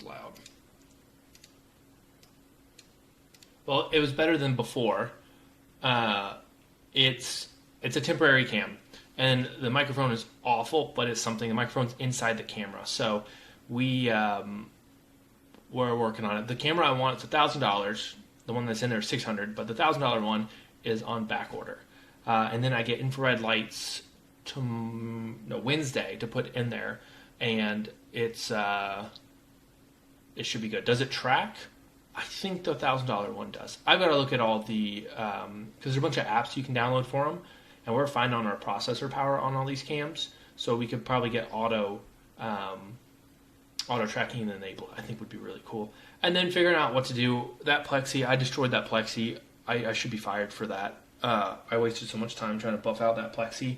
It's loud. Well, it was better than before. It's a temporary cam, and the microphone is awful, but it's something. The microphone's inside the camera, so we're working on it. The camera I want is $1,000. The one that's in there is $600, but the $1,000 one is on back order. And then I get infrared lights Wednesday to put in there, and it should be good. Does it track? I think the $1,000 one does. I've got to look at all the because there's a bunch of apps you can download for them, and we're fine on our processor power on all these cams, so we could probably get auto tracking and enable it. I think would be really cool. And then figuring out what to do. That plexi, I destroyed that plexi. I should be fired for that. I wasted so much time trying to buff out that plexi.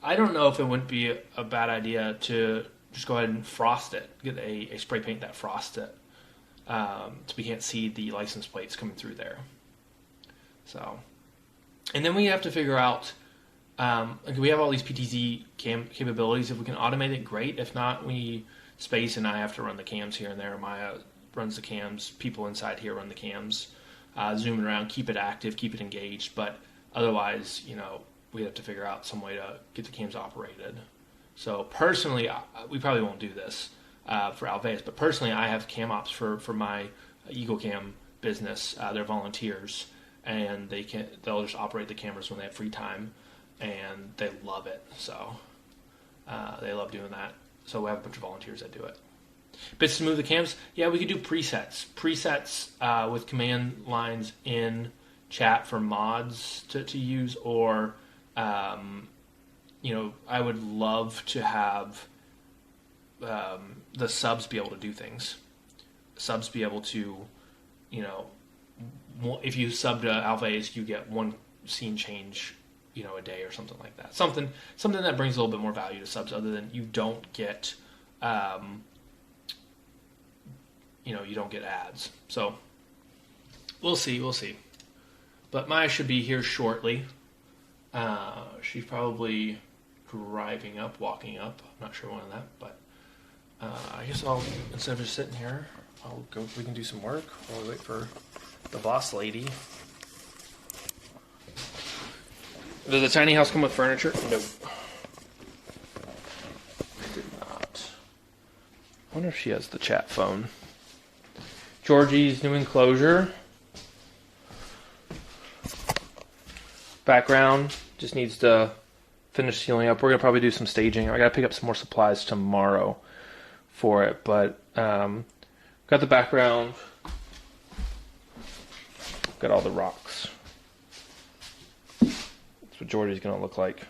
I don't know if it wouldn't be a bad idea to just go ahead and frost it. Get a spray paint that frosts it. So we can't see the license plates coming through there. So, and then we have to figure out, we have all these PTZ capabilities. If we can automate it, great. If not, Space and I have to run the cams here and there. Maya runs the cams. People inside here run the cams. Zooming around, keep it active, keep it engaged. But otherwise, we have to figure out some way to get the cams operated. So personally, we probably won't do this for Alveus, but personally, I have cam ops for my Eagle Cam business. They're volunteers, and they'll just operate the cameras when they have free time, and they love it. So they love doing that. So we have a bunch of volunteers that do it. Bits to move the cams. Yeah, we could do presets. Presets with command lines in chat for mods to use, or I would love to have the subs be able to do things. Subs be able to, if you sub to Alveus, you get one scene change, a day or something like that. Something that brings a little bit more value to subs, other than you don't get, you don't get ads. So we'll see. But Maya should be here shortly. She's probably driving up, walking up. I'm not sure one of that, but I guess instead of just sitting here, I'll go. We can do some work while we wait for the boss lady. Does the tiny house come with furniture? Nope. It did not. I wonder if she has the chat phone. Georgie's new enclosure. Background just needs to finish sealing up. We're going to probably do some staging. I got to pick up some more supplies tomorrow for it, but got the background. Got all the rocks. That's what Georgie's going to look like.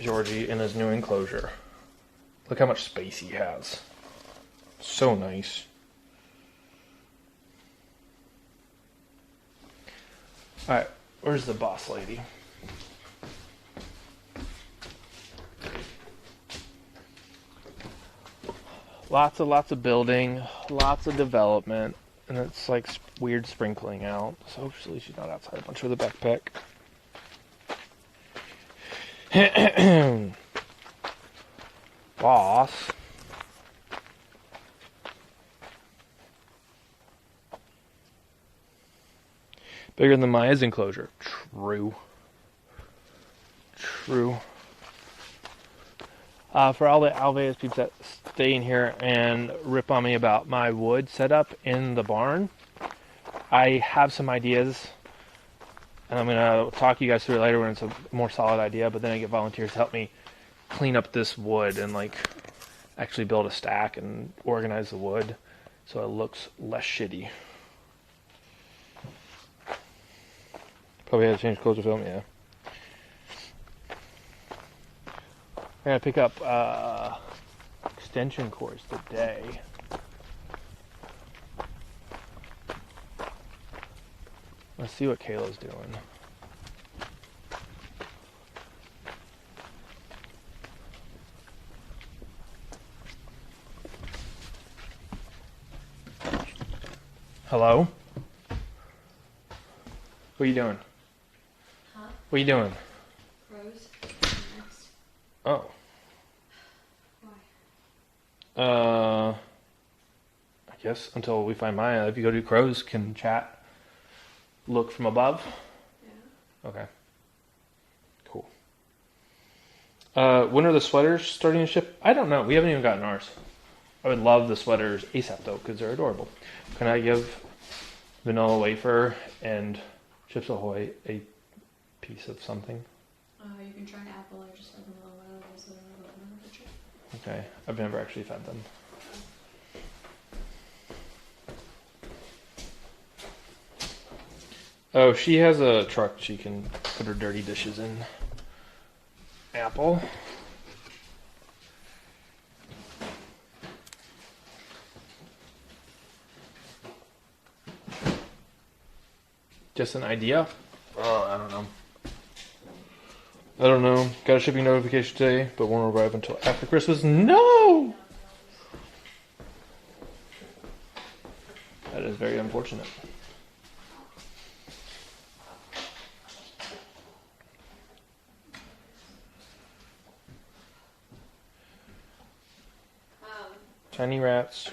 Georgie in his new enclosure. Look how much space he has. So nice. Alright, where's the boss lady? Lots of building, lots of development, and it's like weird sprinkling out. So hopefully she's not outside a bunch with a backpack. Boss. Bigger than Maya's enclosure. True. For all the Alveus peeps that stay in here and rip on me about my wood setup in the barn, I have some ideas, and I'm going to talk you guys through it later when it's a more solid idea, but then I get volunteers to help me clean up this wood and actually build a stack and organize the wood so it looks less shitty. Probably had to change clothes to film, yeah. I gotta pick up extension cords today. Let's see what Kayla's doing. Hello? What are you doing? Huh? What are you doing? Rose. Oh. Why? I guess until we find Maya. If you go to Crows, can chat. Look from above. Yeah. Okay. Cool. When are the sweaters starting to ship? I don't know. We haven't even gotten ours. I would love the sweaters ASAP though, because they're adorable. Can I give Vanilla Wafer and Chips Ahoy a piece of something? You can try an apple or just a vanilla one of those that are open for chip. Okay. I've never actually fed them. Oh, she has a truck she can put her dirty dishes in. Apple. Just an idea? Oh, I don't know. I don't know. Got a shipping notification today, but won't arrive until after Christmas. No! That is very unfortunate. Tiny rats.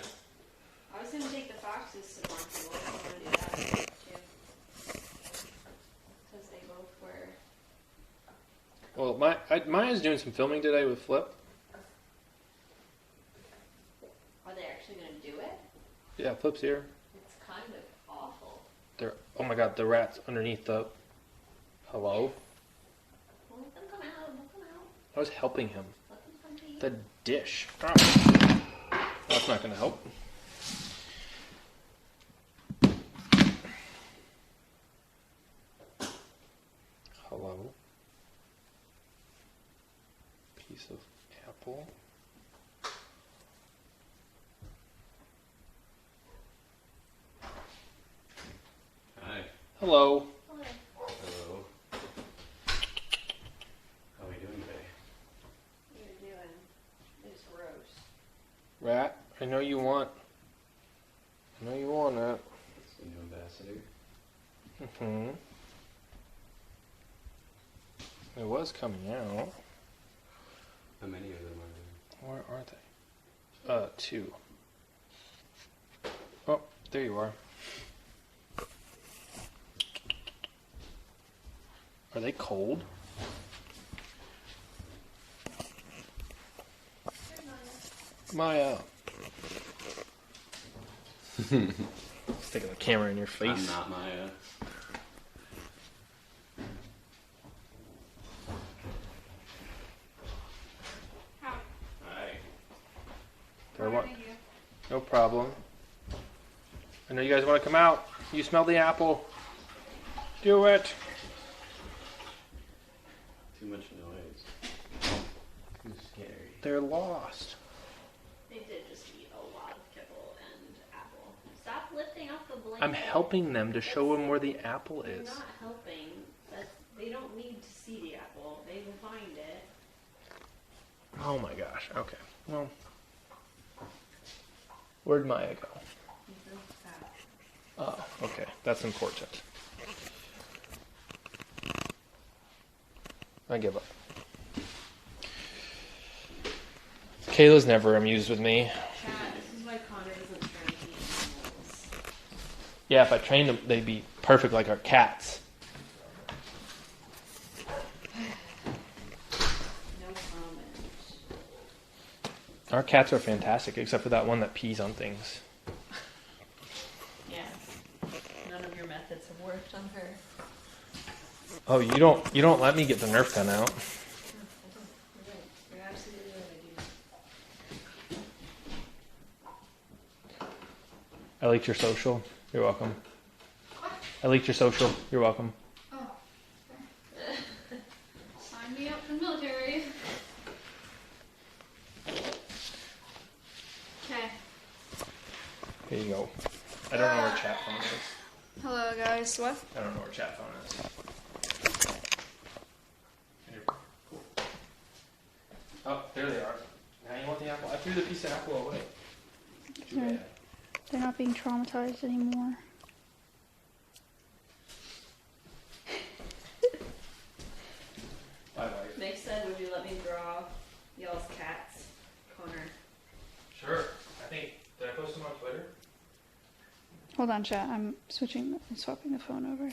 I was going to take the foxes to Barnfield. I was going to do that too. Because they both were. Well, Maya's doing some filming today with Flip. Are they actually going to do it? Yeah, Flip's here. It's kind of awful. Oh my god, the rat's underneath the... Hello? Well, let them come out. Let them come out. I was helping him. Let them come to you. The dish. Oh. That's not going to help. Hello? Piece of apple. Hi. Hello. Hello. Hello. How are we doing today? What are you doing? It's gross. Rat, I know you want that. It's the new ambassador. Mm-hmm. It was coming out. How many of them are Where are they? 2. Oh, there you are. Are they cold? Maya. Sticking the camera in your there? face. I'm not Maya. How? Hi. There what? No problem. I know you guys want to come out. You smell the apple. Do it. Too much noise. Too scary. They're lost. They did just eat a lot of kibble and apple. Stop lifting up the blanket. I'm helping them to show them where the apple You're is. not helping. They don't need to see the apple. They will find it. Oh my gosh. Okay. Well, where'd Maya go? Oh, okay. That's important. I give up. Kayla's never amused with me. Chat, this is why Connor doesn't train the animals. Yeah, if I trained them, they'd be perfect like our cats. No comment. Our cats are fantastic, except for that one that pees on things. Yeah. None of your methods have worked on her. Oh, you don't let me get the Nerf gun out. You're absolutely right, I do. I leaked your social. You're welcome. What? I leaked your social. You're welcome. Oh. Sign me up for the military. Okay. Here you go. I don't know where chat phone is. Hello, guys. What? I don't know where chat phone is. Oh, there they are. Now you want the apple? I threw the piece of apple away. Too bad. They're not being traumatized anymore. Bye bye. Nick said, would you let me draw y'all's cats? Connor. Sure. Hold on, chat. I'm swapping the phone over.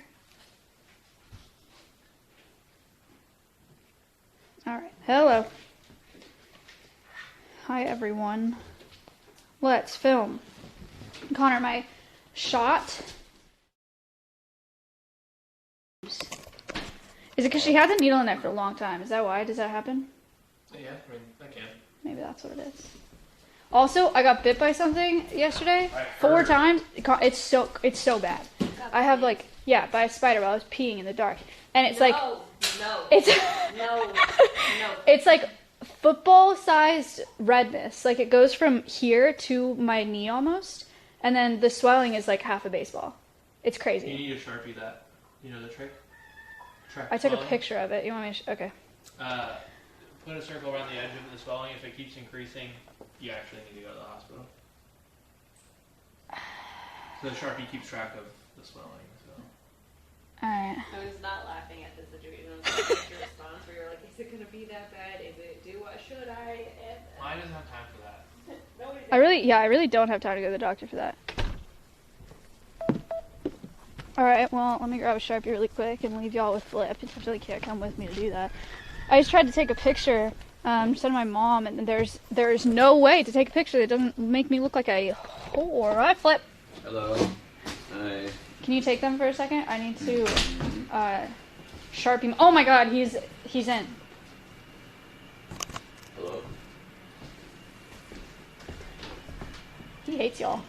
Alright, hello. Hi, everyone. Let's film. Connor, my shot. Is it because she had the needle in there for a long time? Is that why? Does that happen? Yeah, I mean, I can. Maybe that's what it is. Also, I got bit by something yesterday. I 4 heard. times. It's so bad. I have like, yeah, by a spider while I was peeing in the dark. And it's like, it's no. it's like football-sized redness. Like it goes from here to my knee almost, and then the swelling is like half a baseball. It's You crazy. need to Sharpie that. You know the trick? Track I took a swelling. picture of it. You want me to? Okay. Put a circle around the edge of the swelling. If it keeps increasing, you actually need to go to the hospital. So the Sharpie keeps track of the swelling. So. All right. I was not laughing at the situation. I was laughing at your response where you're like, is it going to be that bad? Is it should I? And, Why doesn't have time for that? no, it I really don't have time to go to the doctor for that. Alright, well, let me grab a Sharpie really quick and leave y'all with Flip. You really can't come with me to do that. I just tried to take a picture, send my mom, and there's no way to take a picture that doesn't make me look like a whore. Hi, Flip. Hello. Hi. Can you take them for a second? I need to, Sharpie. Oh my god, he's in. Hello. He hates y'all.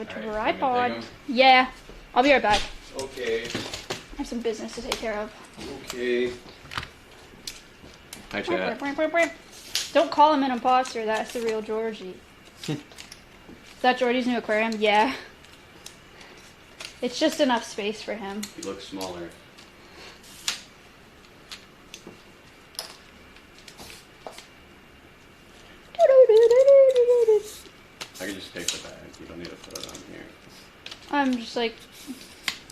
Tripod. Yeah, I'll be right back. Okay. I have some business to take care of. Okay. Hi, chat. Don't call him an imposter. That's the real Georgie. Is that Georgie's new aquarium? Yeah. It's just enough space for him. You look smaller. I can just take the bag. You don't need to put it on here. I'm just like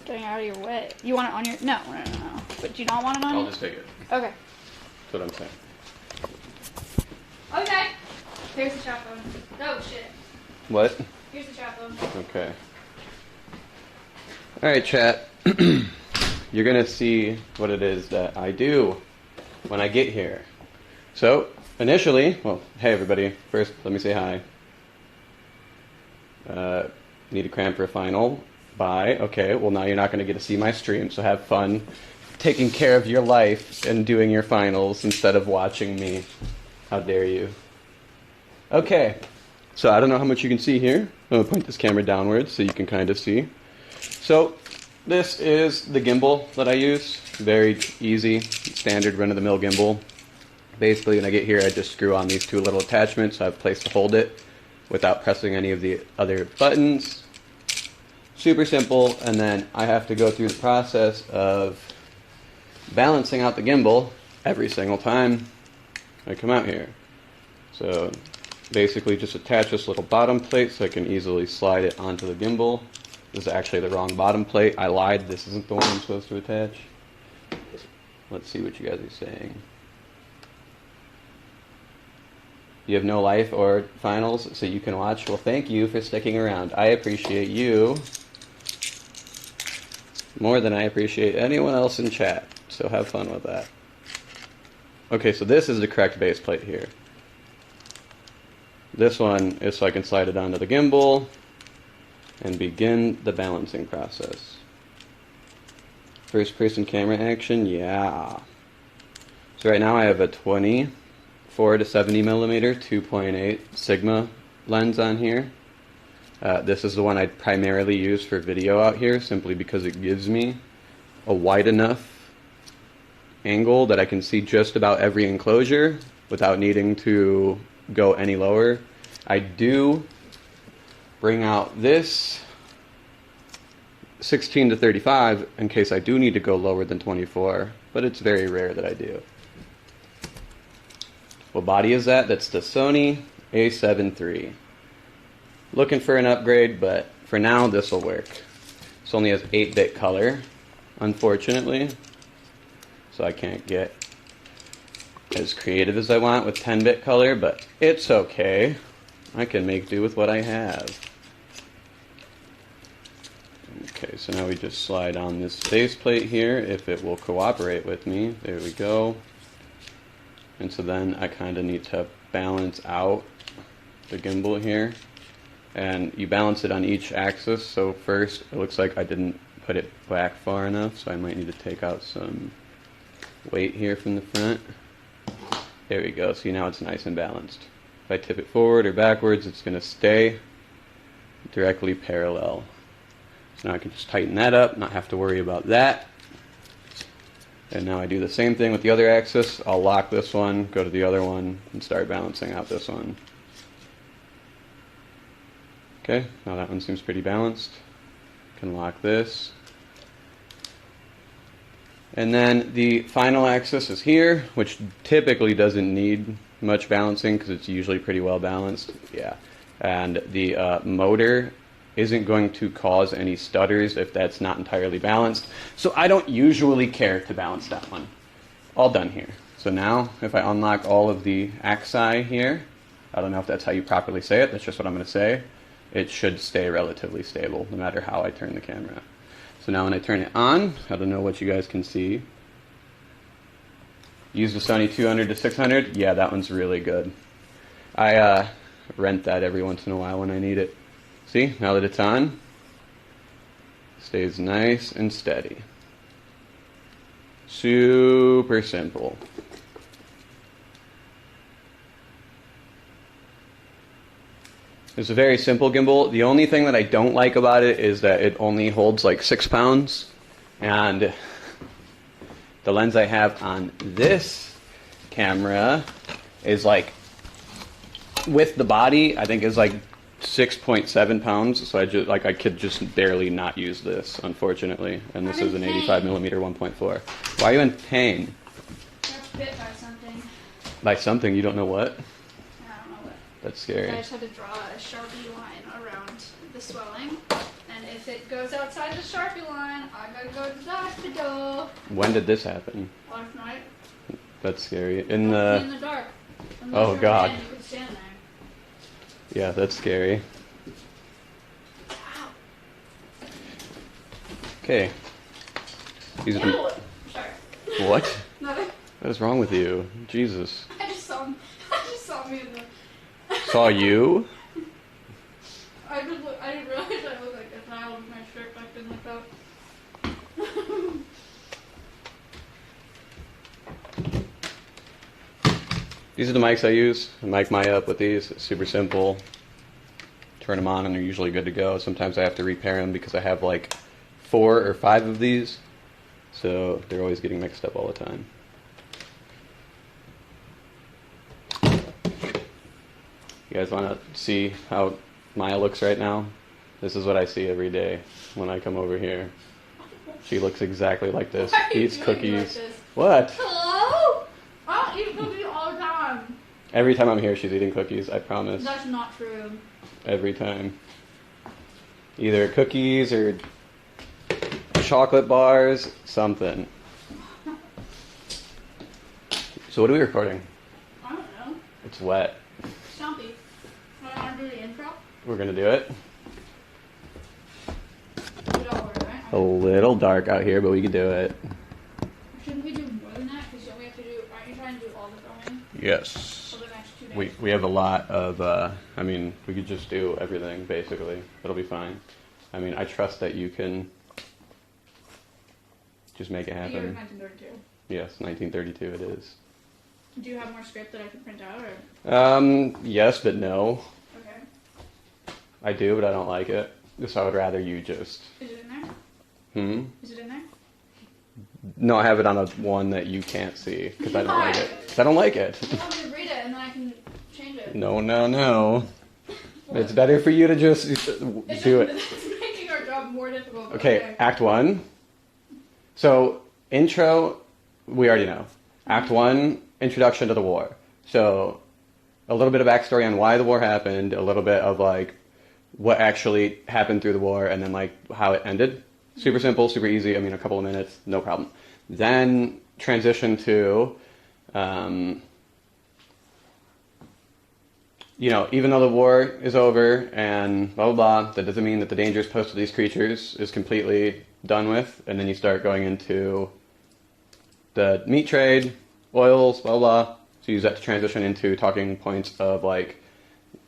getting out of your way. You want it on your? No. But do you not want it on? I'll you? just take it. Okay. That's what I'm saying. Okay. Here's the chat phone. Oh shit. What? Here's the chat phone. Okay. Alright, chat. You're gonna see what it is that I do when I get here. So, initially, well, hey everybody. First, let me say hi. Need a cram for a final? Bye. Okay, well now you're not gonna get to see my stream, so have fun taking care of your life and doing your finals instead of watching me. How dare you? Okay, so I don't know how much you can see here. I'm gonna point this camera downwards so you can kind of see. So this is the gimbal that I use. Very easy, standard run-of-the-mill gimbal. Basically, when I get here, I just screw on these 2 little attachments. So I have a place to hold it without pressing any of the other buttons. Super simple, and then I have to go through the process of balancing out the gimbal every single time I come out here. So basically just attach this little bottom plate so I can easily slide it onto the gimbal. This is actually the wrong bottom plate. I lied, this isn't the one I'm supposed to attach. Let's see what you guys are saying. You have no life or finals, so you can watch. Well, thank you for sticking around. I appreciate you more than I appreciate anyone else in chat. So have fun with that. Okay, so this is the correct base plate here. This one is so I can slide it onto the gimbal and begin the balancing process. First person camera action, yeah. So right now I have a 24 to 70 millimeter 2.8 Sigma lens on here. This is the one I primarily use for video out here simply because it gives me a wide enough angle that I can see just about every enclosure without needing to go any lower. I do bring out this 16 to 35 in case I do need to go lower than 24, but it's very rare that I do. What body is that? That's the Sony A7 III. Looking for an upgrade, but for now this will work. This only has 8-bit color, unfortunately, so I can't get as creative as I want with 10-bit color, but it's okay. I can make do with what I have. Okay, so now we just slide on this base plate here, if it will cooperate with me. There we go. And so then I kind of need to balance out the gimbal here. And you balance it on each axis, so first it looks like I didn't put it back far enough, so I might need to take out some weight here from the front. There we go, see now it's nice and balanced. If I tip it forward or backwards, it's going to stay directly parallel. So now I can just tighten that up, not have to worry about that. And now I do the same thing with the other axis. I'll lock this one, go to the other one, and start balancing out this one. Okay, now that one seems pretty balanced. Can lock this. And then the final axis is here, which typically doesn't need much balancing because it's usually pretty well balanced. Yeah, and the motor isn't going to cause any stutters if that's not entirely balanced. So I don't usually care to balance that one. All done here. So now if I unlock all of the axi here, I don't know if that's how you properly say it, that's just what I'm going to say. It should stay relatively stable no matter how I turn the camera. So now when I turn it on, I don't know what you guys can see. Use the Sony 200 to 600. Yeah, that one's really good. I rent that every once in a while when I need it. See, now that it's on, stays nice and steady. Super simple. It's a very simple gimbal. The only thing that I don't like about it is that it only holds like 6 pounds. And the lens I have on this camera is like, with the body, I think is like 6.7 pounds. So I could just barely not use this, unfortunately. And this is an 85mm 1.4. Why are you in pain? I got bit by something. By something, you don't know what? That's scary. I just had to draw a Sharpie line around the swelling, and if it goes outside the Sharpie line, I gotta go to the hospital. When did this happen? Last night. That's scary. In the dark. Oh, God. You could stand there. Yeah, that's scary. Ow. Okay. These are the... Sorry. What? Nothing. What is wrong with you? Jesus. I just saw me in the... Saw you? I didn't realize I looked like this, and I opened my shirt back in like that. These are the mics I use. I mic my up with these. It's super simple. Turn them on and they're usually good to go. Sometimes I have to repair them because I have like 4 or 5 of these. So they're always getting mixed up all the time. You guys want to see how Maya looks right now? This is what I see every day when I come over here. She looks exactly like this. Why are you Eats doing cookies. like this? What? Hello? I don't eat cookies all the time. Every time I'm here, she's eating cookies. I promise. That's not true. Every time. Either cookies or chocolate bars, something. So what are we recording? I don't know. It's wet. Stumpy. Want to do the intro? We're gonna do it. We don't worry, right? A little dark out here, but we can do it. Shouldn't we do more than that? Because don't we have to do... Aren't you trying to do all the filming Yes. for the next 2 days? We have a lot of, I mean, we could just do everything, basically. It'll be fine. I mean, I trust that you can just make it The year of happen. 1932. Yes, 1932 it is. Do you have more script that I can print out, or...? Yes, but no. Okay. I do, but I don't like it. So I would rather you just... Is it in there? Hmm? Is it in there? No, I have it on a one that you can't see, because I don't like it. 'Cause I don't like it. I want me to read it, and then I can change it. No, no, no. It's better for you to just It's do it. It's making our job more difficult. Okay, Act 1. So, intro, we already know. Act 1, introduction to the war. So, a little bit of backstory on why the war happened, a little bit of like what actually happened through the war, and then like how it ended. Super simple, super easy. I mean, a couple of minutes, no problem. Then transition to You know, even though the war is over and blah, blah, blah, that doesn't mean that the dangerous posed to these creatures is completely done with. And then you start going into the meat trade, oils, blah, blah, blah. So use that to transition into talking points of, like,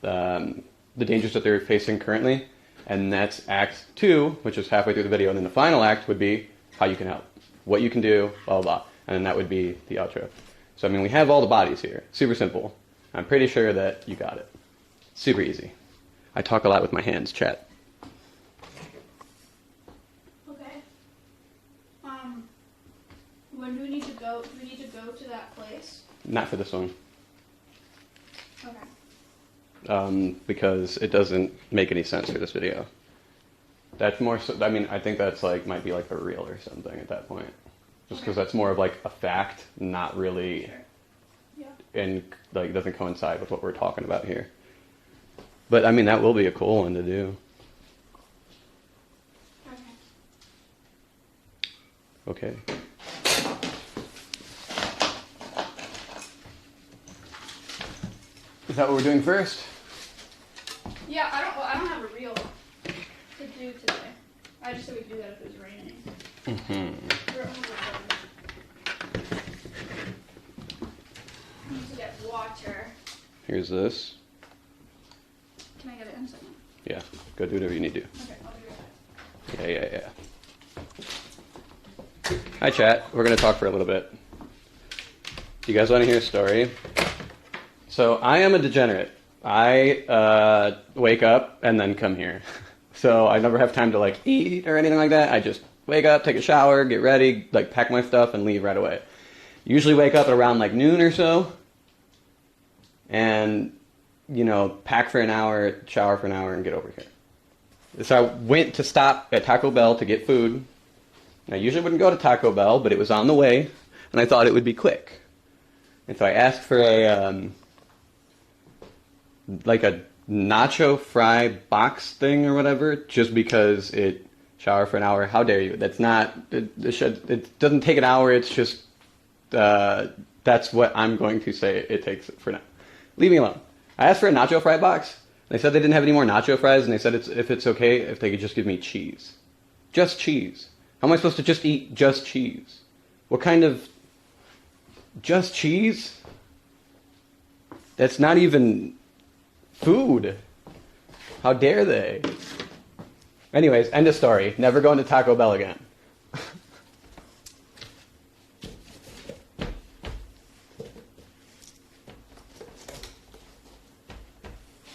the dangers that they're facing currently. And that's Act 2, which is halfway through the video. And then the final act would be how you can help, what you can do, blah, blah, blah. And then that would be the outro. So, I mean, we have all the bodies here. Super simple. I'm pretty sure that you got it. Super easy. I talk a lot with my hands, chat. Okay. When do we need to go? Do we need to go to that place? Not for this one. Okay. Because it doesn't make any sense for this video. That's more so, I mean, I think that's like, might be like a reel or something at that point. Just because that's more of like a fact, not really, Sure. Yeah. and like doesn't coincide with what we're talking about here. But I mean, that will be a cool one to do. Okay. Okay. Is that what we're doing first? Yeah, I don't have a reel to do today. I just said we could do that if it was raining. Mm-hmm. I need to get water. Here's this. Can I get it in a second? Yeah, go do whatever you need to do. Okay, I'll be right back. Yeah. Hi, chat. We're going to talk for a little bit. You guys want to hear a story? So I am a degenerate. I wake up and then come here. So I never have time to like eat or anything like that. I just wake up, take a shower, get ready, like pack my stuff and leave right away. Usually wake up at around like noon or so. And, you know, pack for an hour, shower for an hour, and get over here. So I went to stop at Taco Bell to get food. And I usually wouldn't go to Taco Bell, but it was on the way, and I thought it would be quick. And so I asked for a, like a nacho fry box thing or whatever, just because it shower for an hour. How dare you? That's not, it doesn't take an hour, it's just, that's what I'm going to say it takes for now. Leave me alone. I asked for a nacho fry box. They said they didn't have any more nacho fries, and they said if it's okay if they could just give me cheese. Just cheese. How am I supposed to just eat just cheese? What kind of just cheese? That's not even food. How dare they? Anyways, end of story. Never going to Taco Bell again.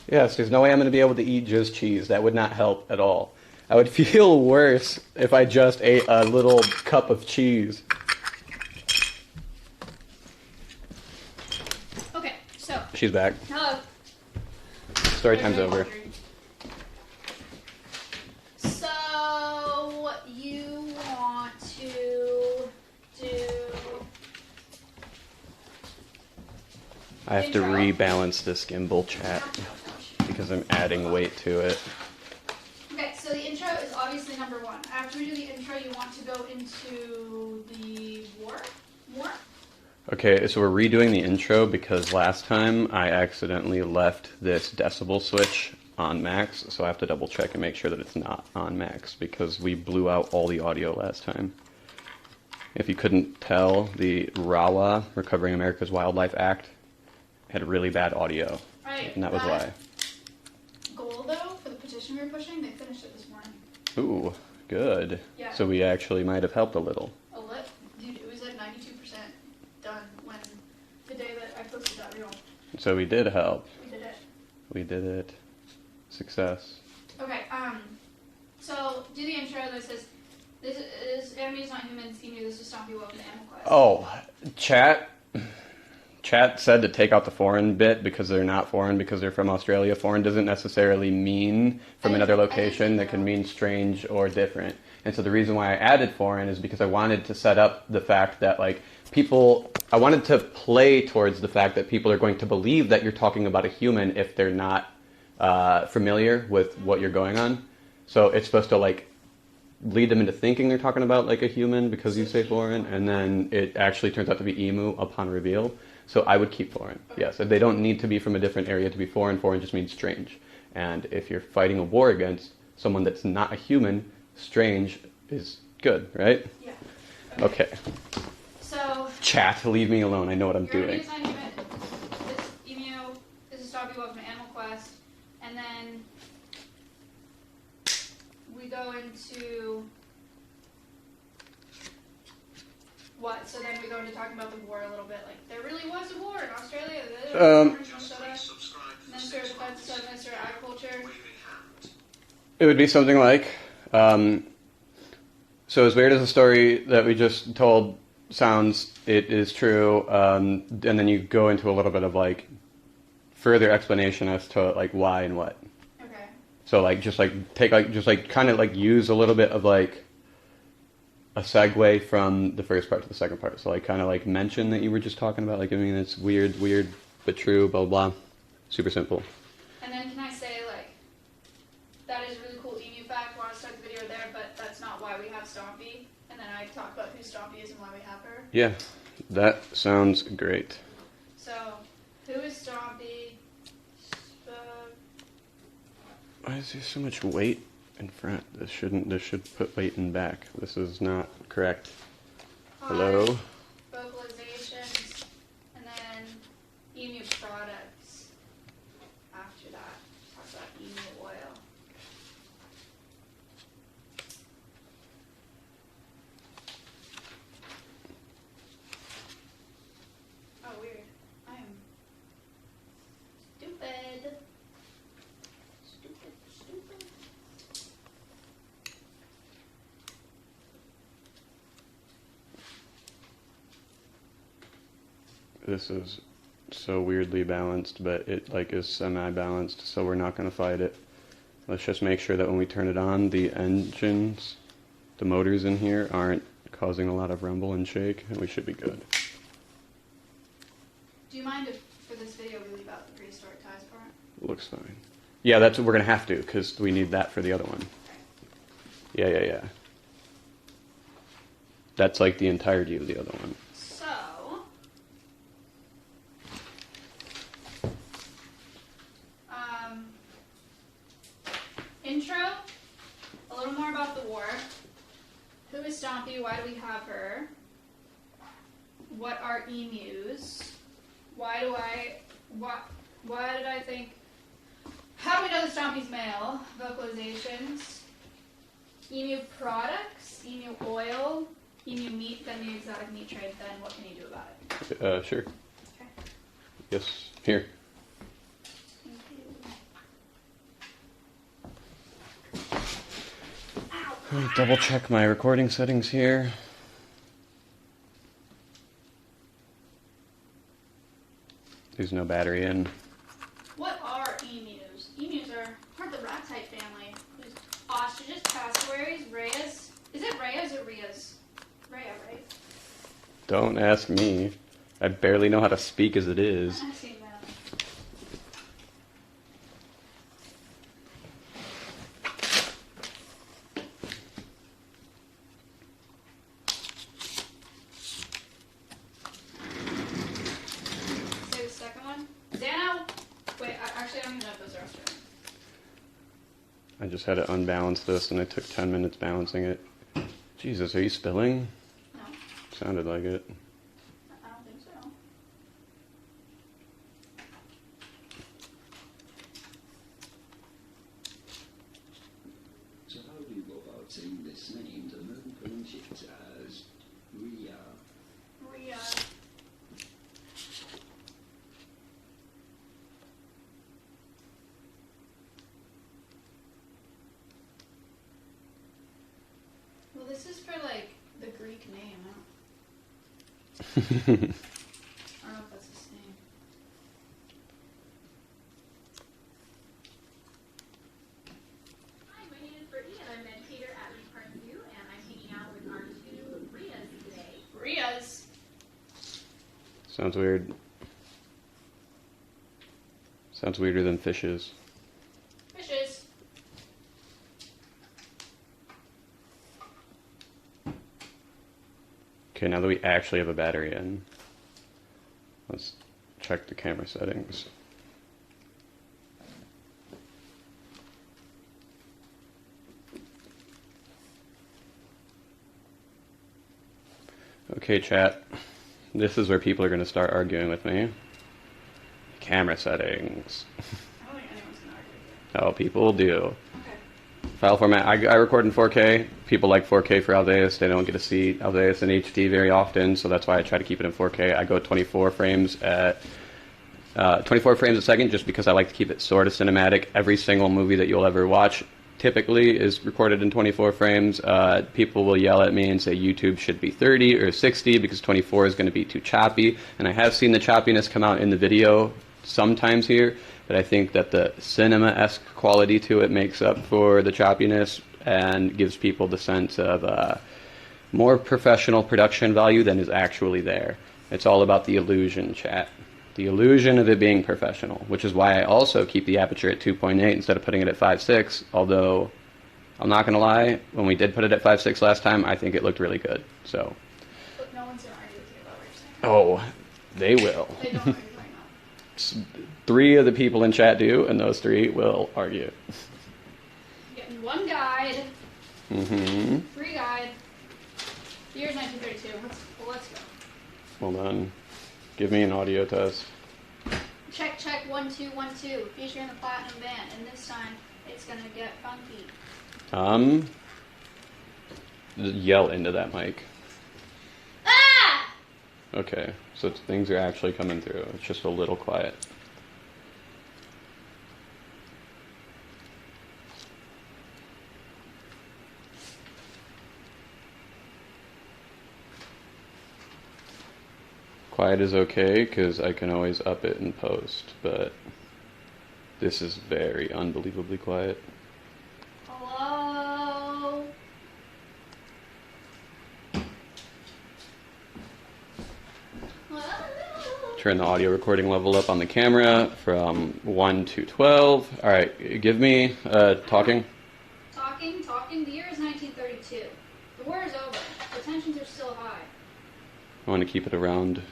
Yes, there's no way I'm going to be able to eat just cheese. That would not help at all. I would feel worse if I just ate a little cup of cheese. Okay, so. She's back. Hello. Story time's over. So, you want to do... I have to Intro. rebalance this gimbal chat because I'm adding weight to it. Okay, so the intro is obviously number one. After we do the intro, you want to go into the war? Okay, so we're redoing the intro because last time I accidentally left this decibel switch on max, so I have to double check and make sure that it's not on max because we blew out all the audio last time. If you couldn't tell, the RAWA, Recovering America's Wildlife Act, had really bad audio, Right, and that was why. Goal, though, for the petition we were pushing, they finished it this morning. Ooh, good. Yeah. So we actually might have helped a little. A lit? Dude, it was like 92% done when the day that I posted that reel. So we did help. We did it. We did it. Success. Okay, so do the intro that says, this is Anime is not human, scheme this to stop you welcome to Animal Quest. Oh, Chat said to take out the foreign bit because they're not foreign, because they're from Australia. Foreign doesn't necessarily mean from another location. That can mean strange or different. And so the reason why I added foreign is because I wanted to set up the fact that, like, I wanted to play towards the fact that people are going to believe that you're talking about a human if they're not familiar with what you're going on. So it's supposed to, like, lead them into thinking they're talking about like a human because you say foreign, and then it actually turns out to be emu upon reveal. So I would keep foreign. Yes, they don't need to be from a different area to be foreign. Foreign just means strange. And if you're fighting a war against someone that's not a human, strange is good, right? Yeah. Okay. So. Chat, leave me alone. I know what I'm You're doing. This emu. This is Stompy. Welcome to Animal Quest. And then we go into what? So then we go into talking about the war a little bit. Like there really was a war in Australia. Minister of Defense, Minister of Agriculture. It would be something like, so as weird as the story that we just told sounds, it is true, and then you go into a little bit of like further explanation as to like why and what. Okay. So like just like take like just like kind of like use a little bit of like a segue from the first part to the second part. So like kind of like mention that you were just talking about, like, I mean, it's weird but true, blah blah. Super simple. And then can I say like that is a really cool emu fact. Want to start the video there, but that's not why we have Stompy. And then I talk about who Stompy is and why we have her. Yeah, that sounds great. So, who is Stompy? Why is there so much weight in front? This should put weight in back. This is not correct. Hello? Vocalizations, and then emu products. After that, talk about emu oil. Oh, weird. I am stupid. Stupid. This is so weirdly balanced, but it like is semi-balanced, so we're not going to fight it. Let's just make sure that when we turn it on, the engines, the motors in here aren't causing a lot of rumble and shake, and we should be good. Do you mind if for this video we leave out the prehistoric ties part? Looks fine. Yeah, that's what we're going to have to, because we need that for the other one. Yeah. That's like the entirety of the other one. So, intro, a little more about the war. Who is Stompy? Why do we have her? What are emus? Why did I think, how do we know that Stompy's male? Vocalizations. Emu products, emu oil, emu meat, then the exotic meat trade, then what can you do about it? Sure. Okay. Yes, here. Thank you. Let me double check my recording settings here. There's no battery in. What are emus? Emus aren't the rat type family. There's ostriches, cassowaries, rheas. Is it rheas or rheas? Rhea, right? Don't ask me. I barely know how to speak as it is. I've seen that. Say the second one. Dano! Wait, actually, I don't even know if those are Australian. I just had to unbalance this, and it took 10 minutes balancing it. Jesus, are you spilling? No, Sounded like it. I don't think so. So how do you go about saying this name? The men pronounce it as Ria. Rhea. Well, this is for like the Greek name. I don't know if that's his name. Hi, my name is Brittany, and I'm meditator at Lee Park View, and I'm hanging out with our two Rias today. Rhea's. Sounds weird. Sounds weirder than fishes. Fishes. Okay, now that we actually have a battery in, let's check the camera settings. Okay, chat. This is where people are going to start arguing with me. Camera settings. I don't think anyone's gonna argue with Oh, people do. you. Okay. File format. I record in 4K. People like 4K for Alveus. They don't get to see Alveus in HD very often, so that's why I try to keep it in 4K. I go 24 frames a second just because I like to keep it sort of cinematic. Every single movie that you'll ever watch typically is recorded in 24 frames. People will yell at me and say YouTube should be 30 or 60 because 24 is going to be too choppy. And I have seen the choppiness come out in the video sometimes here, but I think that the cinema-esque quality to it makes up for the choppiness and gives people the sense of more professional production value than is actually there. It's all about the illusion, chat. The illusion of it being professional, which is why I also keep the aperture at 2.8 instead of putting it at 5.6, although I'm not going to lie, when we did put it at 5.6 last time, I think it looked really good. So. Look, no one's gonna argue with you about what you're saying. Oh, they will. They don't argue right now. 3 of the people in chat do, and those 3 will argue. Getting 1 guide, Mm-hmm. 3 guide. The year's 1932. Let's go. Hold on. Give me an audio test. Check, check, 1, 2, 1, 2. Featuring the platinum band, and this time it's gonna get funky. Yell into that mic. Ah! Okay, so things are actually coming through. It's just a little quiet. Quiet is okay, because I can always up it in post, but this is very unbelievably quiet. Hello? Hello? Turn the audio recording level up on the camera from 1 to 12. Alright, give me talking. Talking. The year is 1932. The war is over. The tensions are still high. I want to keep it around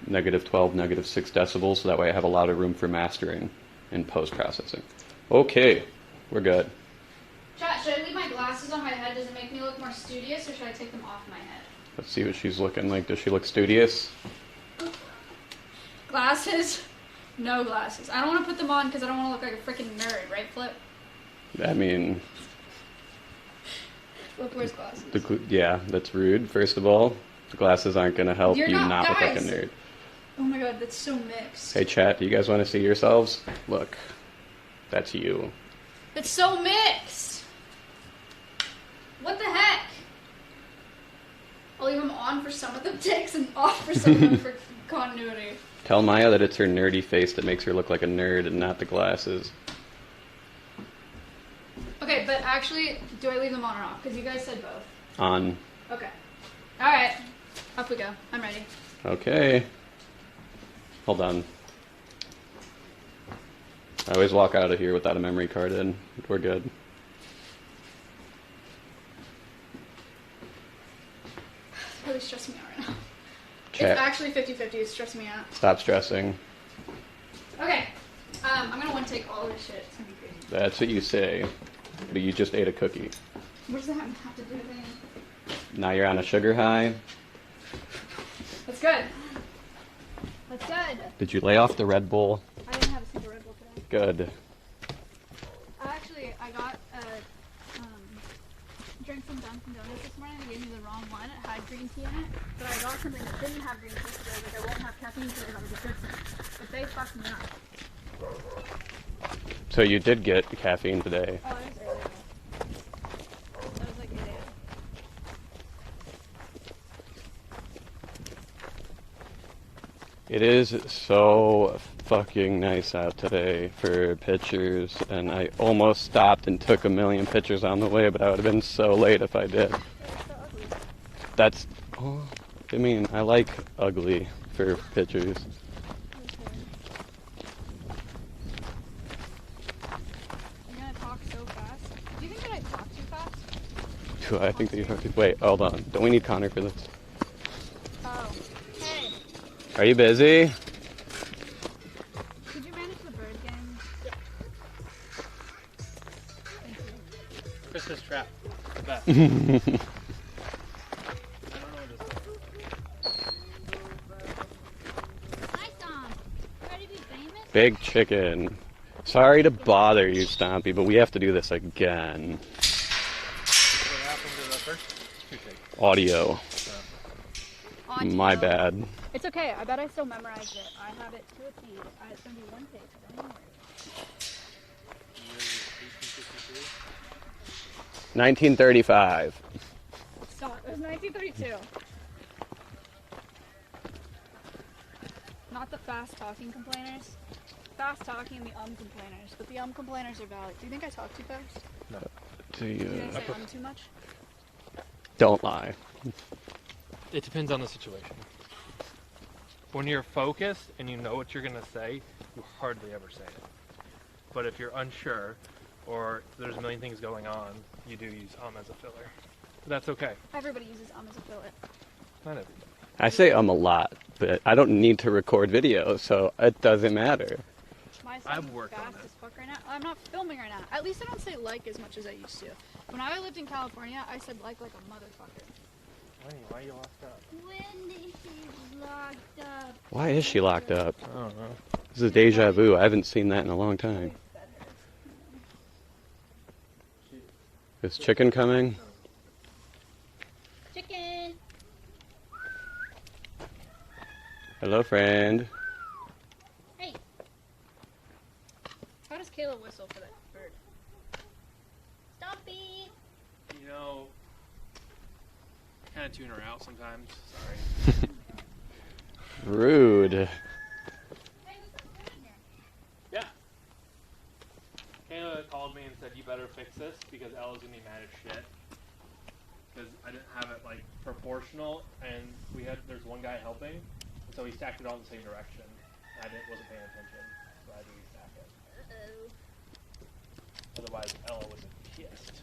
-12, -6 decibels, so that way I have a lot of room for mastering and post-processing. Okay, we're good. Chat, should I leave my glasses on my head? Does it make me look more studious, or should I take them off my head? Let's see what she's looking like. Does she look studious? Glasses? No glasses. I don't want to put them on because I don't want to look like a freaking nerd, right, Flip? I mean, Flip wears glasses. yeah, that's rude, first of all. The glasses aren't going to help You're you not- not look like a guys. nerd. Oh my god, that's so mixed. Hey, chat, do you guys want to see yourselves? Look, that's you. It's so mixed! What the heck? I'll leave them on for some of the ticks and off for some of them for continuity. Tell Maya that it's her nerdy face that makes her look like a nerd and not the glasses. Okay, but actually, do I leave them on or off? Because you guys said both. On. Okay. Alright. Up we go. I'm ready. Okay. Hold on. I always walk out of here without a memory card in. We're good. It's really stressing me out right now. Chat. It's actually 50-50. It's stressing me out. Stop stressing. Okay. I'm gonna one take all of this shit. It's gonna be crazy. That's what you say. But you just ate a cookie. What does that have to do with anything? Now you're on a sugar high. That's good. That's good. Did you lay off the Red Bull? I didn't have a single Red Bull today. Good. Actually, I got drank some Dunkin' Donuts this morning. They gave me the wrong one. It had green tea in it, but I got something that didn't have green tea, so I was like, I won't have caffeine today, but I'll be good. But they fucked me up. So you did get caffeine today. Oh, it was early. That was like 8 a.m. It is so fucking nice out today for pictures, and I almost stopped and took a million pictures on the way, but I would have been so late if I did. It was so ugly. That's, oh, I mean, I like ugly for pictures. You're gonna talk so fast. Do you think that I talk too fast? I think that you have to, wait, hold on. Don't we need Connor for this? Are you busy? Did you manage the bird game? Christmas trap. The best. I don't know what this is. Hi, Tom. You ready to be famous? Big chicken. Sorry to bother you, Stompy, but we have to do this again. What happened to the first? Audio. Audio. My bad. It's okay. I bet I still memorized it. I have it to a T. It's going to be one page. Don't worry. 1935. Stop. It was 1932. Not the fast-talking complainers. Fast-talking, the complainers. But the complainers are valid. Do you think I talk too fast? No. Do you? Do you think I say too much? Don't lie. It depends on the situation. When you're focused and you know what you're going to say, you hardly ever say it. But if you're unsure or there's a million things going on, you do use as a filler. But that's okay. Everybody uses as a filler. Not everybody. I say a lot, but I don't need to record video, so it doesn't matter. My I've son's worked on fast it. as fuck right now. I'm not filming right now. At least I don't say like as much as I used to. When I lived in California, I said like a motherfucker. Why are you locked up? When is she locked up? Why is she locked up? I don't know. This is deja vu. I haven't seen that in a long time. Is chicken coming? Chicken! Hello, friend. Hey! How does Kayla whistle for that bird? Stompy! You know, I kind of tune her out sometimes. Sorry. Rude. Yeah. Kayla called me and said, you better fix this because Ella's going to be mad as shit. Because I didn't have it, like, proportional, and there's one guy helping, and so he stacked it all in the same direction. I wasn't paying attention, so I had to restack it. Uh-oh. Otherwise, Ella would have been pissed.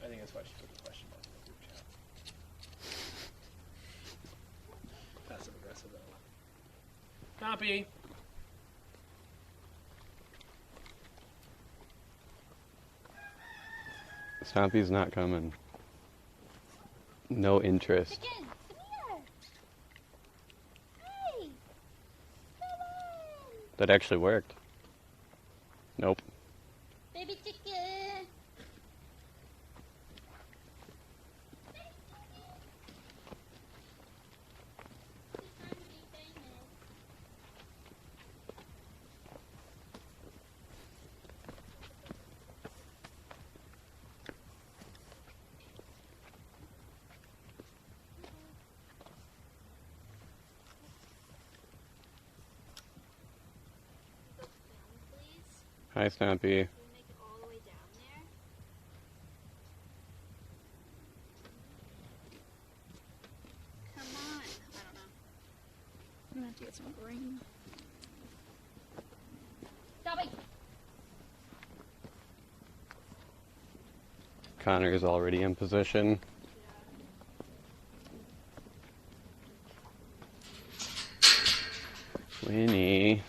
I think that's why she put the question mark in the group chat. Passive aggressive Ella. Copy. Stompy's not coming. No interest. Chicken! Come here! Hey! Come on! That actually worked. Nope. Baby chicken! Hi, Stompy. Can we make it all the way down there? Come on. I don't know. I'm gonna have to get some green. Stop it! Connor is already in position. Winnie.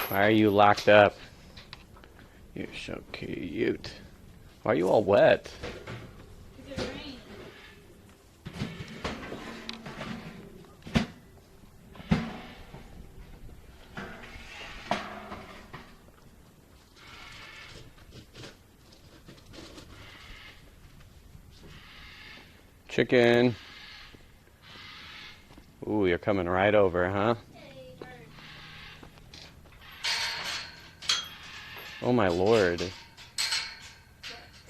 Why are you locked up? You're so cute. Why are you all wet? Is it rain? Chicken. Ooh, you're coming right over, huh? Hey, bird. Oh my lord.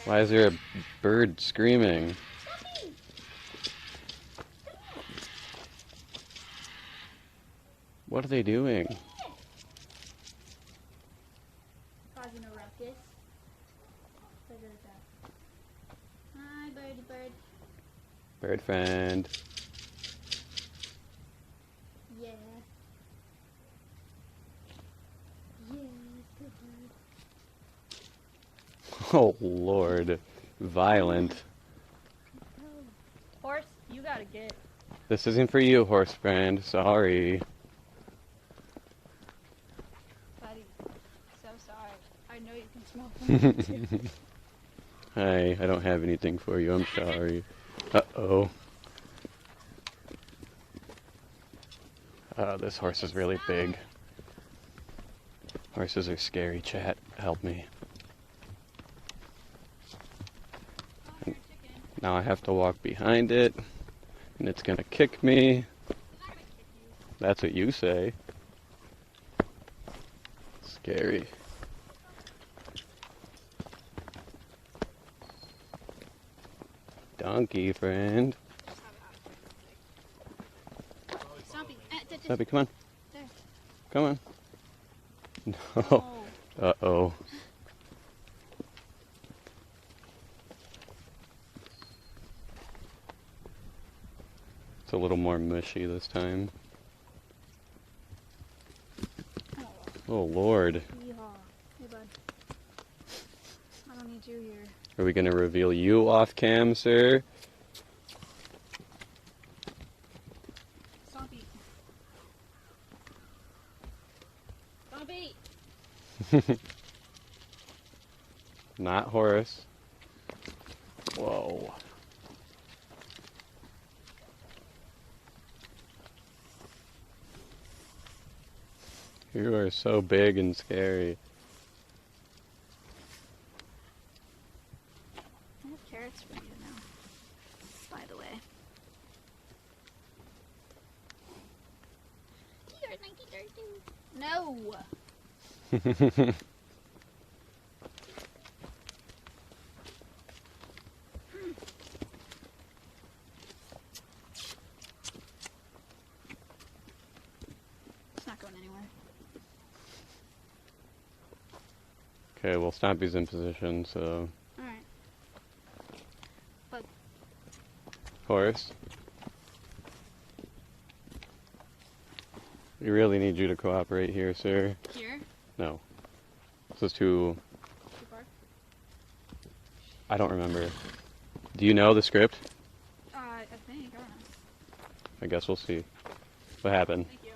Why is there a bird screaming? What are they doing? Causing a ruckus. Look at that. Hi, birdie bird. Bird friend. Yeah. Yeah, good bird. Oh lord. Violent. Horse, you gotta get. This isn't for you, horse friend. Sorry. Buddy, so sorry. I know you can smell from too. Hi, I don't have anything for you. I'm sorry. Uh-oh. This horse is really big. Horses are scary, chat. Help me. And now I have to walk behind it, and it's gonna kick me. That's what you say. Scary. Donkey friend. Stumpy, come on. There. Come on. No. Oh. Uh-oh. It's a little more mushy this time. Oh, Lord. Yeehaw. Hey, bud. I don't need you here. Are we going to reveal you off cam, sir? Stompy. Stompy! Not Horace. Whoa. You are so big and scary. I have carrots for you now, by the way. You're 1932. No! It's not going anywhere. Okay, well, Stompy's in position, so... Alright. Bud. Horace? We really need you to cooperate here, sir. Here? No. This is too... Too far? I don't remember. Do you know the script? I think. I don't know. I guess we'll see. What happened? Thank you.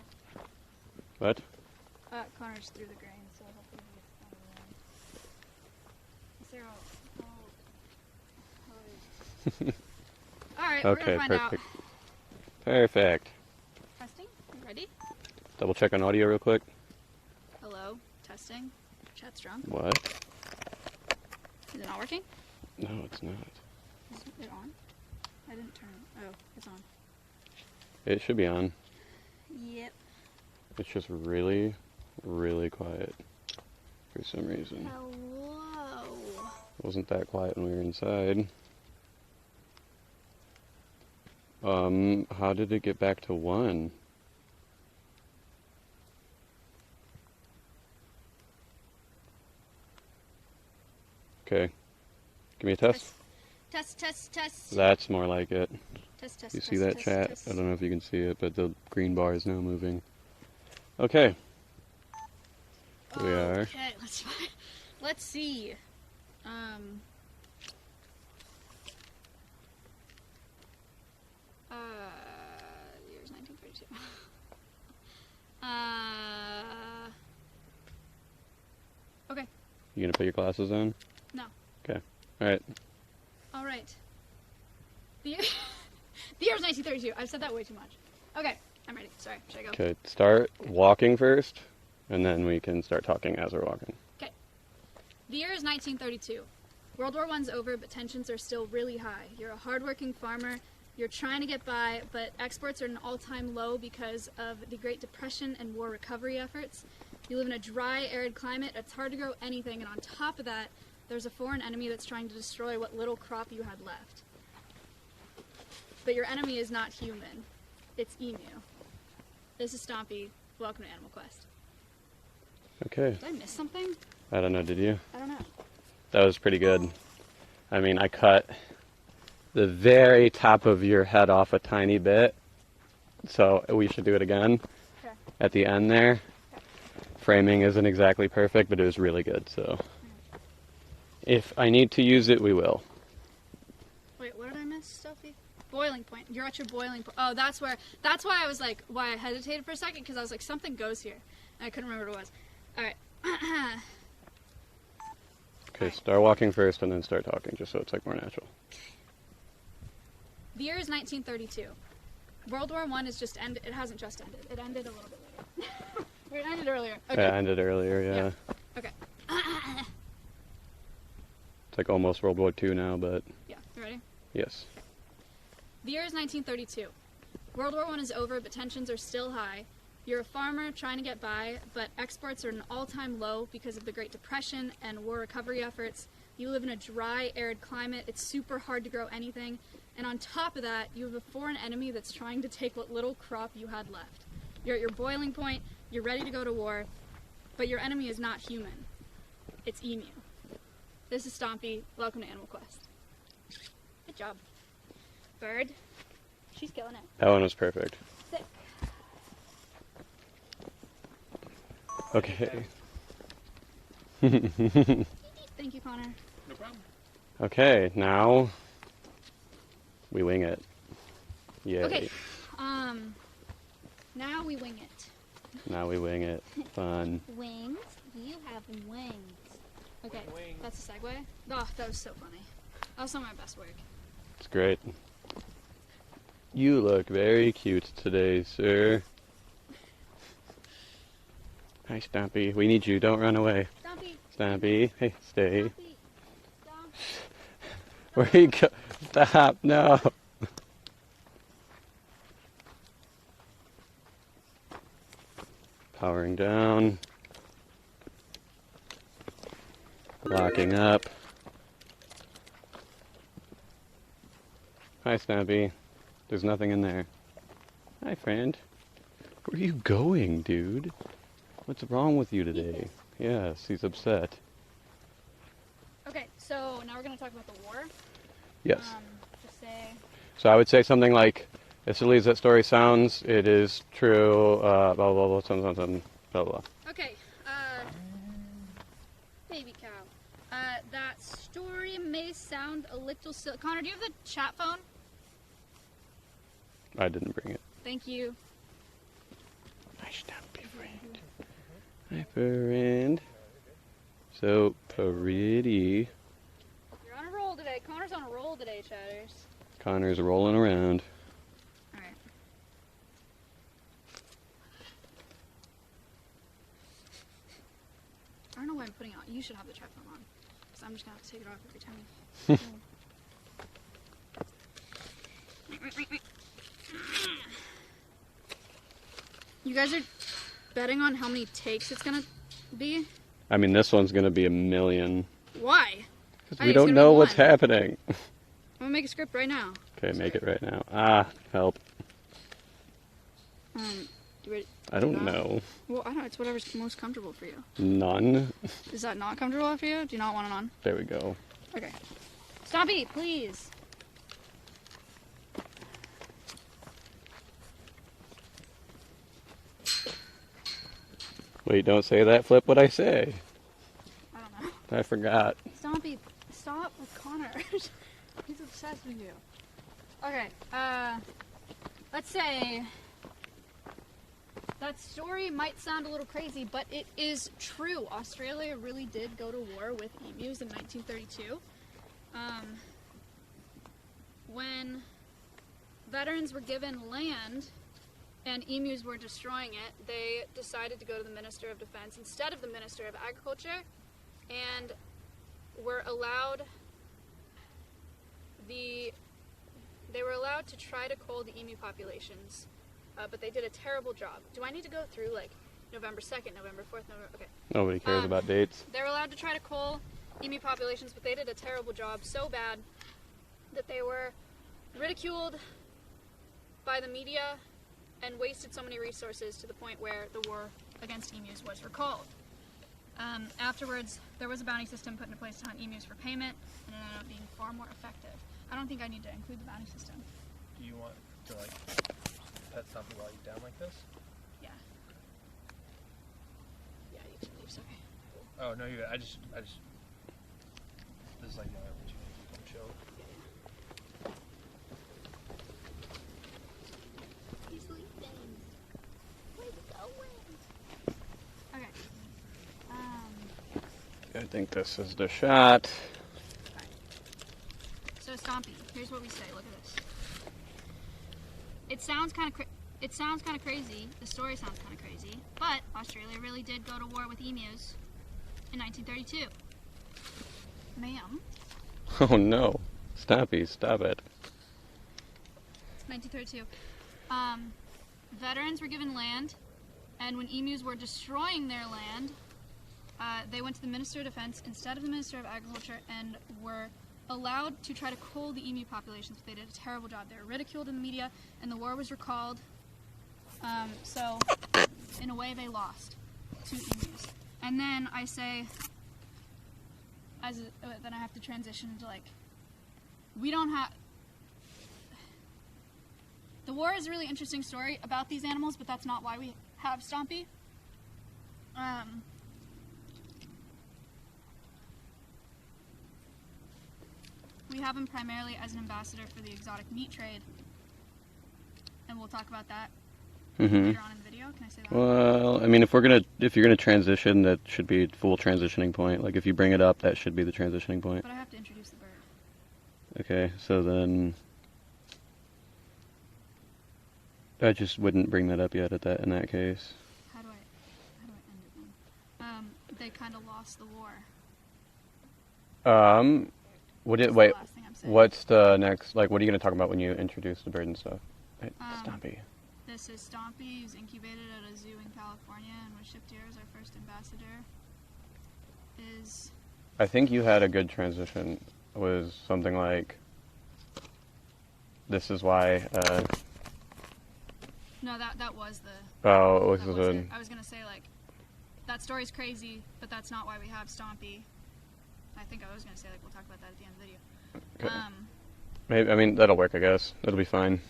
What? Connor's through the grain, so hopefully he gets out of the way. Alright, we're Okay, gonna find perfect. out. Perfect. Testing? You ready? Double check on audio real quick. Hello? Testing? Chat's drunk? What? Is it not working? No, it's not. Is it on? I didn't turn it. Oh, it's on. It should be on. Yep. It's just really, really quiet for some reason. Hello? It wasn't that quiet when we were inside. How did it get back to 1? Okay. Give me a test. Test. That's more like it. Test. You see that, chat? I don't know if you can see it, but the green bar is now moving. Okay. Here we are. Okay, let's see. The year is 1932. Okay. You gonna put your glasses on? No. Okay. Alright. All right. The year, the year is 1932. I've said that way too much. Okay, I'm ready. Sorry, should I go? Okay, start walking first, and then we can start talking as we're walking. Okay. The year is 1932. World War I's over, but tensions are still really high. You're a hardworking farmer. You're trying to get by, but exports are at an all-time low because of the Great Depression and war recovery efforts. You live in a dry, arid climate. It's hard to grow anything, and on top of that, there's a foreign enemy that's trying to destroy what little crop you had left. But your enemy is not human. It's emu. This is Stompy. Welcome to Animal Quest. Okay. Did I miss something? I don't know, did you? I don't know. That was pretty good. I mean, I cut the very top of your head off a tiny bit, so we should do it again. Okay. At the end there. Framing isn't exactly perfect, but it was really good, so if I need to use it, we will. Wait, what did I miss? Stuffy? Boiling point. You're at your boiling point. Oh, that's why I was like, why I hesitated for a second, because I was like, something goes here. And I couldn't remember what it was. Alright. Okay, start walking first and then start talking, just so it's like more natural. The year is 1932. World War I is just ended. It hasn't just ended. It ended a little bit later. It ended earlier. Okay. Yeah, ended earlier, yeah. Okay. It's like almost World War II now, but Yeah, you ready? yes. The year is 1932. World War I is over, but tensions are still high. You're a farmer trying to get by, but exports are at an all-time low because of the Great Depression and war recovery efforts. You live in a dry, arid climate. It's super hard to grow anything. And on top of that, you have a foreign enemy that's trying to take what little crop you had left. You're at your boiling point. You're ready to go to war. But your enemy is not human. It's emu. This is Stompy. Welcome to Animal Quest. Good job. Bird. She's killing it. That one was perfect. Sick. Okay. Thank you, Connor. No problem. Okay, now we wing it. Yay. Okay. Now we wing it. Now we wing it. Fun. Wings? You have wings. Okay, Wing. that's a segue. Oh, that was so funny. That was some of my best work. It's great. You look very cute today, sir. Hi, Stompy. We need you. Don't run away. Stompy! Stompy. Hey, stay. Stompy! Stomp! Where you go? Stop. No. Powering down. Locking up. Hi, Snappy. There's nothing in there. Hi, friend. Where are you going, dude? What's wrong with you today? Yes, he's upset. Okay, so now we're going to talk about the war. Yes. Just say... So I would say something like, as silly as that story sounds, it is true, blah, blah, blah, something, blah, blah. Okay, baby cow. That story may sound a little silly. Connor, do you have the chat phone? I didn't bring it. Thank you. Hi, Snappy friend. Hi, friend. So pretty. You're on a roll today. Connor's on a roll today, chatters. Connor's rolling around. Alright. I don't know why I'm putting it on. You should have the chat phone on. Because I'm just going to have to take it off every time. You guys are betting on how many takes it's going to be? I mean, this one's gonna be a million. Why? Because I we think it's don't gonna know be what's one. happening. I'm going to make a script right now. Okay, make it right now. Ah, help. You ready? I don't know. Well, I don't know. It's whatever's most comfortable for you. None. Is that not comfortable for you? Do you not want it on? There we go. Okay. Stompy, please. Wait, don't say that. Flip what I say. I don't know. I forgot. Stompy, stop with Connor. He's obsessed with you. Okay, let's say that story might sound a little crazy, but it is true. Australia really did go to war with emus in 1932. When veterans were given land and emus were destroying it, they decided to go to the Minister of Defense instead of the Minister of Agriculture, and were allowed they were allowed to try to cull the emu populations, but they did a terrible job. Do I need to go through like November 2nd, November 4th, November? Okay. Nobody cares about dates. They were allowed to try to cull emu populations, but they did a terrible job, so bad that they were ridiculed by the media and wasted so many resources to the point where the war against emus was recalled. Afterwards, there was a bounty system put into place to hunt emus for payment, and it ended up being far more effective. I don't think I need to include the bounty system. Do you want to like pet something while you down like this? Yeah. Yeah, you can leave, sorry. Oh no, you. I just. This is like the only opportunity you can show. think this is the shot. So Stompy, here's what we say. Look at this. It sounds kind of crazy. The story sounds kind of crazy, but Australia really did go to war with emus in 1932. Ma'am. Oh no. Stompy, stop it. 1932. Veterans were given land, and when emus were destroying their land, they went to the Minister of Defense instead of the Minister of Agriculture and were allowed to try to cull the emu populations. But they did a terrible job. They were ridiculed in the media, and the war was recalled. So, in a way, they lost to emus. And then I say, then I have to transition to like, we don't have. The war is a really interesting story about these animals, but that's not why we have Stompy. We have him primarily as an ambassador for the exotic meat trade, and we'll talk about that later on in the video. Can I say that? Well, I mean, if you're gonna transition, that should be a full transitioning point. Like if you bring it up, that should be the transitioning point. But I have to introduce the bird. Okay, so then I just wouldn't bring that up yet in that case. How do I end it then? They kind of lost the war. Wait, That's the last thing I'm saying. what's the next, like, what are you going to talk about when you introduce the bird and stuff? Hey, Stompy. This is Stompy, who's incubated at a zoo in California and was shipped here as our first ambassador. I think you had a good transition. It was something like, this is why, No, that was the... oh, it was that was the... it. I was going to say, like, that story's crazy, but that's not why we have Stompy. I think I was going to say, like, we'll talk about that at the end of the video. Okay. Maybe, I mean, that'll work, I guess. It'll be fine.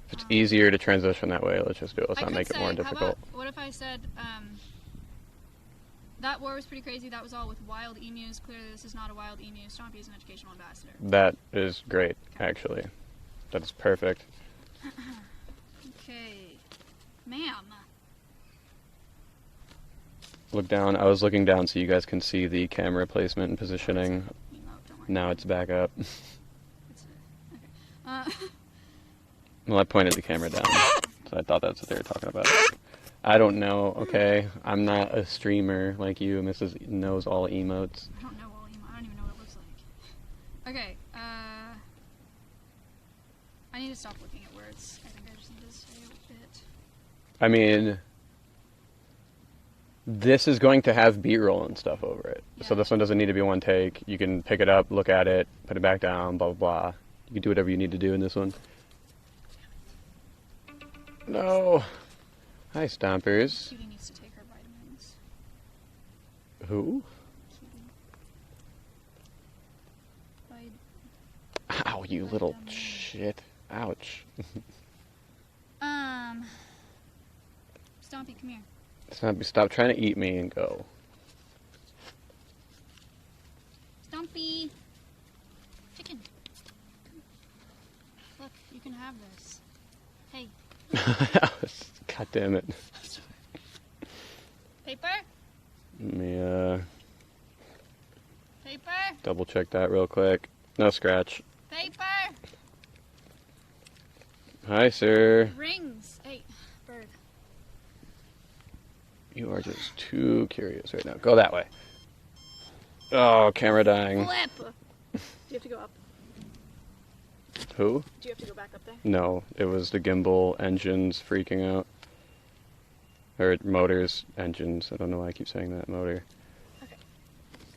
If it's easier to transition that way, let's just do it. Let's not make it more difficult. What if I said, that war was pretty crazy, that was all with wild emus. Clearly this is not a wild emu. Stompy is an educational ambassador. That is great, actually. That is perfect. Okay. Ma'am. Look down. I was looking down so you guys can see the camera placement and positioning. Don't worry. Now it's back up. Okay. Well, I pointed the camera down, so I thought that's what they were talking about. I don't know, okay? I'm not a streamer like you. Mrs. knows all emotes. I don't know all emo. I don't even know what it looks like. Okay, I need to stop looking at words. I think I just need to say a bit. I mean, this is going to have B-roll and stuff over it. Yeah. So this one doesn't need to be one take. You can pick it up, look at it, put it back down, blah, blah, blah. You can do whatever you need to do in this one. No. Hi, Stompers. Cutie needs to take her vitamins. Who? Cutie. Ow, you little shit. Ouch. Stompy, come here. Stop trying to eat me and go. Stompy! Chicken. Look, you can have this. Hey. God damn it. Paper? Let me, Paper? double check that real quick. No scratch. Paper! Hi, sir. Rings. Hey, bird. You are just too curious right now. Go that way. Oh, camera dying. Flip! Do you have to go up? Who? Do you have to go back up there? No, it was the gimbal engines freaking out. Or motors, engines. I don't know why I keep saying that. Motor. Okay.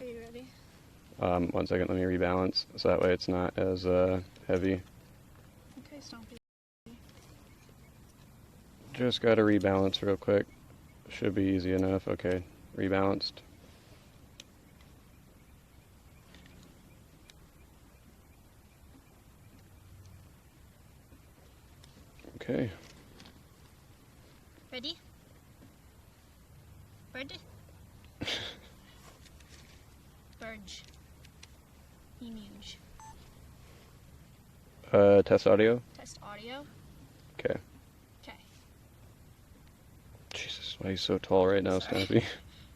Are you ready? 1 second, let me rebalance. So that way it's not as heavy. Okay, Stompy. Just gotta rebalance real quick. Should be easy enough. Okay, rebalanced. Okay. Ready? Bird? Burge. Emuge. Test audio. Test audio. Okay. Okay. Jesus, why are you so tall right now, Sorry. Stompy?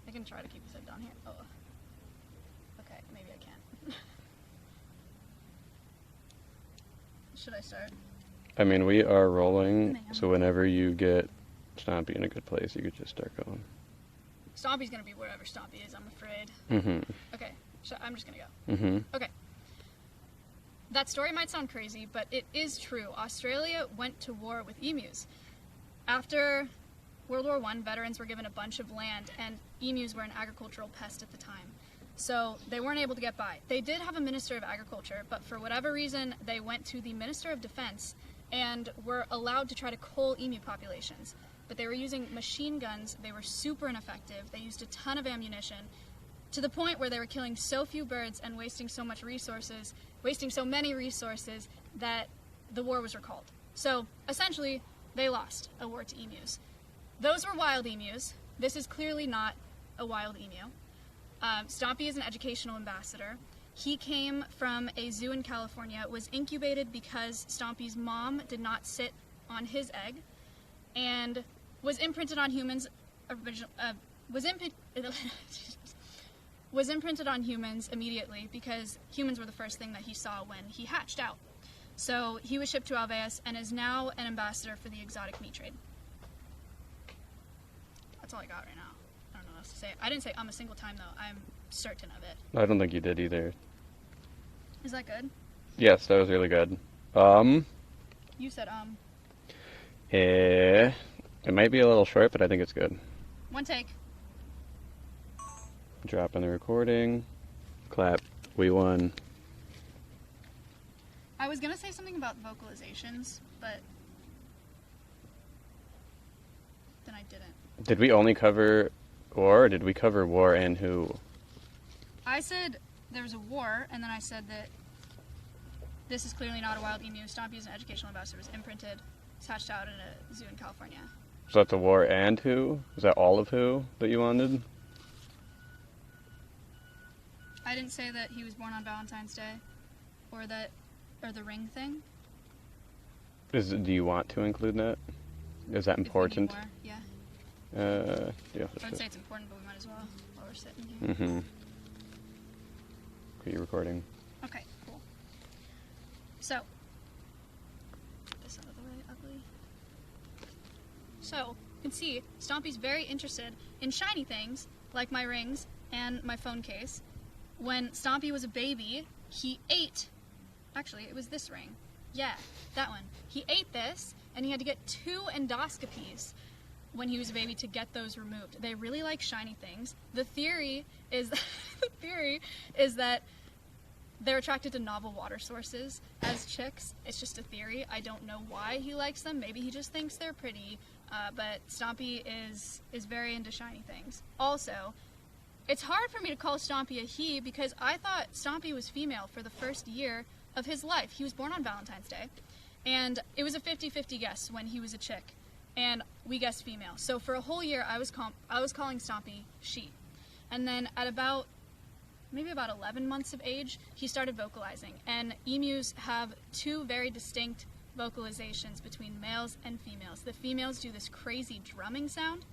I can try to keep his head down here. Oh. should I start? I mean, we are rolling, Ma'am. so whenever you get Stompy in a good place, you could just start going. Stompy's gonna be wherever Stompy is, I'm afraid. Mm-hmm. Okay, so I'm just gonna go. Mm-hmm. Okay. That story might sound crazy, but it is true. Australia went to war with emus. After World War I, veterans were given a bunch of land, and emus were an agricultural pest at the time. So they weren't able to get by. They did have a Minister of Agriculture, but for whatever reason, they went to the Minister of Defense and were allowed to try to cull emu populations. But they were using machine guns. They were super ineffective. They used a ton of ammunition, to the point where they were killing so few birds and wasting so many resources that the war was recalled. So essentially, they lost a war to emus. Those were wild emus. This is clearly not a wild emu. Stompy is an educational ambassador. He came from a zoo in California, was incubated because Stompy's mom did not sit on his egg, and was imprinted on humans was imprinted on humans immediately because humans were the first thing that he saw when he hatched out. So he was shipped to Alveus and is now an ambassador for the exotic meat trade. That's all I got right now. I don't know what else to say. I didn't say a single time though. I'm certain of it. I don't think you did either. Is that good? Yes, that was really good. You said It might be a little short, but I think it's good. One take. Drop in the recording. Clap. We won. I was gonna say something about vocalizations, but then I didn't. Did we only cover war, or did we cover war and who? I said there was a war, and then I said that this is clearly not a wild emu. Stompy is an educational ambassador, was imprinted, hatched out in a zoo in California. So that's a war and who? Is that all of who that you wanted? I didn't say that he was born on Valentine's Day, or the ring thing. Do you want to include that? Is that important? If we need more, Yeah. I would say it's important, but we might as well while we're sitting here. Mm-hmm. Okay, you're recording. Okay, cool. So, get this out of the way, ugly. So, you can see Stompy's very interested in shiny things, like my rings and my phone case. When Stompy was a baby, he ate, actually, it was this ring. Yeah, that one. He ate this, and he had to get 2 endoscopies when he was a baby to get those removed. They really like shiny things. The theory is that they're attracted to novel water sources as chicks. It's just a theory. I don't know why he likes them. Maybe he just thinks they're pretty. But Stompy is very into shiny things. Also, it's hard for me to call Stompy a he because I thought Stompy was female for the first year of his life. He was born on Valentine's Day, and it was a 50-50 guess when he was a chick, and we guessed female. So for a whole year, I was calling Stompy she. And then at maybe about 11 months of age, he started vocalizing. And emus have 2 very distinct vocalizations between males and females. The females do this crazy drumming sound,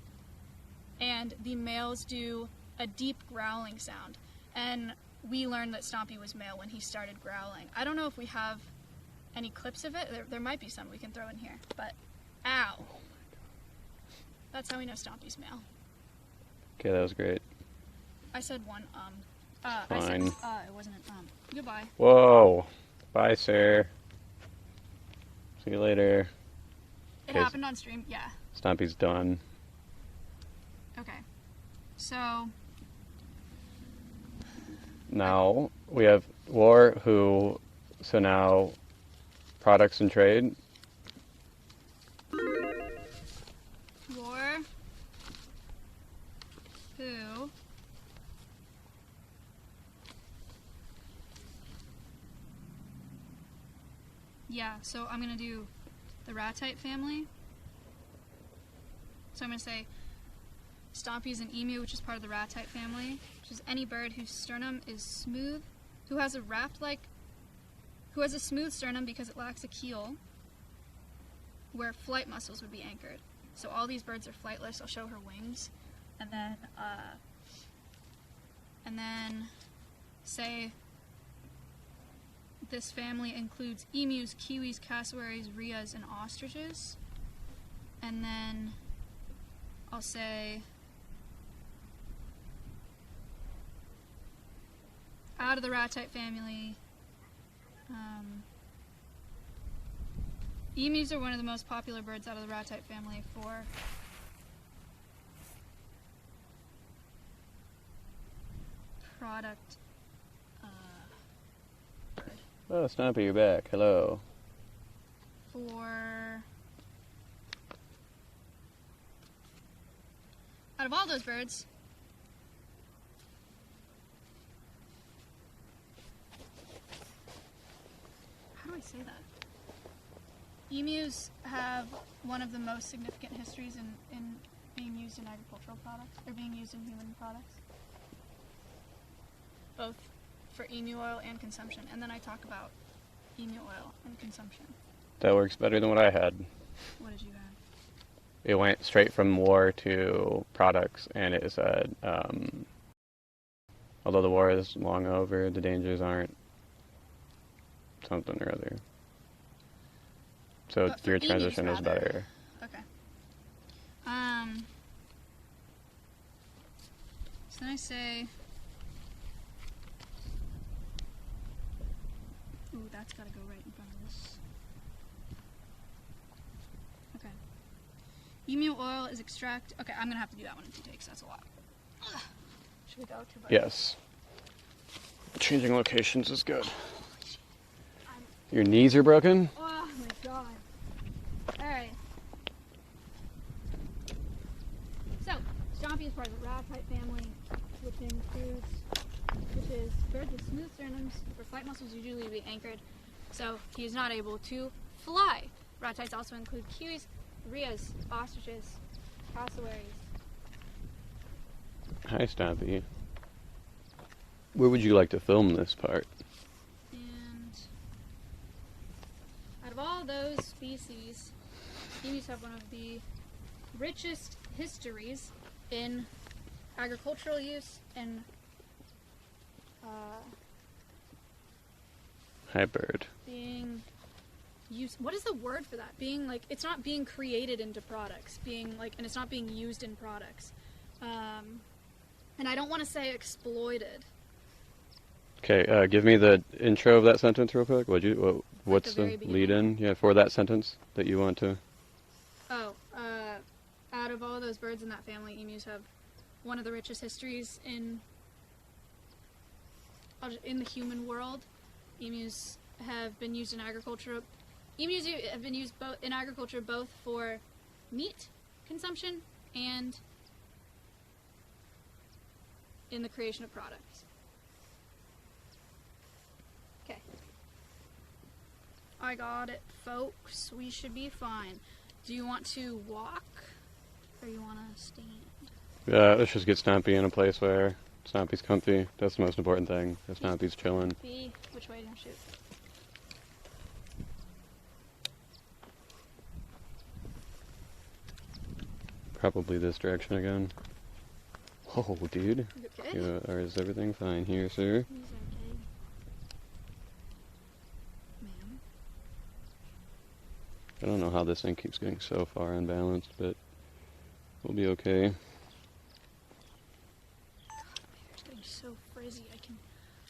and the males do a deep growling sound. And we learned that Stompy was male when he started growling. I don't know if we have any clips of it. There might be some we can throw in here, but ow. That's how we know Stompy's male. Okay, that was great. I said one, Fine. I said, it wasn't an, Goodbye. Whoa. Bye, sir. See you later. It Okay. happened on stream, yeah. Stompy's done. Okay. So, Now, we have war, who, so now, products and trade. war, who, yeah, so I'm gonna do the ratite family. So I'm gonna say Stompy is an emu, which is part of the ratite family, which is any bird whose sternum is smooth, who has a smooth sternum because it lacks a keel, where flight muscles would be anchored. So all these birds are flightless. I'll show her wings, and then say this family includes emus, kiwis, cassowaries, rheas, and ostriches. And then I'll say out of the rat-type family, emus are one of the most popular birds out of the rat-type family for product. Oh, Stompy, you're back. Hello. For out of all those birds, how do I say that? Emus have one of the most significant histories in being used in agricultural products, or being used in human products. Both for emu oil and consumption. And then I talk about emu oil and consumption. That works better than what I had. What did you have? It went straight from war to products, and it said, although the war is long over, the dangers aren't something or other. So your transition is better. Okay. So then I say, ooh, that's gotta go right in front of this. Okay. Emu oil is okay, I'm gonna have to do that one in 2 takes, that's a lot. Ugh. Should we go to buddy? Yes. Changing locations is good. Your knees are broken? Oh my god. Alright. So, Stompy is part of the rat-type family, which is birds with smooth sternums, where flight muscles usually be anchored, so he is not able to fly. Rat-types also include kiwis, rheas, ostriches, cassowaries. Hi, Stompy. Where would you like to film this part? And out of all those species, emus have one of the richest histories in agricultural use and Hi, bird. being used. What is the word for that? Being like, it's not being created into products. Being like, and it's not being used in products. And I don't want to say exploited. Okay, give me the intro of that sentence real quick. What's very the beginning? lead-in? Yeah, for that sentence that you want to. Oh, out of all those birds in that family, emus have one of the richest histories in the human world. Emus have been used in agriculture. Emus have been used in agriculture both for meat consumption and in the creation of products. Okay. I got it, folks. We should be fine. Do you want to walk or you want to stand? Let's just get Stompy in a place where Stompy's comfy. That's the most important thing. That Stompy's chilling. B, which way do you shoot? Probably this direction again. Oh, dude. You okay? Yeah, or is everything fine here, sir? He's okay. Ma'am. I don't know how this thing keeps getting so far unbalanced, but we'll be okay. It's getting so frizzy. I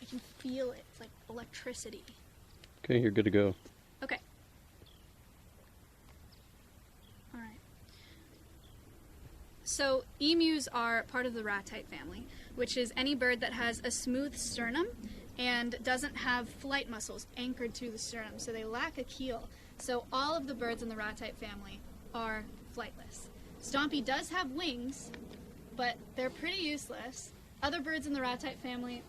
can feel it. It's like electricity. Okay, you're good to go. Okay. Alright. So, emus are part of the rat-type family, which is any bird that has a smooth sternum and doesn't have flight muscles anchored to the sternum, so they lack a keel. So all of the birds in the rat-type family are flightless. Stompy does have wings, but they're pretty useless. Other birds in the rat-type family,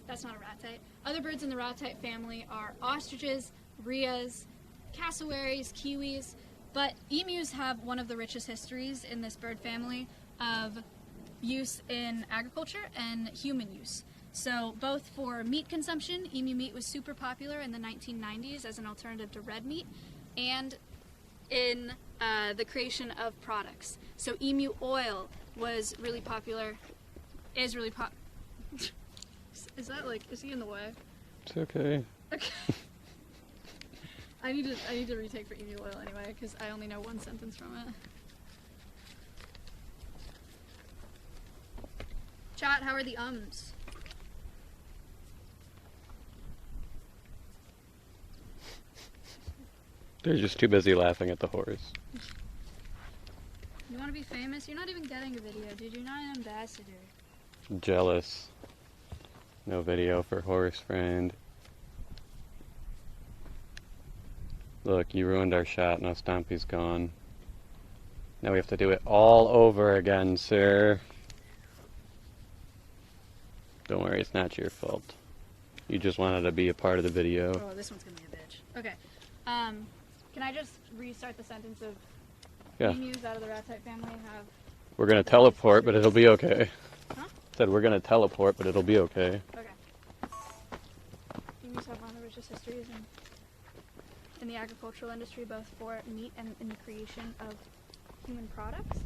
that's not a rat-type, other birds in the rat-type family are ostriches, rheas, cassowaries, kiwis, but emus have one of the richest histories in this bird family of use in agriculture and human use. So both for meat consumption, emu meat was super popular in the 1990s as an alternative to red meat, and in the creation of products. So emu oil was really popular, is really is that like, is he in the way? It's okay. Okay. I need to retake for emu oil anyway, because I only know one sentence from it. Chat, how are the ums? They're just too busy laughing at the horse. You want to be famous? You're not even getting a video, dude. You're not an ambassador. Jealous. No video for horse friend. Look, you ruined our shot. Now Stompy's gone. Now we have to do it all over again, sir. Don't worry, it's not your fault. You just wanted to be a part of the video. Oh, this one's gonna be a bitch. Okay. Can I just restart the sentence of Yeah. emus out of the rat type family have... We're gonna teleport, but it'll be okay. Huh? Said we're gonna teleport, but it'll be okay. Okay. Emus have one of the richest histories in the agricultural industry, both for meat and in the creation of human products.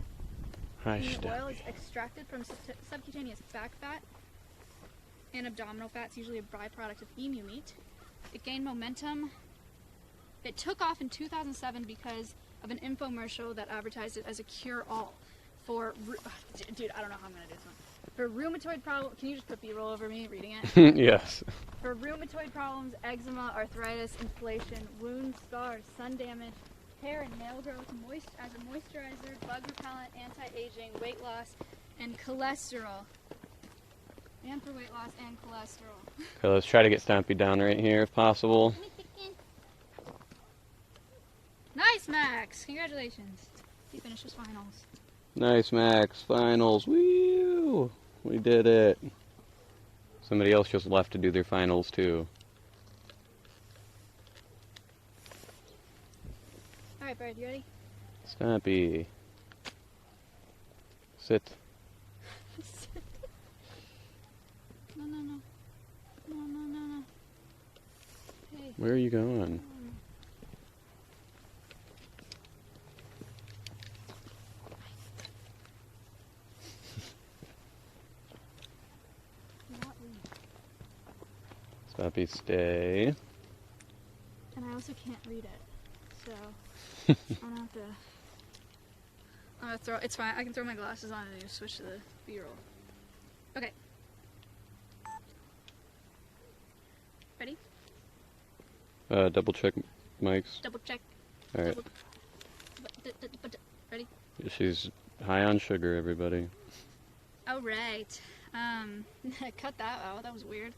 Emu oil is extracted from subcutaneous back fat and abdominal fats, usually a byproduct of emu meat. It gained momentum. It took off in 2007 because of an infomercial that advertised it as a cure-all for... Dude, I don't know how I'm going to do this one. For rheumatoid problems... Can you just put B-roll over me reading it? Yes. For rheumatoid problems, eczema, arthritis, inflammation, wounds, scars, sun damage, hair and nail growth, as a moisturizer, bug repellent, anti-aging, weight loss, and cholesterol. And for weight loss and cholesterol. Okay, let's try to get Stompy down right here if possible. Nice, Max! Congratulations. He finished his finals. Nice, Max. Finals. Woo! We did it. Somebody else just left to do their finals, too. Alright, Bird, you ready? Stompy. Sit. No, no, no. No, no, no, no. Hey. Where are you going? Stompy, stay. And I also can't read it, so I'm gonna have to. I'm gonna throw. It's fine. I can throw my glasses on and just switch to the B-roll. Okay. Ready? Double check mics. Double check. All right. Ready? She's high on sugar, everybody. All right. Cut that out. That was weird.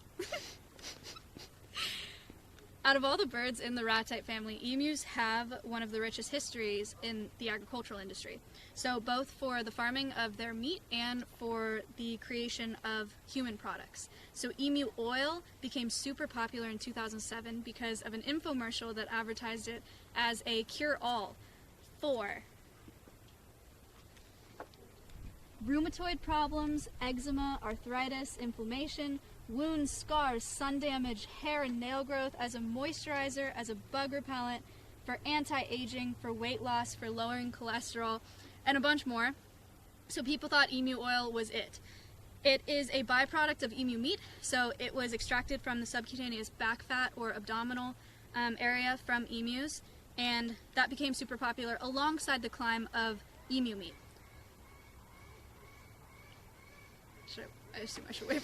Out of all the birds in the rat-type family, emus have one of the richest histories in the agricultural industry. So both for the farming of their meat and for the creation of human products. So emu oil became super popular in 2007 because of an infomercial that advertised it as a cure-all for rheumatoid problems, eczema, arthritis, inflammation, wounds, scars, sun damage, hair and nail growth, as a moisturizer, as a bug repellent, for anti-aging, for weight loss, for lowering cholesterol, and a bunch more. So people thought emu oil was it. It is a byproduct of emu meat, so it was extracted from the subcutaneous back fat or abdominal area from emus, and that became super popular alongside the climb of emu meat. I assume I should wait.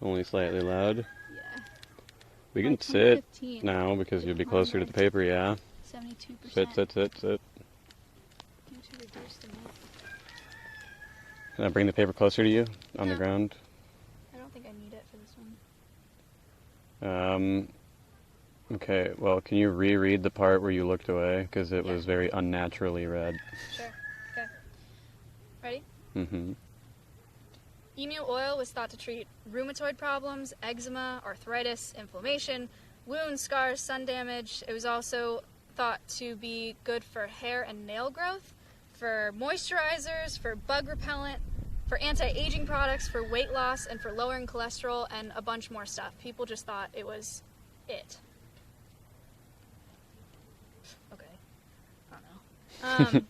Only slightly loud. Yeah. We can Like sit 15. now because you'll be closer to the paper, yeah? 72%. Sit, sit, sit, sit. You should reduce the amount. Can I bring the paper closer to you on the No. ground? I don't think I need it for this one. Okay, well, can you reread the part where you looked away? Because it Yeah. was very unnaturally read. Sure. Okay. Ready? Mm-hmm. Emu oil was thought to treat rheumatoid problems, eczema, arthritis, inflammation, wounds, scars, sun damage. It was also thought to be good for hair and nail growth, for moisturizers, for bug repellent, for anti-aging products, for weight loss, and for lowering cholesterol, and a bunch more stuff. People just thought it was it. Okay. I don't know.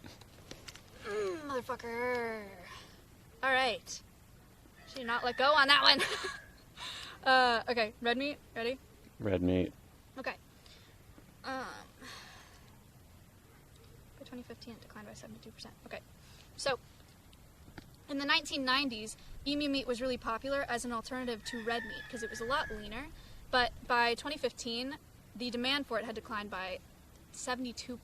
Motherfucker. Alright. She did not let go on that one. Okay, red meat. Ready? Red meat. Okay. By 2015, it declined by 72%. Okay. So, in the 1990s, emu meat was really popular as an alternative to red meat because it was a lot leaner. But by 2015, the demand for it had declined by 72%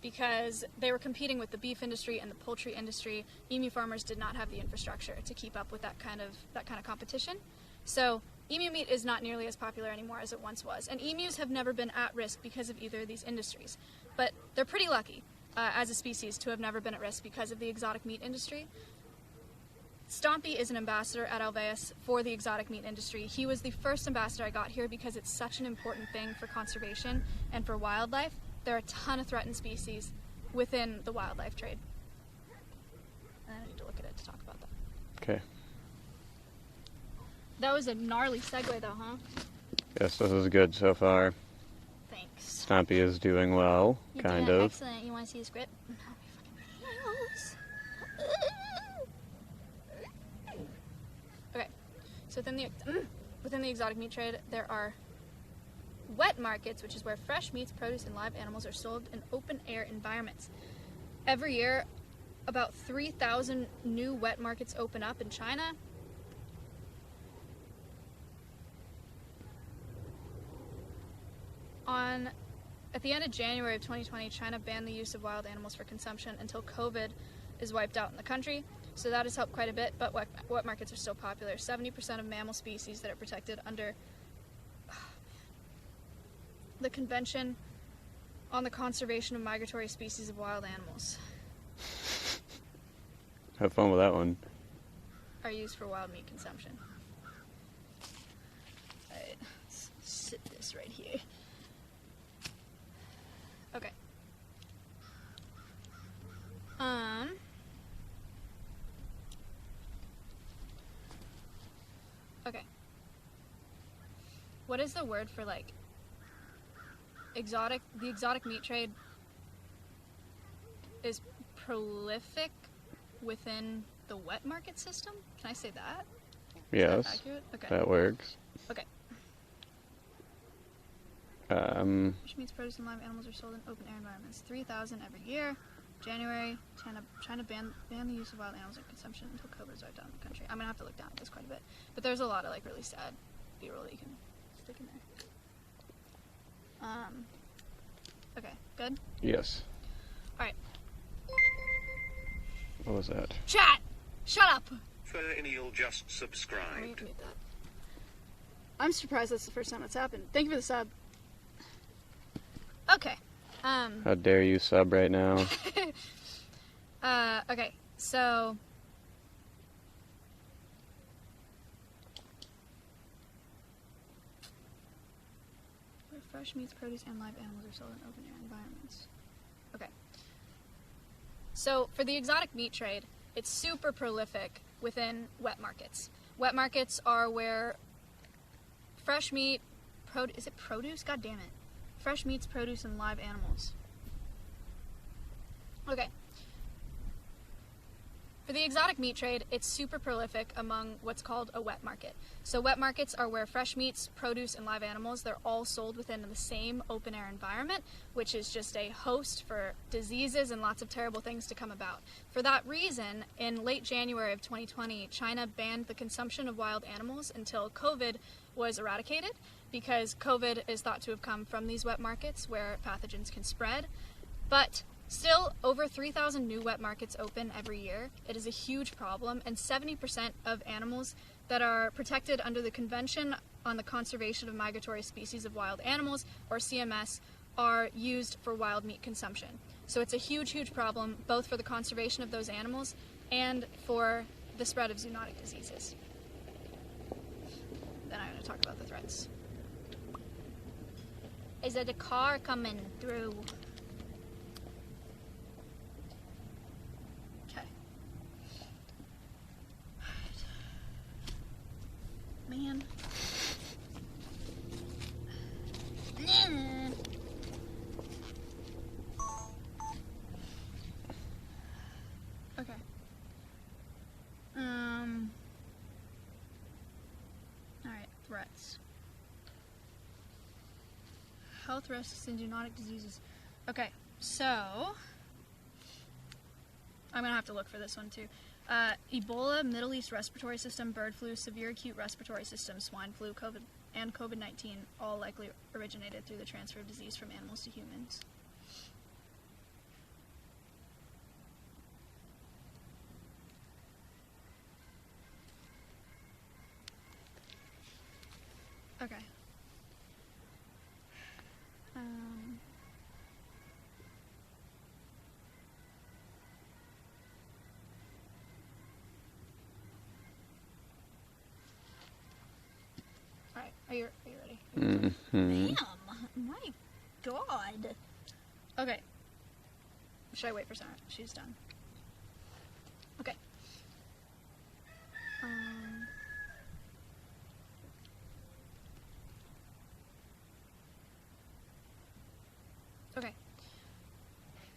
because they were competing with the beef industry and the poultry industry. Emu farmers did not have the infrastructure to keep up with that kind of competition. So emu meat is not nearly as popular anymore as it once was. And emus have never been at risk because of either of these industries. But they're pretty lucky as a species to have never been at risk because of the exotic meat industry. Stompy is an ambassador at Alveus for the exotic meat industry. He was the first ambassador I got here because it's such an important thing for conservation and for wildlife. There are a ton of threatened species within the wildlife trade. And I need to look at it to talk about that. Okay. That was a gnarly segue though, huh? Yes, this is good so far. Thanks. Stompy is doing well, You're kind doing of. excellent. You want to see the script? Okay, so within the exotic meat trade, there are wet markets, which is where fresh meats, produce, and live animals are sold in open-air environments. Every year, about 3,000 new wet markets open up in China. At the end of January of 2020, China banned the use of wild animals for consumption until COVID is wiped out in the country. So that has helped quite a bit, but wet markets are still popular. 70% of mammal species that are protected under the Convention on the Conservation of Migratory Species of Wild Animals Have fun with that one. are used for wild meat consumption. Alright, let's sit this right here. Okay. Okay. What is the word for like exotic? The exotic meat trade is prolific within the wet market system? Can I say that? Is Yes, that accurate? Okay. that works. Okay. Which means produce and live animals are sold in open air environments. 3,000 every year. January, China banned the use of wild animals in consumption until COVID is wiped out in the country. I'm gonna have to look down at this quite a bit, but there's a lot of like really sad B-roll that you can stick in there. Okay, good. Yes. All right. What was that? Chat, shut up. Fernial just Let me subscribed. mute that. I'm surprised that's the first time it's happened. Thank you for the sub. Okay. How dare you sub right now? Okay, so where fresh meats, produce, and live animals are sold in open air environments. Okay. So for the exotic meat trade, it's super prolific within wet markets. Wet markets are where fresh meat, is it produce? God damn it. Fresh meats, produce, and live animals. Okay. For the exotic meat trade, it's super prolific among what's called a wet market. So wet markets are where fresh meats, produce, and live animals, they're all sold within the same open air environment, which is just a host for diseases and lots of terrible things to come about. For that reason, in late January of 2020, China banned the consumption of wild animals until COVID was eradicated, because COVID is thought to have come from these wet markets where pathogens can spread. But still, over 3,000 new wet markets open every year. It is a huge problem, and 70% of animals that are protected under the Convention on the Conservation of Migratory Species of Wild Animals, or CMS, are used for wild meat consumption. So it's a huge, huge problem, both for the conservation of those animals and for the spread of zoonotic diseases. Then I'm going to talk about the threats. Is there a car coming through? Okay. Man. Okay. threats. Health risks and zoonotic diseases. Okay, so I'm gonna have to look for this one too. Ebola, Middle East respiratory system, bird flu, severe acute respiratory system, swine flu, COVID-19 all likely originated through the transfer of disease from animals to humans. Okay. Alright, are you ready? Mm-hmm. Damn, my god. Okay. Should I wait for Sarah? She's done. Okay. Okay.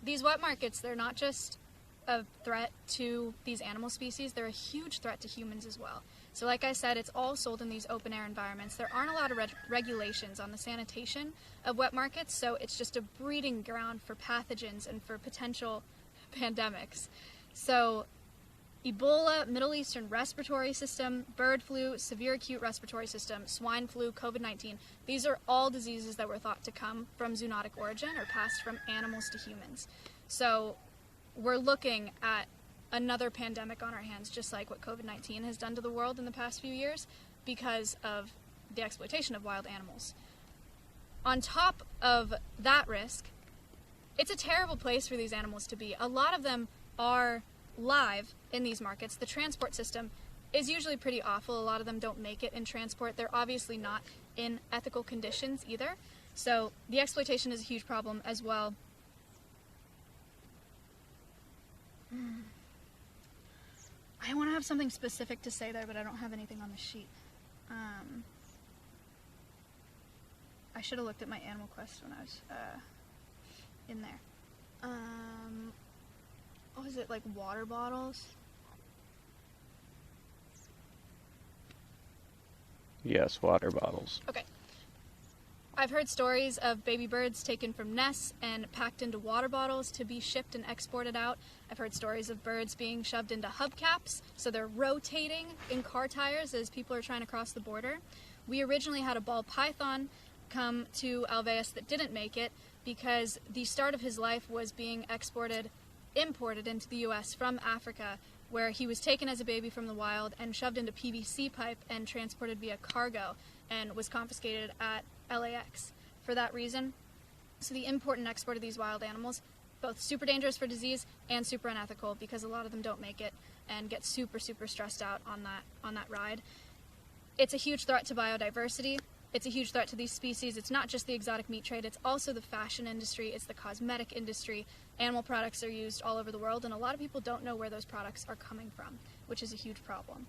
These wet markets, they're not just a threat to these animal species, they're a huge threat to humans as well. So like I said, it's all sold in these open air environments. There aren't a lot of regulations on the sanitation of wet markets, so it's just a breeding ground for pathogens and for potential pandemics. So Ebola, Middle Eastern respiratory system, bird flu, severe acute respiratory system, swine flu, COVID-19, these are all diseases that were thought to come from zoonotic origin or passed from animals to humans. So we're looking at another pandemic on our hands, just like what COVID-19 has done to the world in the past few years because of the exploitation of wild animals. On top of that risk, it's a terrible place for these animals to be. A lot of them are live in these markets. The transport system is usually pretty awful. A lot of them don't make it in transport. They're obviously not in ethical conditions either. So the exploitation is a huge problem as well. I want to have something specific to say there, but I don't have anything on the sheet. I should have looked at my Animal Quest when I was in there. What was it, like water bottles? Yes, water bottles. Okay. I've heard stories of baby birds taken from nests and packed into water bottles to be shipped and exported out. I've heard stories of birds being shoved into hubcaps, so they're rotating in car tires as people are trying to cross the border. We originally had a ball python come to Alveus that didn't make it because the start of his life was being imported into the US from Africa, where he was taken as a baby from the wild and shoved into PVC pipe and transported via cargo and was confiscated at LAX for that reason. So the import and export of these wild animals, both super dangerous for disease and super unethical because a lot of them don't make it and get super, super stressed out on that ride. It's a huge threat to biodiversity. It's a huge threat to these species. It's not just the exotic meat trade, it's also the fashion industry, it's the cosmetic industry. Animal products are used all over the world, and a lot of people don't know where those products are coming from, which is a huge problem.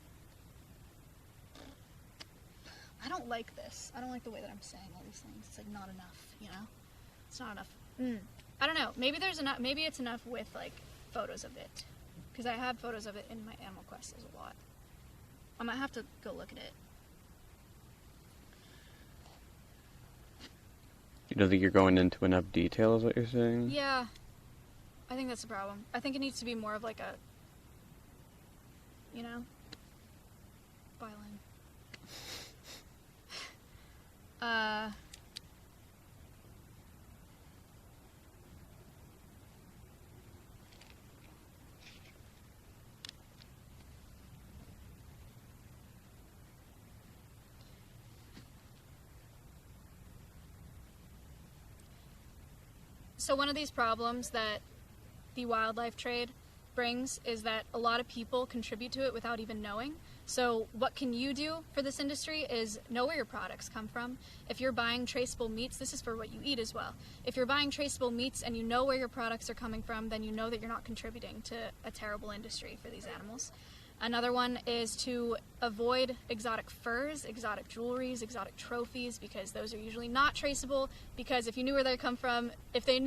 I don't like this. I don't like the way that I'm saying all these things. It's like not enough, you know? It's not enough. I don't know. Maybe there's enough. Maybe it's enough with like photos of it, because I have photos of it in my Animal Quest. There's a lot. I might have to go look at it. You don't think you're going into enough detail is what you're saying? Yeah. I think that's the problem. I think it needs to be more of like a, you know, byline. So one of these problems that the wildlife trade brings is that a lot of people contribute to it without even knowing. So what can you do for this industry is know where your products come from. If you're buying traceable meats, this is for what you eat as well. If you're buying traceable meats and you know where your products are coming from, then you know that you're not contributing to a terrible industry for these animals. Another one is to avoid exotic furs, exotic jewelries, exotic trophies, because those are usually not traceable, because if you knew where they come from, if you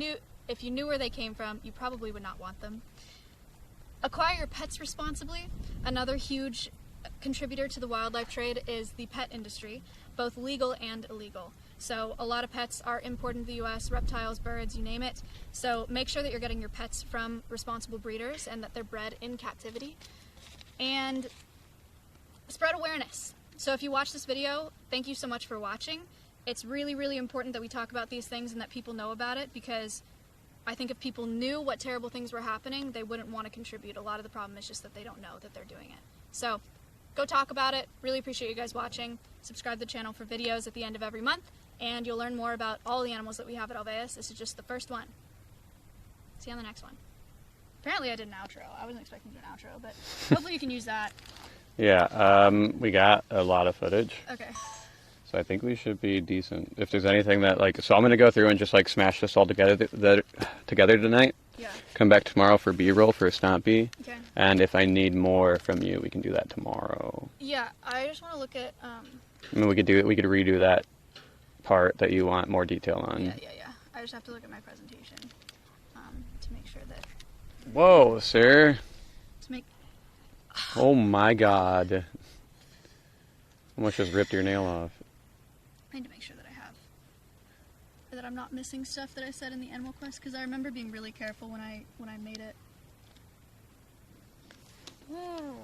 knew where they came from, you probably would not want them. Acquire your pets responsibly. Another huge contributor to the wildlife trade is the pet industry, both legal and illegal. So a lot of pets are imported into the US, reptiles, birds, you name it. So make sure that you're getting your pets from responsible breeders and that they're bred in captivity. And spread awareness. So if you watch this video, thank you so much for watching. It's really, really important that we talk about these things and that people know about it, because I think if people knew what terrible things were happening, they wouldn't want to contribute. A lot of the problem is just that they don't know that they're doing it. So go talk about it. Really appreciate you guys watching. Subscribe to the channel for videos at the end of every month, and you'll learn more about all the animals that we have at Alveus. This is just the first one. See you on the next one. Apparently I did an outro. I wasn't expecting to do an outro, but hopefully you can use that. Yeah, we got a lot of footage. Okay. So I think we should be decent. If there's anything that, like, so I'm going to go through and just, like, smash this all together together tonight. Yeah. Come back tomorrow for B-roll for a Stompy. Okay. And if I need more from you, we can do that tomorrow. Yeah, I just want to look at, I mean, we could redo that part that you want more detail on. Yeah. I just have to look at my presentation, to make sure that, Whoa, sir. to make, Oh my god. Almost just ripped your nail off. I need to make sure that I have, or that I'm not missing stuff that I said in the Animal Quest, because I remember being really careful when I made it. Oh.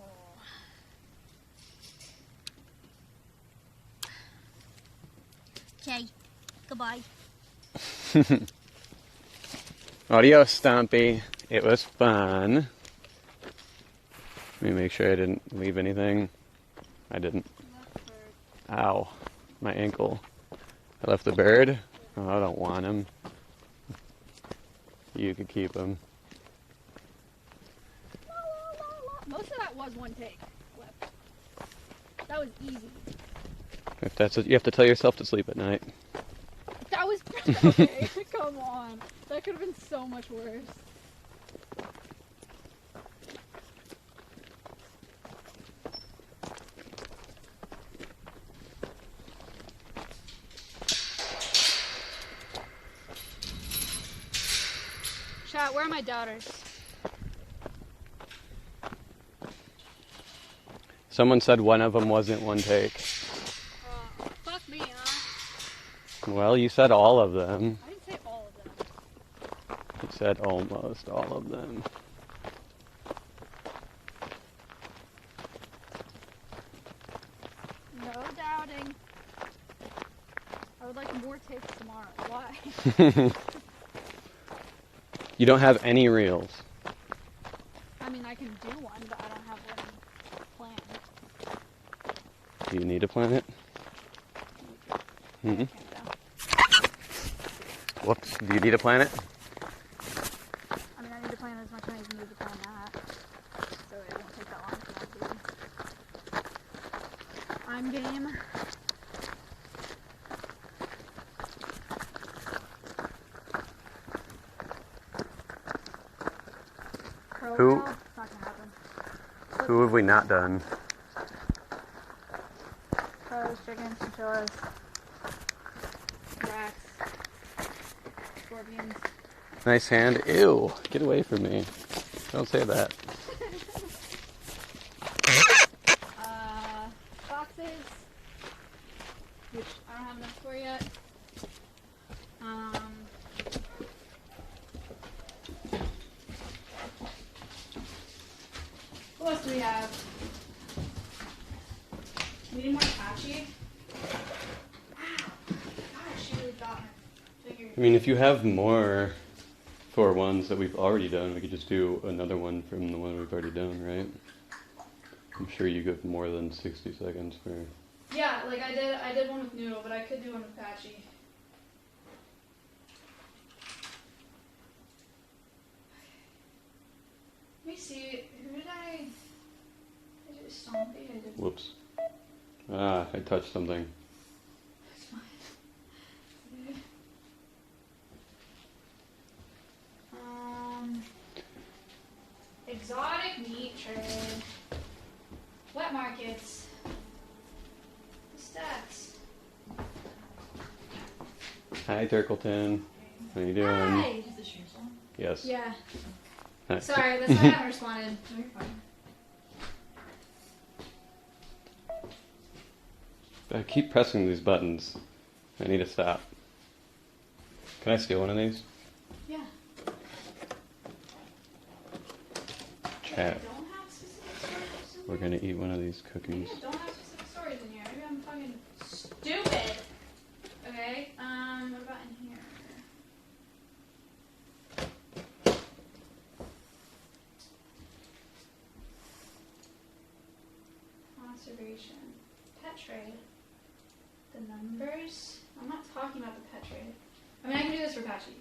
Okay, goodbye. Audio Stompy. It was fun. Let me make sure I didn't leave anything. I didn't. Ow. My ankle. I left the bird. Oh, I don't want him. You could keep him. Most of that was one take. That was easy. If that's what you have to tell yourself to sleep at night. That was okay. Come on. That could have been so much worse. Chat, where are my doubters? Someone said one of them wasn't one take. Fuck me, huh? Well, you said all of them. I didn't say all of them. You said almost all of them. No doubting. I would like more takes tomorrow. Why? You don't have any reels. I mean, I can do one, but I don't have one planned. Do you need to plan it? Okay, Whoops. Do you need to plan it? I mean, I need to plan as much as I need to plan that, so it won't take that long for me. I'm game. Who- It's not gonna happen. Who have we not done? Crows, chickens, chinchillas, rats, scorpions. Nice hand. Ew. Get away from me. Don't say that. Foxes, which I don't have enough for yet. What else do we have? We need more Apache. Wow. Gosh, she really got her figure. I mean, if you have more for ones that we've already done, we could just do another one from the one we've already done, right? I'm sure you give more than 60 seconds for... Yeah, like I did one with Noodle, but I could do one with Apache. Let me see, who did I do Stompy? I did. Whoops. Ah, I touched something. It's fine. Exotic meat trade. Wet markets. The stats. Hi, Turkleton. How you doing? Hi! Is this your song? Yes. Yeah. Hi. Sorry, that's why I haven't responded. No, you're fine. I keep pressing these buttons. I need to stop. Can I steal one of these? Yeah. Chat. I don't have specific stories. We're gonna eat one of these Maybe cookies. I don't have specific stories in here. Maybe I'm fucking stupid. Okay. What about in here? Conservation. Pet trade. The numbers. I'm not talking about the pet trade. I mean, I can do this for Patchy.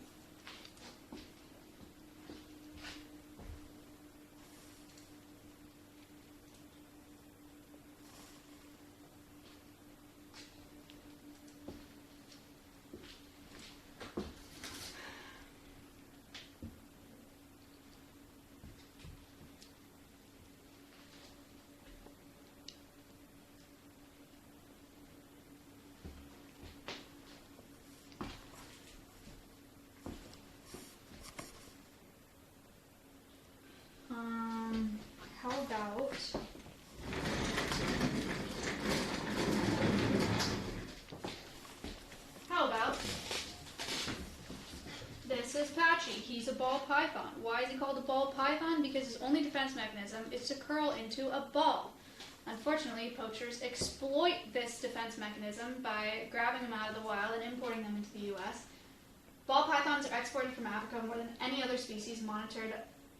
How about this is Patchy. He's a ball python. Why is he called a ball python? Because his only defense mechanism is to curl into a ball. Unfortunately, poachers exploit this defense mechanism by grabbing them out of the wild and importing them into the U.S. Ball pythons are exported from Africa more than any other species monitored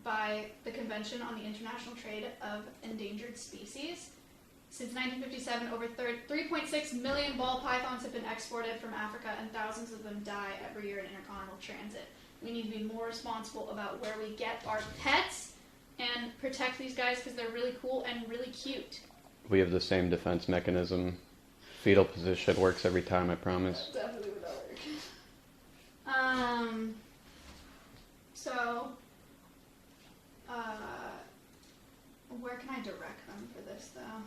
by the Convention on the International Trade of Endangered Species. Since 1957, over 3.6 million ball pythons have been exported from Africa, and thousands of them die every year in intercontinental transit. We need to be more responsible about where we get our pets and protect these guys because they're really cool and really cute. We have the same defense mechanism. Fetal position works every time, I promise. Definitely would not work. Where can I direct them for this, though?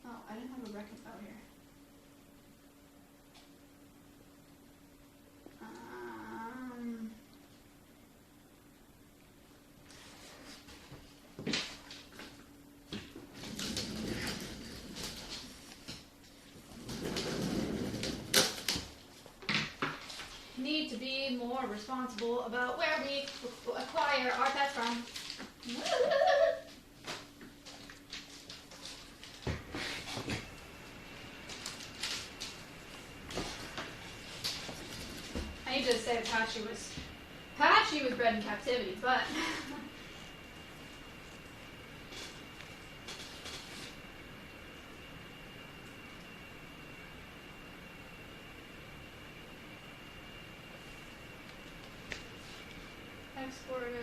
Oh, I didn't have a rec out here. Need to be more responsible about where we acquire our pets from. I need to say that Patchy was bred in captivity, but exported.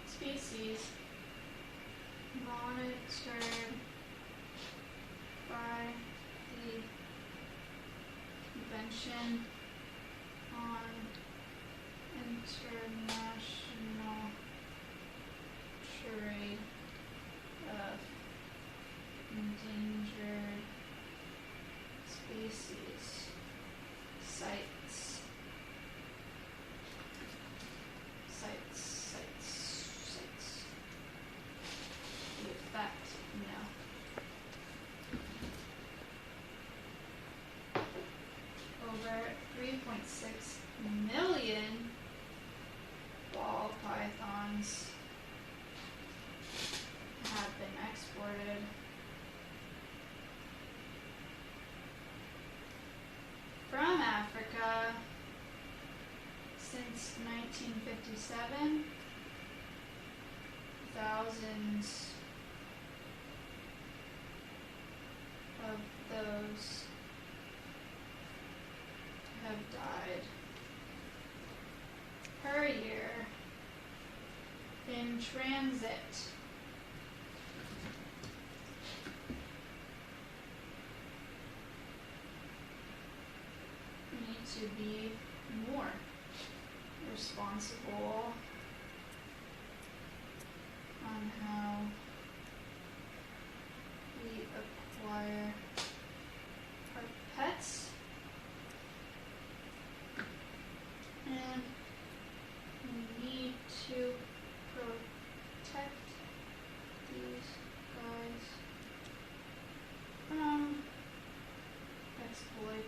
Species monitored by the Convention on International Trade of Endangered Species sites. The effect, no. Over 3.6 million ball pythons have been exported from Africa since 1957. Thousands of those have died per year in transit. We need to be more responsible on how we acquire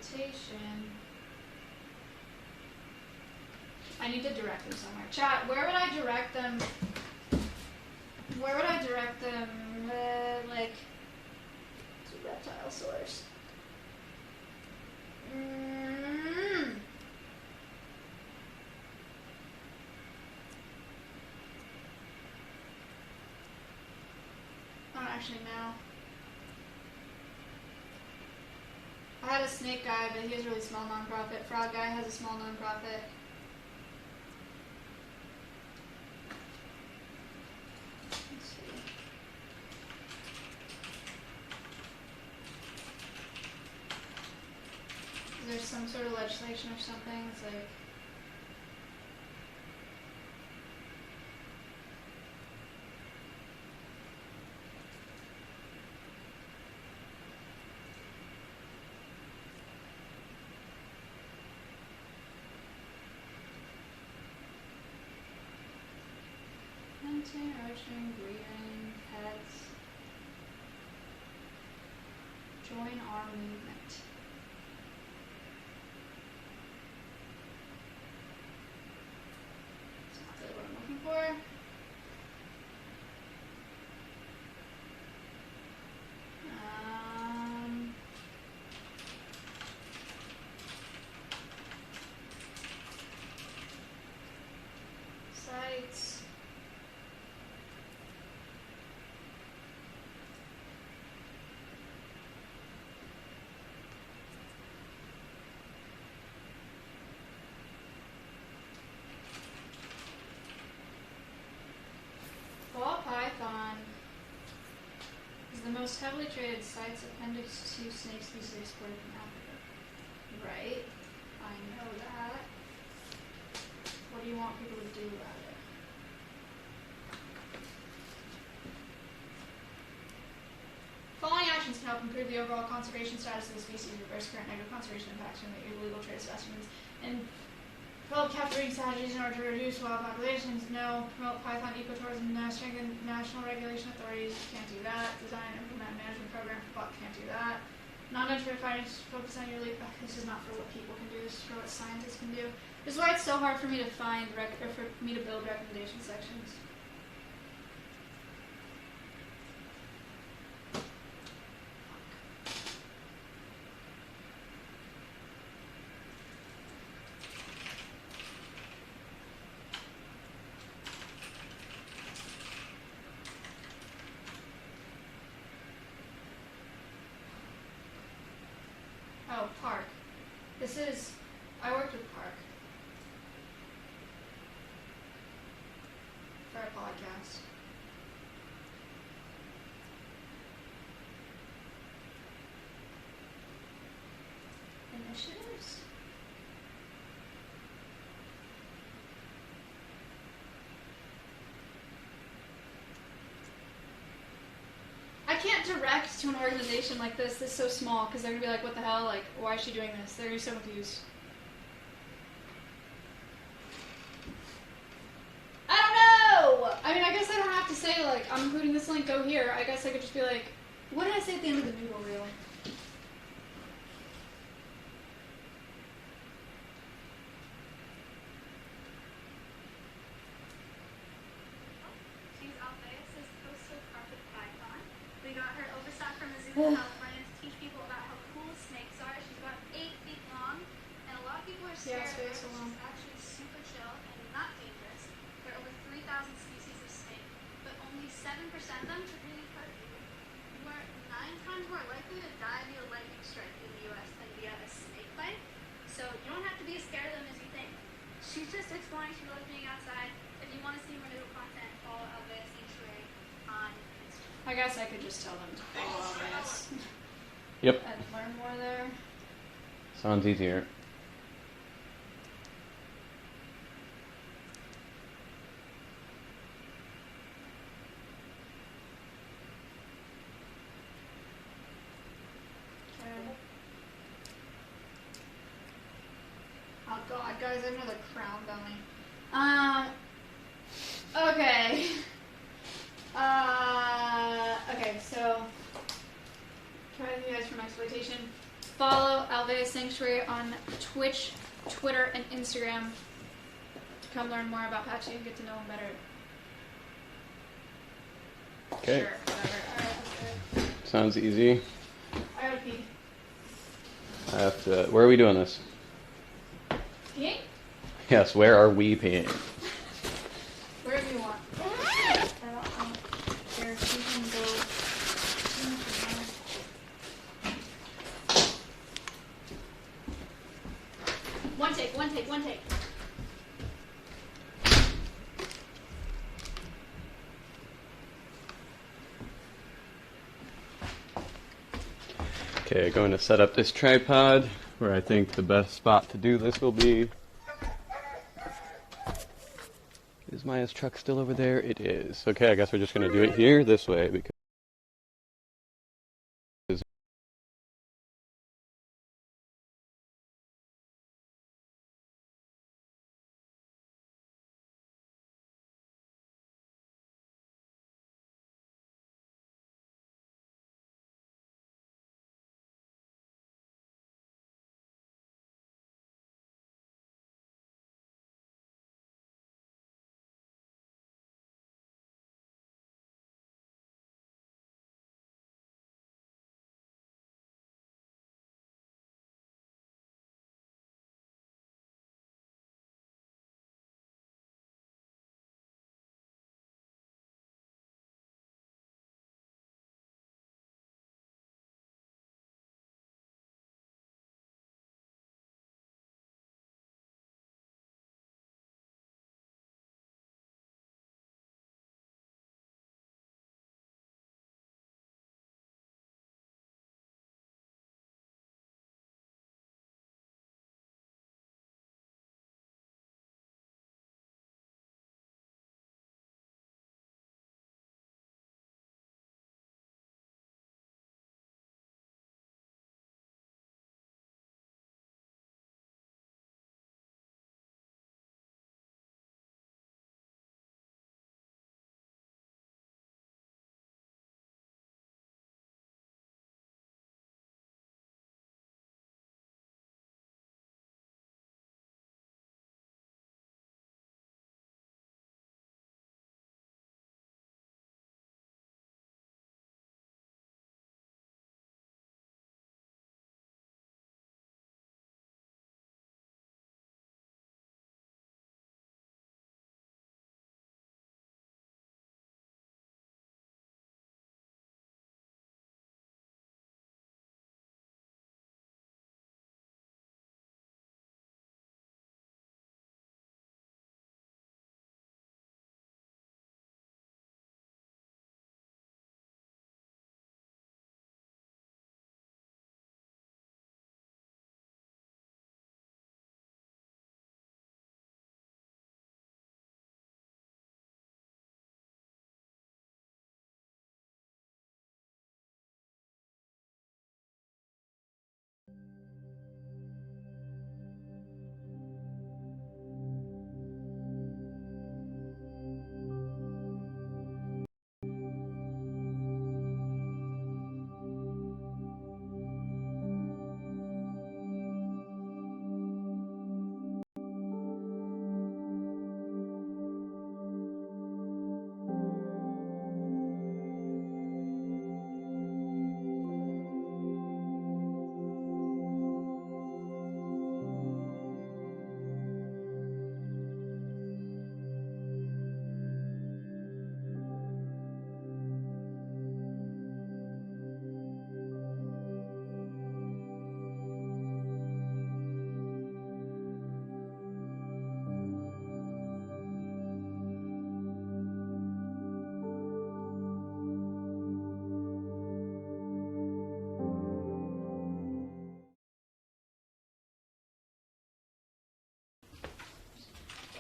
exploitation. I need to direct them somewhere. Chat, where would I direct them? Where would I direct them? Like, to reptile source. I don't actually know. I had a snake guy, but he has a really small nonprofit. Frog guy has a small nonprofit. Let's see. Is there some sort of legislation or something? It's like. Hunting, archery, breeding, pets. Join our movement. That's not really what I'm looking for. Sites. Ball python is the most heavily traded CITES appendix to snake species exported from Africa. Right. I know that. What do you want people to do about it? Following actions can help improve the overall conservation status of the species, reverse current negative conservation impacts from the illegal trade of specimens, and develop capturing strategies in order to reduce wild populations. No. Promote python ecotourism. Strengthen national regulation authorities. Can't do that. Design and implement a management program for buck. Can't do that. Non-entry finance. Focus on your lead. This is not for what people can do. This is for what scientists can do. This is why it's so hard for me to find or for me to build recommendation sections. Oh, Park. This is, I worked with Park for a podcast. Initiatives? I can't direct to an organization like this that's so small because they're going to be like, what the hell? Like, why is she doing this? They're going to be so confused. I don't know! I mean, I guess I don't have to say, like, I'm including this link, go here. I guess I could just be like, what did I say at the end of the noodle reel? She's Alveus' coastal carpet python. We got her overstock from a zoo in California to teach people about how cool snakes are. She's about 8 feet long, and a lot of people are scared of her. it's so long. She's actually super chill and not dangerous. There are over 3,000 species of snake, but only 7% of them could really hurt you. You are 9 times more likely to die via lightning strike in the U.S. than via a snake bite. So you don't have to be as scared of them as you think. She's just exploring. She loves being outside. If you want to see more noodle content, follow Alveus on Instagram. I guess I could just tell them to follow Alveus Yep. and learn more there. Sounds easier. Oh god, guys, I have another crown belly. Okay. Okay, so try to you guys from exploitation. Follow Alveus Sanctuary on Twitch, Twitter, and Instagram to come learn more about Patchy and get to know him better. Okay. Sure, whatever. Alright, that's good. Sounds easy. I gotta pee. I have to. Where are we doing this? Peeing? Yes, where are we peeing? Wherever you want. I don't know. Here, you can go. One take, one take, one take. Okay, going to set up this tripod where I think the best spot to do this will be. Is Maya's truck still over there? It is. Okay, I guess we're just going to do it here this way because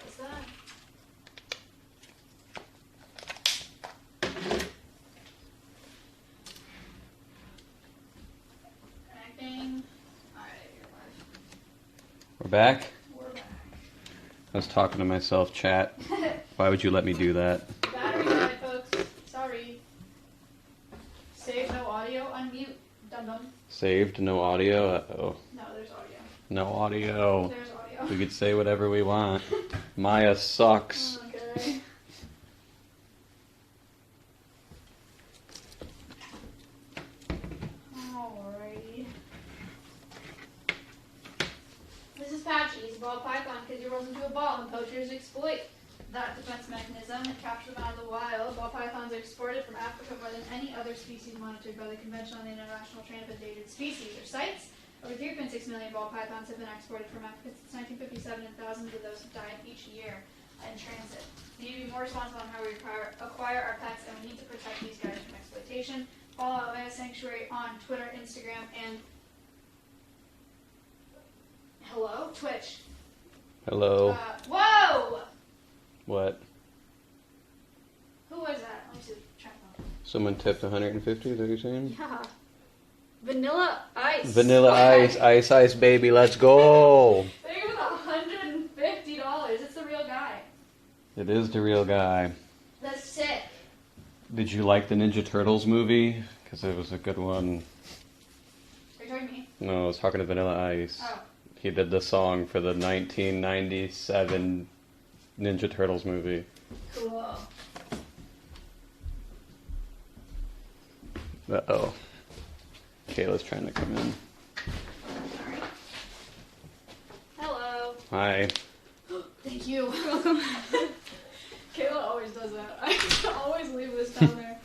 What's that? Connecting. Alright, you're live. we're back. We're back. I was talking to myself, chat. Why would you let me do that? Battery died, folks. Sorry. Save no audio. unmute, dum dum. Saved, no audio. Uh-oh. No, there's audio. No audio. There's audio. We could say whatever we want. Maya sucks. Okay. Alrighty. This is Patchy. He's a ball python because he rolls into a ball and poachers exploit that defense mechanism and capture them out of the wild. Ball pythons are exported from Africa more than any other species monitored by the Convention on the International Trade of Endangered Species, or CITES. Over 3.6 million ball pythons have been exported from Africa since 1957, and thousands of those have died each year in transit. We need to be more responsible on how we acquire our pets, and we need to protect these guys from exploitation. Follow Alveus Sanctuary on Twitter, Instagram, and Twitch. Hello. Whoa! What? Who was that? Let me see. Check out. Someone tipped 150, is that what you're saying? Yeah. Vanilla Ice. Vanilla Ice, Ice baby, let's go! They gave it $150. It's the real guy. It is the real guy. That's sick. Did you like the Ninja Turtles movie? Because it was a good one. Are you talking to me? No, I was talking to Vanilla Ice. Oh. He did the song for the 1997 Ninja Turtles movie. Cool. Uh-oh. Kayla's trying to come in. Sorry. Hello. Hi. Thank you. Welcome. Kayla always does that. I always leave this down there.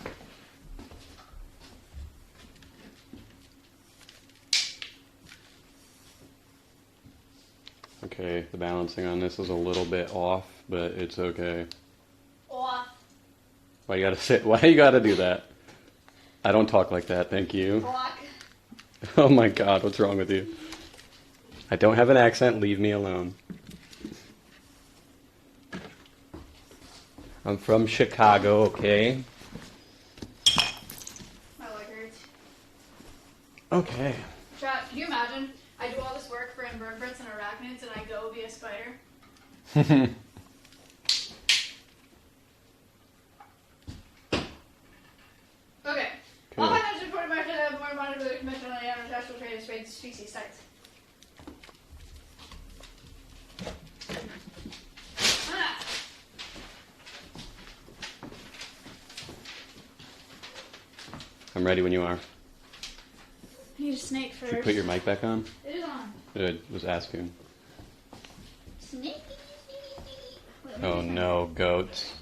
Okay, the balancing on this is a little bit off, but it's okay. Off. Why you gotta do that? I don't talk like that, thank you. Block. Oh my god, what's wrong with you? I don't have an accent, leave me alone. I'm from Chicago, okay? My leg hurts. Okay. Chat, can you imagine? I do all this work for invertebrates and arachnids, and I go be a spider. Okay. Cool. All pythons reported by the more monitored by the Convention on the International Trade of Endangered Species sites. I'm ready when you are. I need a snake first. Did you put your mic back on? It is on. Good, was asking. Snake. Oh no, goats.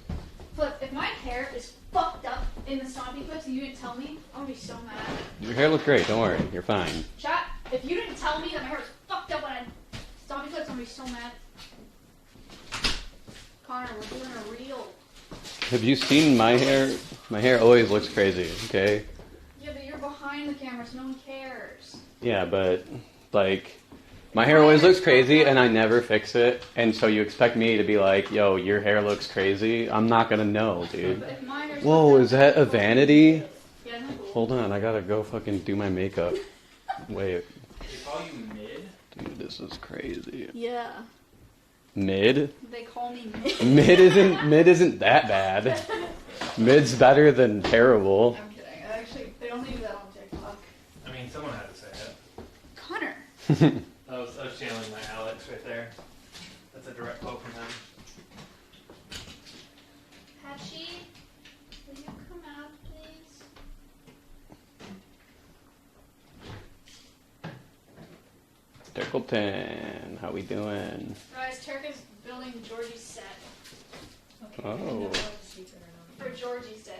Flip, if my hair is fucked up in the stompy clips and you didn't tell me, I'm gonna be so mad. Your hair looked great, don't worry, you're fine. Chat, if you didn't tell me that my hair was fucked up when I stompy clips, I'm gonna be so mad. Connor, we're doing a reel. Have you seen my hair? My hair always looks crazy, okay? Yeah, but you're behind the camera, so no one cares. Yeah, but, like, my hair always looks crazy and I never fix it. And so you expect me to be like, yo, your hair looks crazy? I'm not gonna know, dude. But if my hair's Whoa, fucked is up, that a vanity? Yeah, no cool. Hold on, I gotta go fucking do my makeup. Wait, They call you mid? dude, this is crazy. Yeah. Mid? They call me Mid isn't that bad. Mid's better than terrible. I'm kidding. Actually, they only do that on TikTok. I mean, someone had to say it. Connor. I was channeling my Alex right there. That's a direct quote from him. Patchy, will you come out, please? Turkleton, how we doing? Guys, Turk is building Georgie's set. Oh. For Georgie's Day,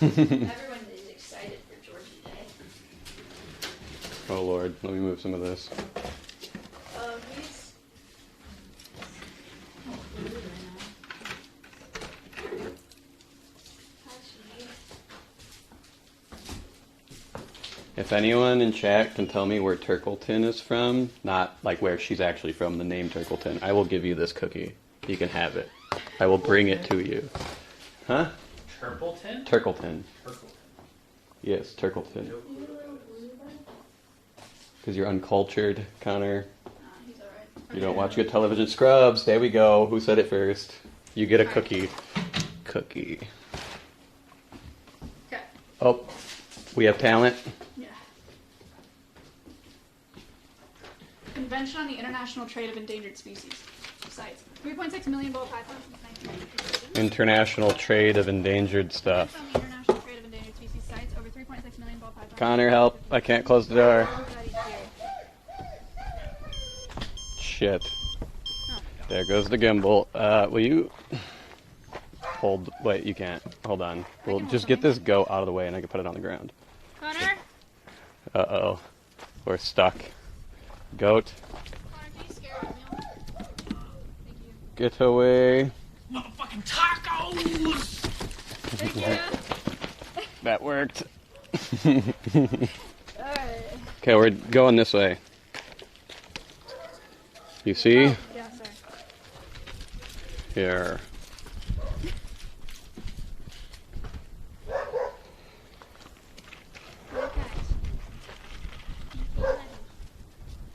I know. Everyone is excited for Georgie Day. Oh lord, let me move some of this. He's... Patchy. If anyone in chat can tell me where Turkleton is from, not like where she's actually from, the name Turkleton, I will give you this cookie. You can have it. I will bring it to you. Huh? Turpleton? Turkleton. Turkleton. Yes, Turkleton. Because you're uncultured, Connor. He's alright. You don't watch good television. Scrubs, there we go. Who said it first? You get a cookie. Cookie. Okay. Oh, We have talent. Yeah. Convention on the International Trade of Endangered Species sites. 3.6 million ball pythons since 1950. International trade of endangered stuff. On the International Trade of Endangered Species sites, over 3.6 million ball pythons. Connor, help. I can't close the door. Everybody's here. Shit. There goes the gimbal. Will you hold? Wait, you can't. Hold on. We'll can just hold get something. this goat out of the way and I can put it on the ground. Connor? Uh-oh. We're stuck. Goat, Connor, can you scare Emil? Thank you. get away. Motherfucking tacos! Thank you. That worked. Alright. Okay, we're going this way. You see? Yeah, sorry. Here.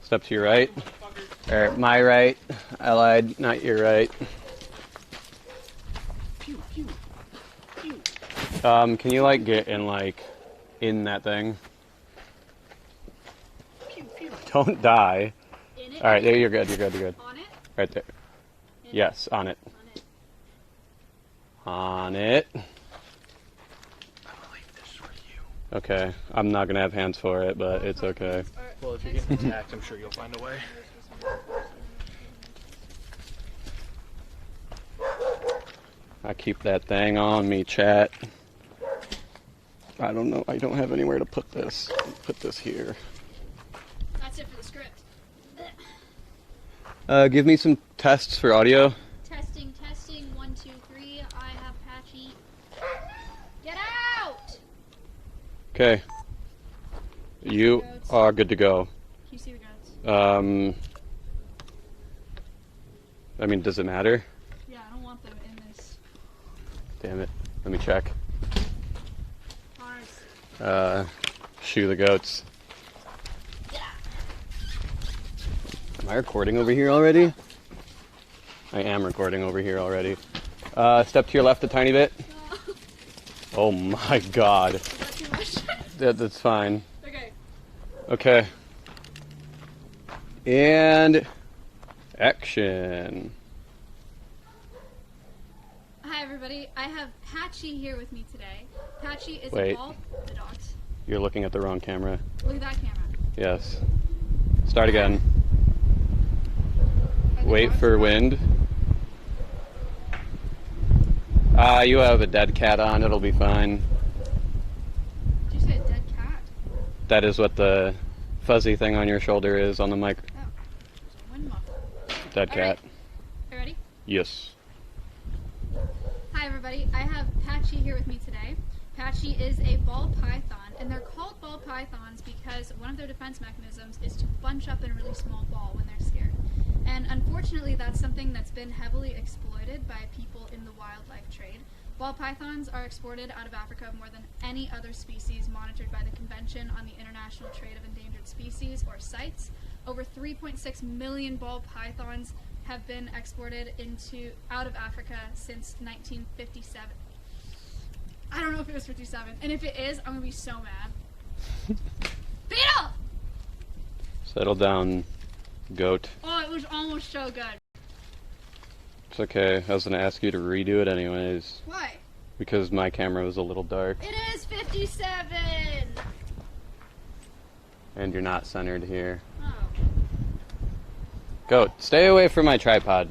Step to your right. Or my right. I lied, not your right. Can you like get in in that thing? Don't die. In it? Alright, there you're good, you're good, you're good. On it? Right there. In it? Yes, on it. On it. On it. I believe this for you. Okay, I'm not gonna have hands for it, but it's okay. Well, if you're getting attacked, I'm sure you'll find a way. I keep that thing on me, chat. I don't know, I don't have anywhere to put this. Put this here. That's it for the script. Give me some tests for audio. Testing, testing, 1, 2, 3. I have Patchy. Get out! Okay. You are good to go. Can you see the goats? I mean, does it matter? Yeah, I don't want them in this. Damn it. Let me check. Ours. Shoe the goats. Am I recording over here already? I am recording over here already. Step to your left a tiny bit. Oh my god. Is that too much? That's fine. Okay. Okay. And action. Hi everybody, I have Patchy here with me today. Patchy is Wait. a ball. The dogs. You're looking at the wrong camera. Look at that camera. Yes. Start again. Are the Wait dogs for around? wind. You have a dead cat on, it'll be fine. Did you say a dead cat? That is what the fuzzy thing on your shoulder is on the mic. Oh. There's a wind muffler. Dead All cat. right. You ready? Yes. Hi everybody, I have Patchy here with me today. Patchy is a ball python, and they're called ball pythons because one of their defense mechanisms is to bunch up in a really small ball when they're scared. And unfortunately, that's something that's been heavily exploited by people in the wildlife trade. Ball pythons are exported out of Africa more than any other species monitored by the Convention on the International Trade of Endangered Species, or CITES. Over 3.6 million ball pythons have been exported out of Africa since 1957. I don't know if it was 57, and if it is, I'm gonna be so mad. Beetle! Settle down, goat. Oh, it was almost so good. It's okay. I was gonna ask you to redo it anyways. Why? Because my camera was a little dark. It is 57! And you're not centered here. Oh. Goat, stay away from my tripod.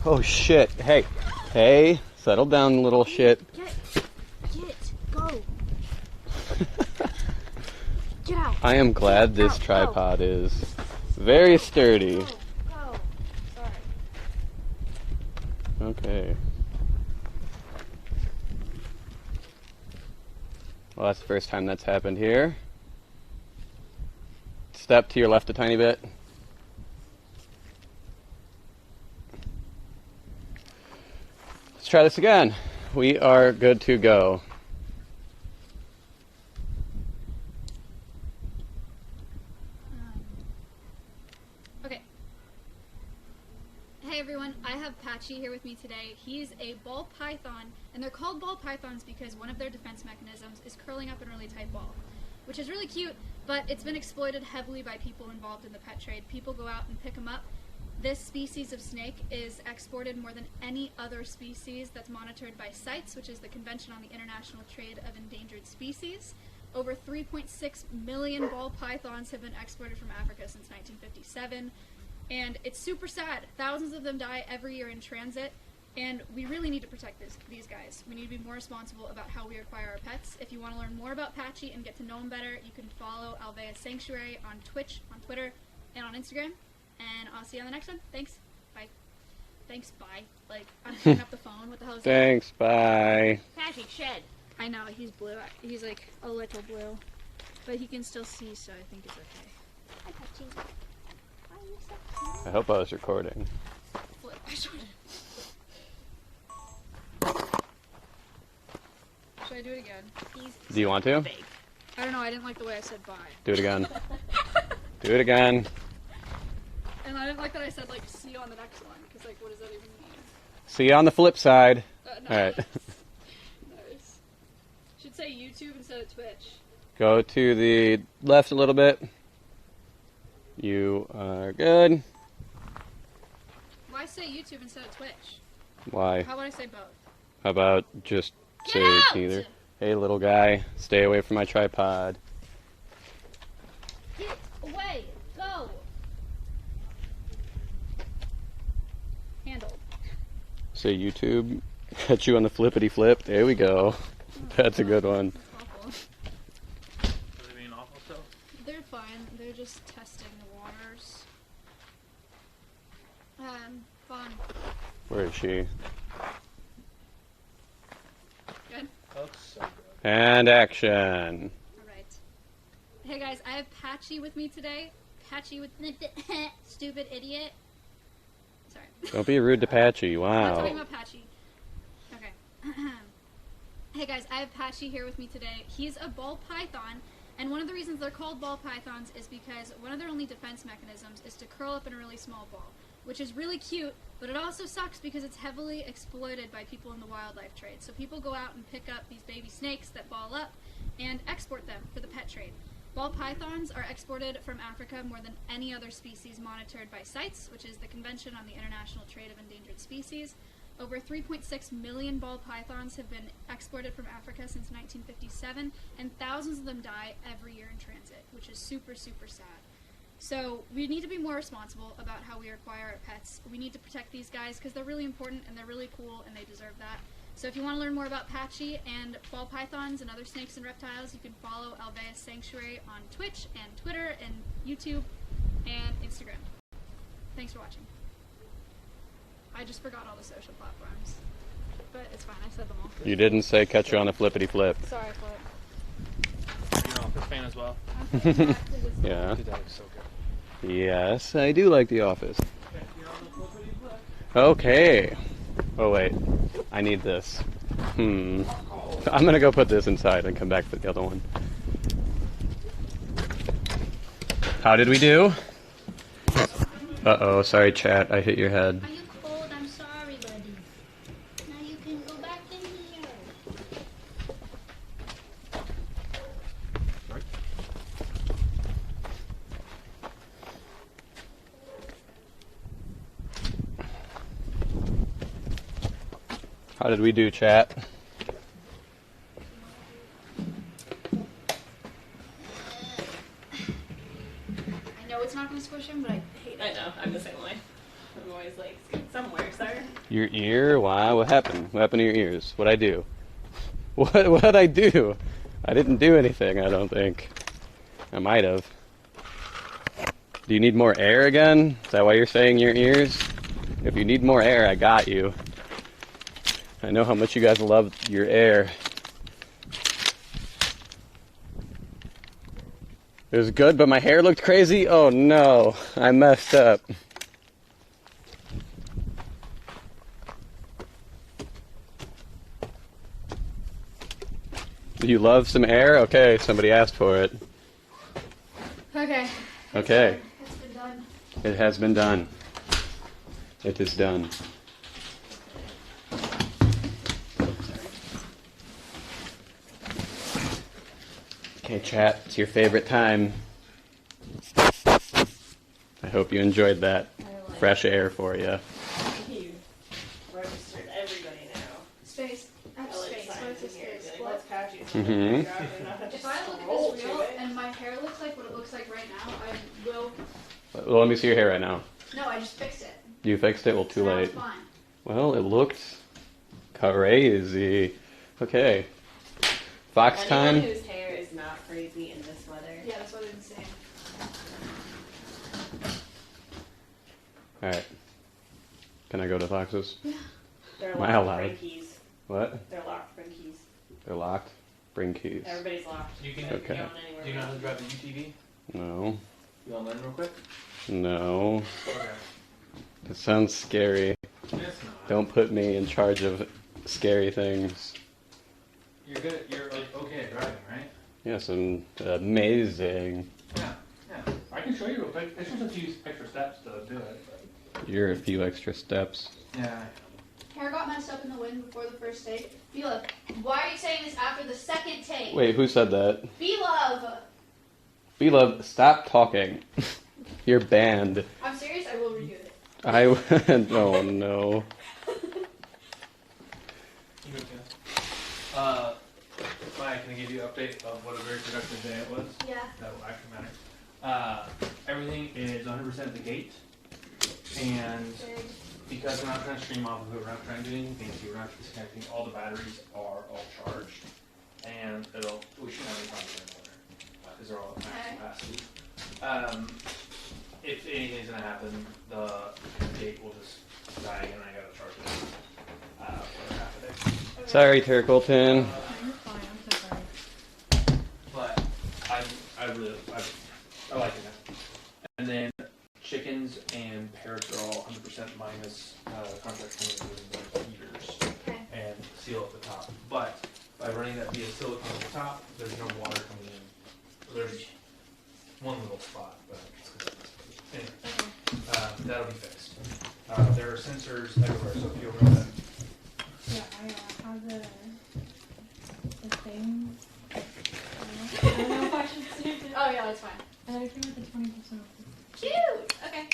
Oh shit. Hey. Hey. Settle down, little shit. Get, go. Get out. I am glad this Out, go. tripod is very sturdy. Go. Sorry. Okay. Well, that's the first time that's happened here. Step to your left a tiny bit. Let's try this again. We are good to go. Okay. Hey everyone, I have Patchy here with me me today. He's a ball python, and they're called ball pythons because one of their defense mechanisms is curling up in a really tight ball, which is really cute, but it's been exploited heavily by people involved in the pet trade. People go out and pick them up. This species of snake is exported more than any other species that's monitored by CITES, which is the Convention on the International Trade of Endangered Species. Over 3.6 million ball pythons have been exported from Africa since 1957, and it's super sad. Thousands of them die every year in transit, and we really need to protect these guys. We need to be more responsible about how we acquire our pets. If you want to learn more about Patchy and get to know him better, you can follow Alveus Sanctuary on Twitch, on Twitter, and on Instagram. And I'll see you on the next one. Thanks. Bye. Thanks, bye. Like, I'm picking up the phone. What the hell is that? Thanks, bye. Patchy, shed. I know, he's blue. He's like a little blue. But he can still see, so I think it's okay. Hi, Patchy. Why are you so cute? I hope I was recording. Flip. I showed it. Should I do it again? Do you want to? Big. I don't know, I didn't like the way I said bye. Do it again. Do it again. And I didn't like that I said, like, see you on the next one. Because, like, what does that even mean? See you on the flip side. No. Alright. Nice. Should say YouTube instead of Twitch. Go to the left a little bit. You are good. Why say YouTube instead of Twitch? Why? How about I say both? How about just say out! neither? Hey, little guy, stay away from my tripod. Get away. Go. Handled. Say YouTube. Catch you on the flippity flip. There we go. That's a good one. Awful. Are they being awful still? They're fine. They're just testing the waters. Fun. Where is she? Good. Looks so good. And action. Alright. Hey guys, I have Patchy with me today. Patchy with stupid idiot. Sorry. Don't be rude to Patchy. I'm Wow. talking about Patchy. Okay. Hey guys, I have Patchy here with me today. He's a ball python, and one of the reasons they're called ball pythons is because one of their only defense mechanisms is to curl up in a really small ball, which is really cute, but it also sucks because it's heavily exploited by people in the wildlife trade. So people go out and pick up these baby snakes that ball up and export them for the pet trade. Ball pythons are exported from Africa more than any other species monitored by CITES, which is the Convention on the International Trade of Endangered Species. Over 3.6 million ball pythons have been exported from Africa since 1957, and thousands of them die every year in transit, which is super, super sad. So we need to be more responsible about how we acquire our pets. We need to protect these guys because they're really important and they're really cool and they deserve that. So if you want to learn more about Patchy and ball pythons and other snakes and reptiles, you can follow Alveus Sanctuary on Twitch and Twitter and YouTube and Instagram. Thanks for watching. I just forgot all the social platforms, but it's fine. I said them all. You didn't say catch you on a flippity flip. Sorry, Flip. You're an Office fan as well. Yeah. Dude, that was so good. Yes, I do like The Office. Okay. Oh wait, I need this. I'm gonna go put this inside and come back for the other one. How did we do? Uh-oh, sorry chat, I hit your head. Are you cold? I'm sorry, buddy. Now you can go back in here. How did we do, chat? I know it's not going to squish him, but I hate it. I know, I'm the same way. I'm always like, somewhere, sir. Your ear? Wow, what happened? What happened to your ears? What'd I do? What'd I do? I didn't do anything, I don't think. I might have. Do you need more air again? Is that why you're saying your ears? If you need more air, I got you. I know how much you guys love your air. It was good, but my hair looked crazy? Oh no, I messed up. Do you love some air? Okay, somebody asked for it. Okay. Okay, It's been done. it has been done. It is done. Okay, chat, it's your favorite time. I hope you enjoyed that. Fresh air for you. You registered everybody now. Space. I have I like space. signs What is in this here. space? Be like, What? let's patch you. Mhm. If I look at this real and my hair looks like what it looks like right now, I will. Well, let me see your hair right now. No, I just fixed it. You fixed it? Well, too So now late. it's fine. Well, it looked crazy. Okay. Fox Anyone time. whose hair is not crazy in this weather. Yeah, that's what I'm saying. Alright. Can I go to Fox's? They're Am I locked. allowed? Bring keys. What? They're locked. Bring keys. They're locked? Bring keys. Everybody's locked. You can. Okay. Going anywhere. Do you know how to drive a UTV? No. You want to learn real quick? No. Okay. It sounds scary. It's not. Don't put me in charge of scary things. You're good. You're like okay at driving, right? Yes, I'm amazing. Yeah. Yeah. I can show you real quick. It's just a few extra steps to do it. You're a few extra steps. But yeah. Hair got messed up in the wind before the first take. B-Love, why are you saying this after the second take? Wait, who said that? B-Love! B-Love, stop talking. You're banned. I'm serious, I will redo it. I oh no. You go, Maya, can I give you an update of what a very productive day it was? Yeah. That will actually matter. Everything is 100% at the gate, and because we're not trying to stream off of it, we're not trying to do anything fancy, we're not disconnecting, all the batteries are all charged, and we shouldn't have any problems anymore, because they're all at max capacity. If anything's going to happen, the gate will just die and I got to charge it for half a day. Sorry, Turkleton. You're fine. I'm so sorry. But I like it. And then chickens and parrots are all 100% minus contract coming in the heaters and seal at the top. But by running that via silicone at the top, there's no water coming in. There's one little spot, but it's good. Anyway, that'll be fixed. There are sensors everywhere, so if you open up that. Yeah, I have the thing. I don't know if I should say it. Oh yeah, that's fine. And I came with the 20% off. Cute! Okay.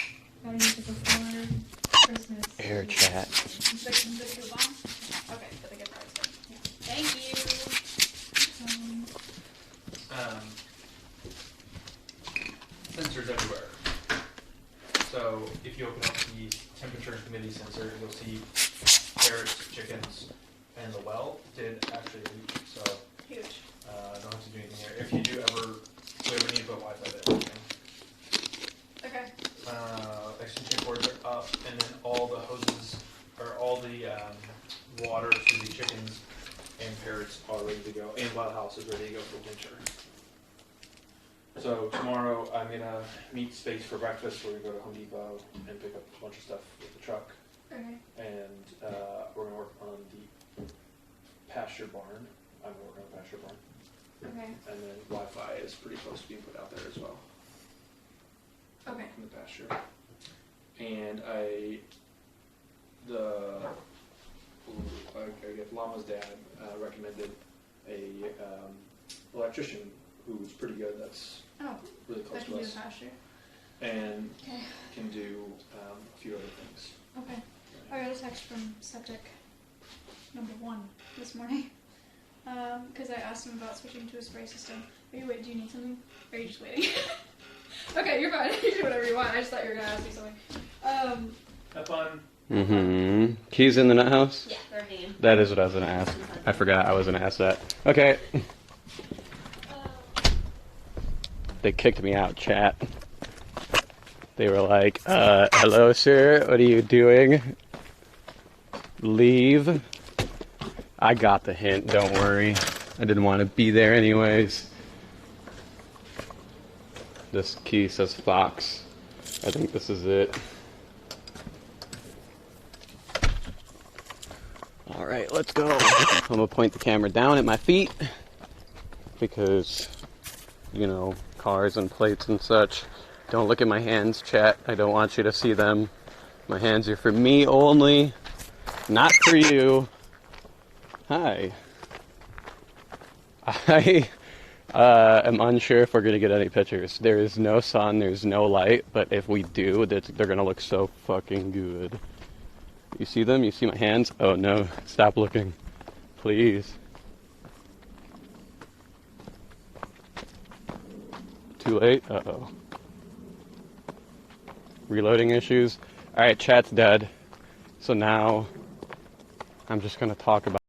Gotta use it before Christmas. Air chat. The coupon? Okay, for the gift cards. Yeah. Thank you! Sensors everywhere. So if you open up the temperature and humidity sensor, you'll see parrots, chickens, and the well did actually leak. So Huge. don't have to do anything there. If you do ever, we ever need to put Wi-Fi there. Okay. Extension cords are up, and then all the hoses, or all the water to the chickens and parrots are ready to go, and wild house is ready to go for winter. So tomorrow I'm gonna meet Space for breakfast. We're gonna go to Home Depot and pick up a bunch of stuff with the truck, Okay. and we're gonna work on the pasture barn. I'm gonna work on the pasture barn, Okay. and then Wi-Fi is pretty close to being put out there as well Okay. in the pasture. And I guess Llama's dad recommended a electrician who's pretty good. That's Oh, really close that to can do us, the pasture. and Okay. can do a few other things. Okay. I got a text from Septic #1 this morning. Because I asked him about switching to a spray system. Do you need something? Or are you just waiting? Okay, you're fine. You do whatever you want. I just thought you were going to ask me something. Have fun. Mm-hmm. Keys in the nut house? Yeah, they're hanging. That is what I was gonna ask. I forgot I was gonna ask that. Okay. They kicked me out, chat. They were like, hello, sir. What are you doing? Leave. I got the hint, don't worry. I didn't want to be there anyways. This key says Fox. I think this is it. Alright, let's go. I'm gonna point the camera down at my feet because, you know, cars and plates and such. Don't look at my hands, chat. I don't want you to see them. My hands are for me only, not for you. Hi. I'm unsure if we're going to get any pictures. There is no sun, there's no light, but if we do, they're going to look so fucking good. You see them? You see my hands? Oh no, stop looking. Please. Too late? Uh-oh. Reloading issues. Alright, chat's dead. So now, I'm just going to talk about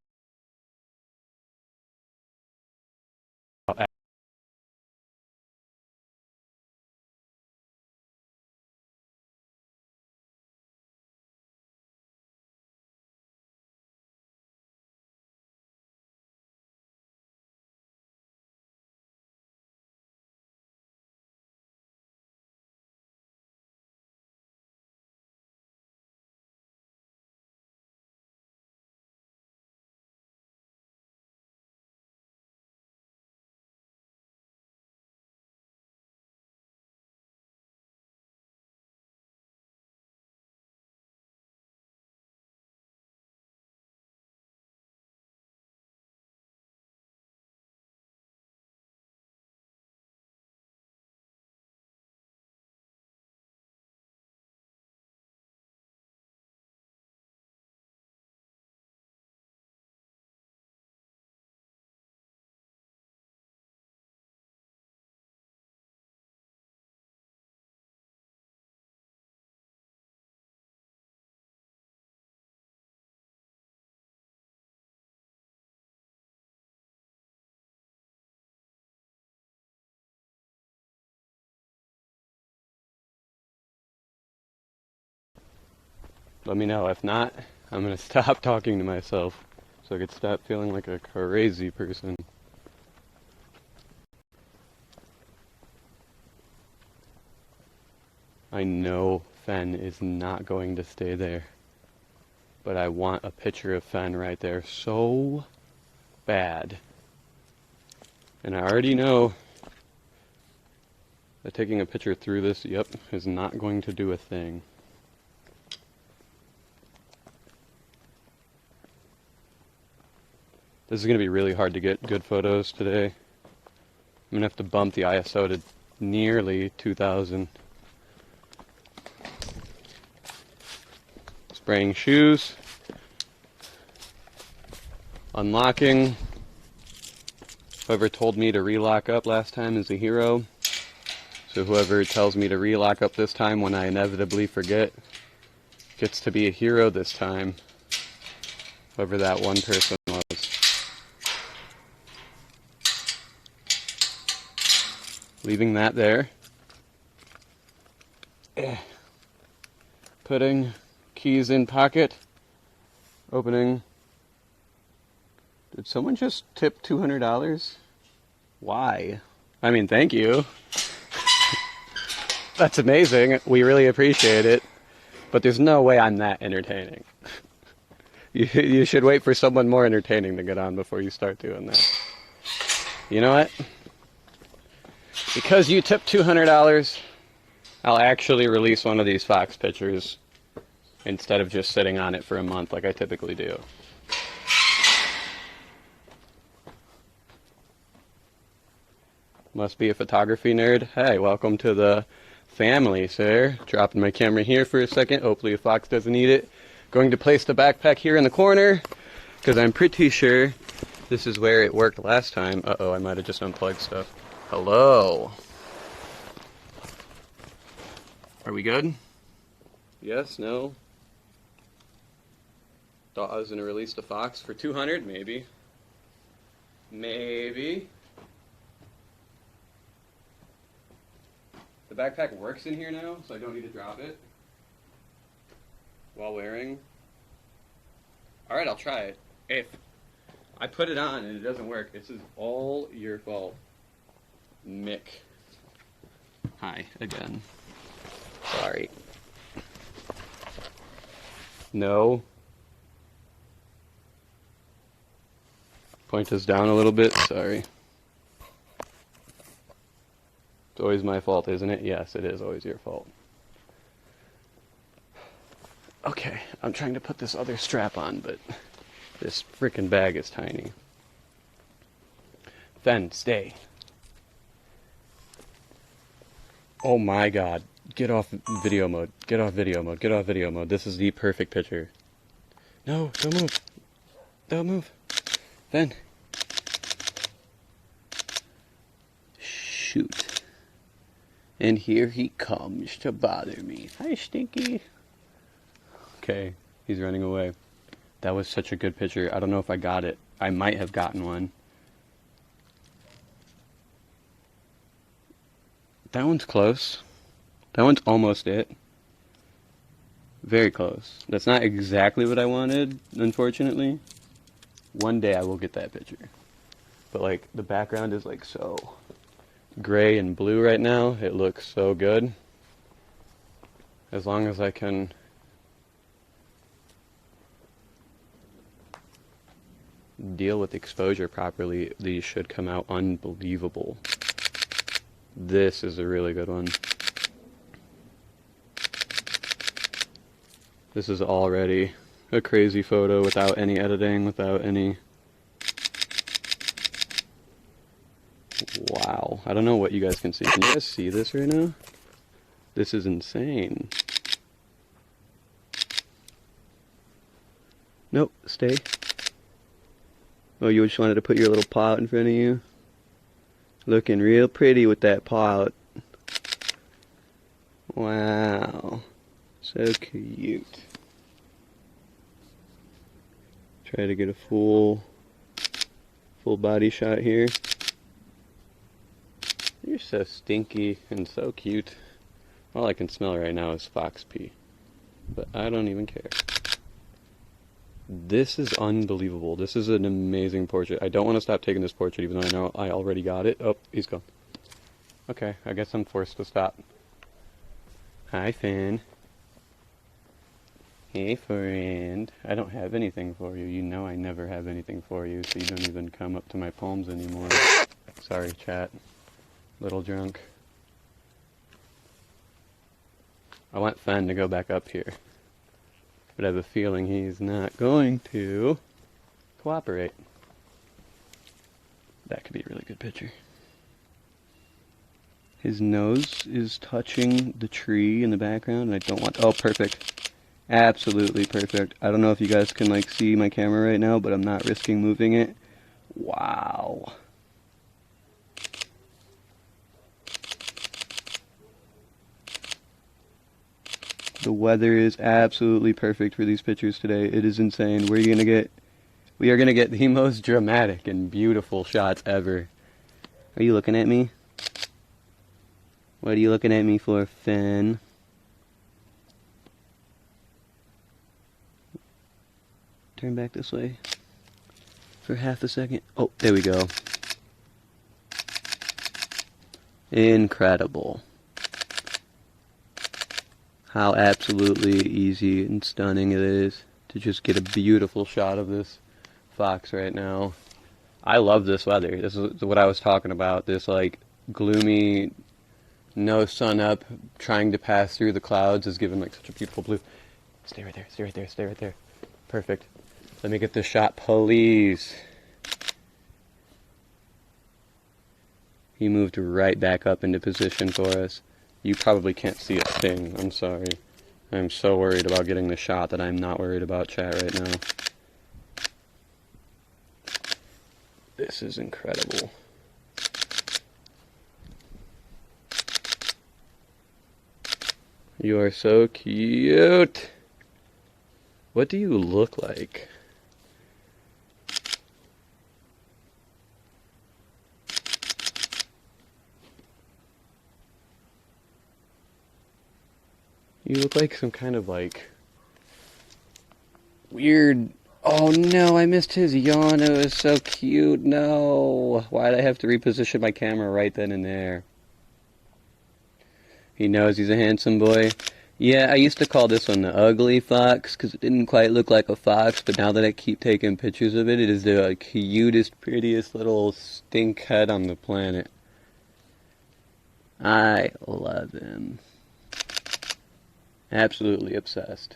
let me know. If not, I'm going to stop talking to myself so I could stop feeling like a crazy person. I know Fen is not going to stay there, but I want a picture of Fen right there so bad. And I already know that taking a picture through this, is not going to do a thing. This is going to be really hard to get good photos today. I'm going to have to bump the ISO to nearly 2000. Spraying shoes. Unlocking. Whoever told me to relock up last time is a hero. So whoever tells me to relock up this time when I inevitably forget gets to be a hero this time. Whoever that one person was. Leaving that there. Putting keys in pocket. Opening. Did someone just tip $200? Why? I mean, thank you. That's amazing. We really appreciate it. But there's no way I'm that entertaining. You should wait for someone more entertaining to get on before you start doing that. You know what? Because you tipped $200, I'll actually release one of these Fox pictures instead of just sitting on it for a month like I typically do. Must be a photography nerd. Hey, welcome to the family, sir. Dropping my camera here for a second. Hopefully a Fox doesn't need it. Going to place the backpack here in the corner because I'm pretty sure this is where it worked last time. Uh-oh, I might have just unplugged stuff. Hello. Are we good? Yes, no? Thought I was going to release the Fox for 200, maybe. Maybe. The backpack works in here now, so I don't need to drop it while wearing. Alright, I'll try it. If I put it on and it doesn't work, this is all your fault. Mick. Hi, again. Sorry. No. Point us down a little bit, sorry. It's always my fault, isn't it? Yes, it is always your fault. Okay, I'm trying to put this other strap on, but this frickin' bag is tiny. Then, stay. Oh my god. Get off video mode. Get off video mode. Get off video mode. This is the perfect picture. No, don't move. Don't move. Ben. Shoot. And here he comes to bother me. Hi, Stinky. Okay, he's running away. That was such a good picture. I don't know if I got it. I might have gotten one. That one's close. That one's almost it. Very close. That's not exactly what I wanted, unfortunately. One day I will get that picture. But like, the background is like so gray and blue right now. It looks so good. As long as I can deal with exposure properly, these should come out unbelievable. This is a really good one. This is already a crazy photo without any editing, without any... Wow. I don't know what you guys can see. Can you guys see this right now? This is insane. Nope, stay. Oh, you just wanted to put your little paw out in front of you? Looking real pretty with that paw out. Wow. So cute. Try to get a full body shot here. You're so stinky and so cute. All I can smell right now is fox pee. But I don't even care. This is unbelievable. This is an amazing portrait. I don't want to stop taking this portrait even though I know I already got it. Oh, he's gone. Okay, I guess I'm forced to stop. Hi, Finn. Hey, friend. I don't have anything for you. You know I never have anything for you, so you don't even come up to my palms anymore. Sorry, chat. Little drunk. I want Finn to go back up here. But I have a feeling he's not going to cooperate. That could be a really good picture. His nose is touching the tree in the background, and I don't want... Oh, perfect. Absolutely perfect. I don't know if you guys can, like, see my camera right now, but I'm not risking moving it. Wow. The weather is absolutely perfect for these pictures today. It is insane. We are gonna get the most dramatic and beautiful shots ever. Are you looking at me? What are you looking at me for, Finn? Turn back this way for half a second. Oh, there we go. Incredible. How absolutely easy and stunning it is to just get a beautiful shot of this fox right now. I love this weather. This is what I was talking about. This like gloomy, no sun up, trying to pass through the clouds is giving like such a beautiful blue. Stay right there, stay right there, stay right there. Perfect. Let me get this shot, please. He moved right back up into position for us. You probably can't see a thing. I'm sorry. I'm so worried about getting the shot that I'm not worried about chat right now. This is incredible. You are so cute. What do you look like? You look like some kind of like weird... Oh no, I missed his yawn. It was so cute. No. Why'd I have to reposition my camera right then and there? He knows he's a handsome boy. Yeah, I used to call this one the ugly fox because it didn't quite look like a fox, but now that I keep taking pictures of it, it is the cutest, prettiest little stink head on the planet. I love him. Absolutely obsessed.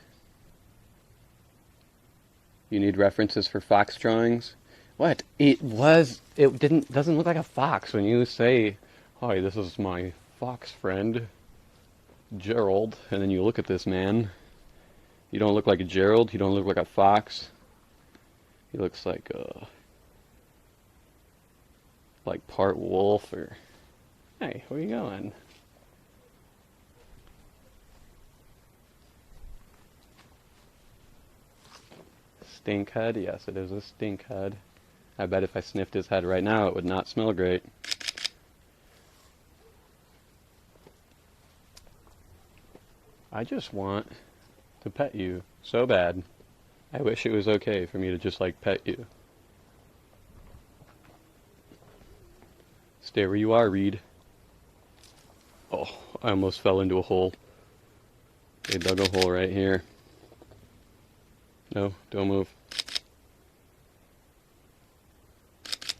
You need references for fox drawings? What? Doesn't look like a fox when you say, "Hi, this is my fox friend." Gerald, and then you look at this man. You don't look like a Gerald. You don't look like a fox. He looks like part wolf or. Hey, where you going? Stink head? Yes, it is a stink head. I bet if I sniffed his head right now, it would not smell great. I just want to pet you so bad. I wish it was okay for me to just, like, pet you. Stay where you are, Reed. Oh, I almost fell into a hole. They dug a hole right here. No, don't move.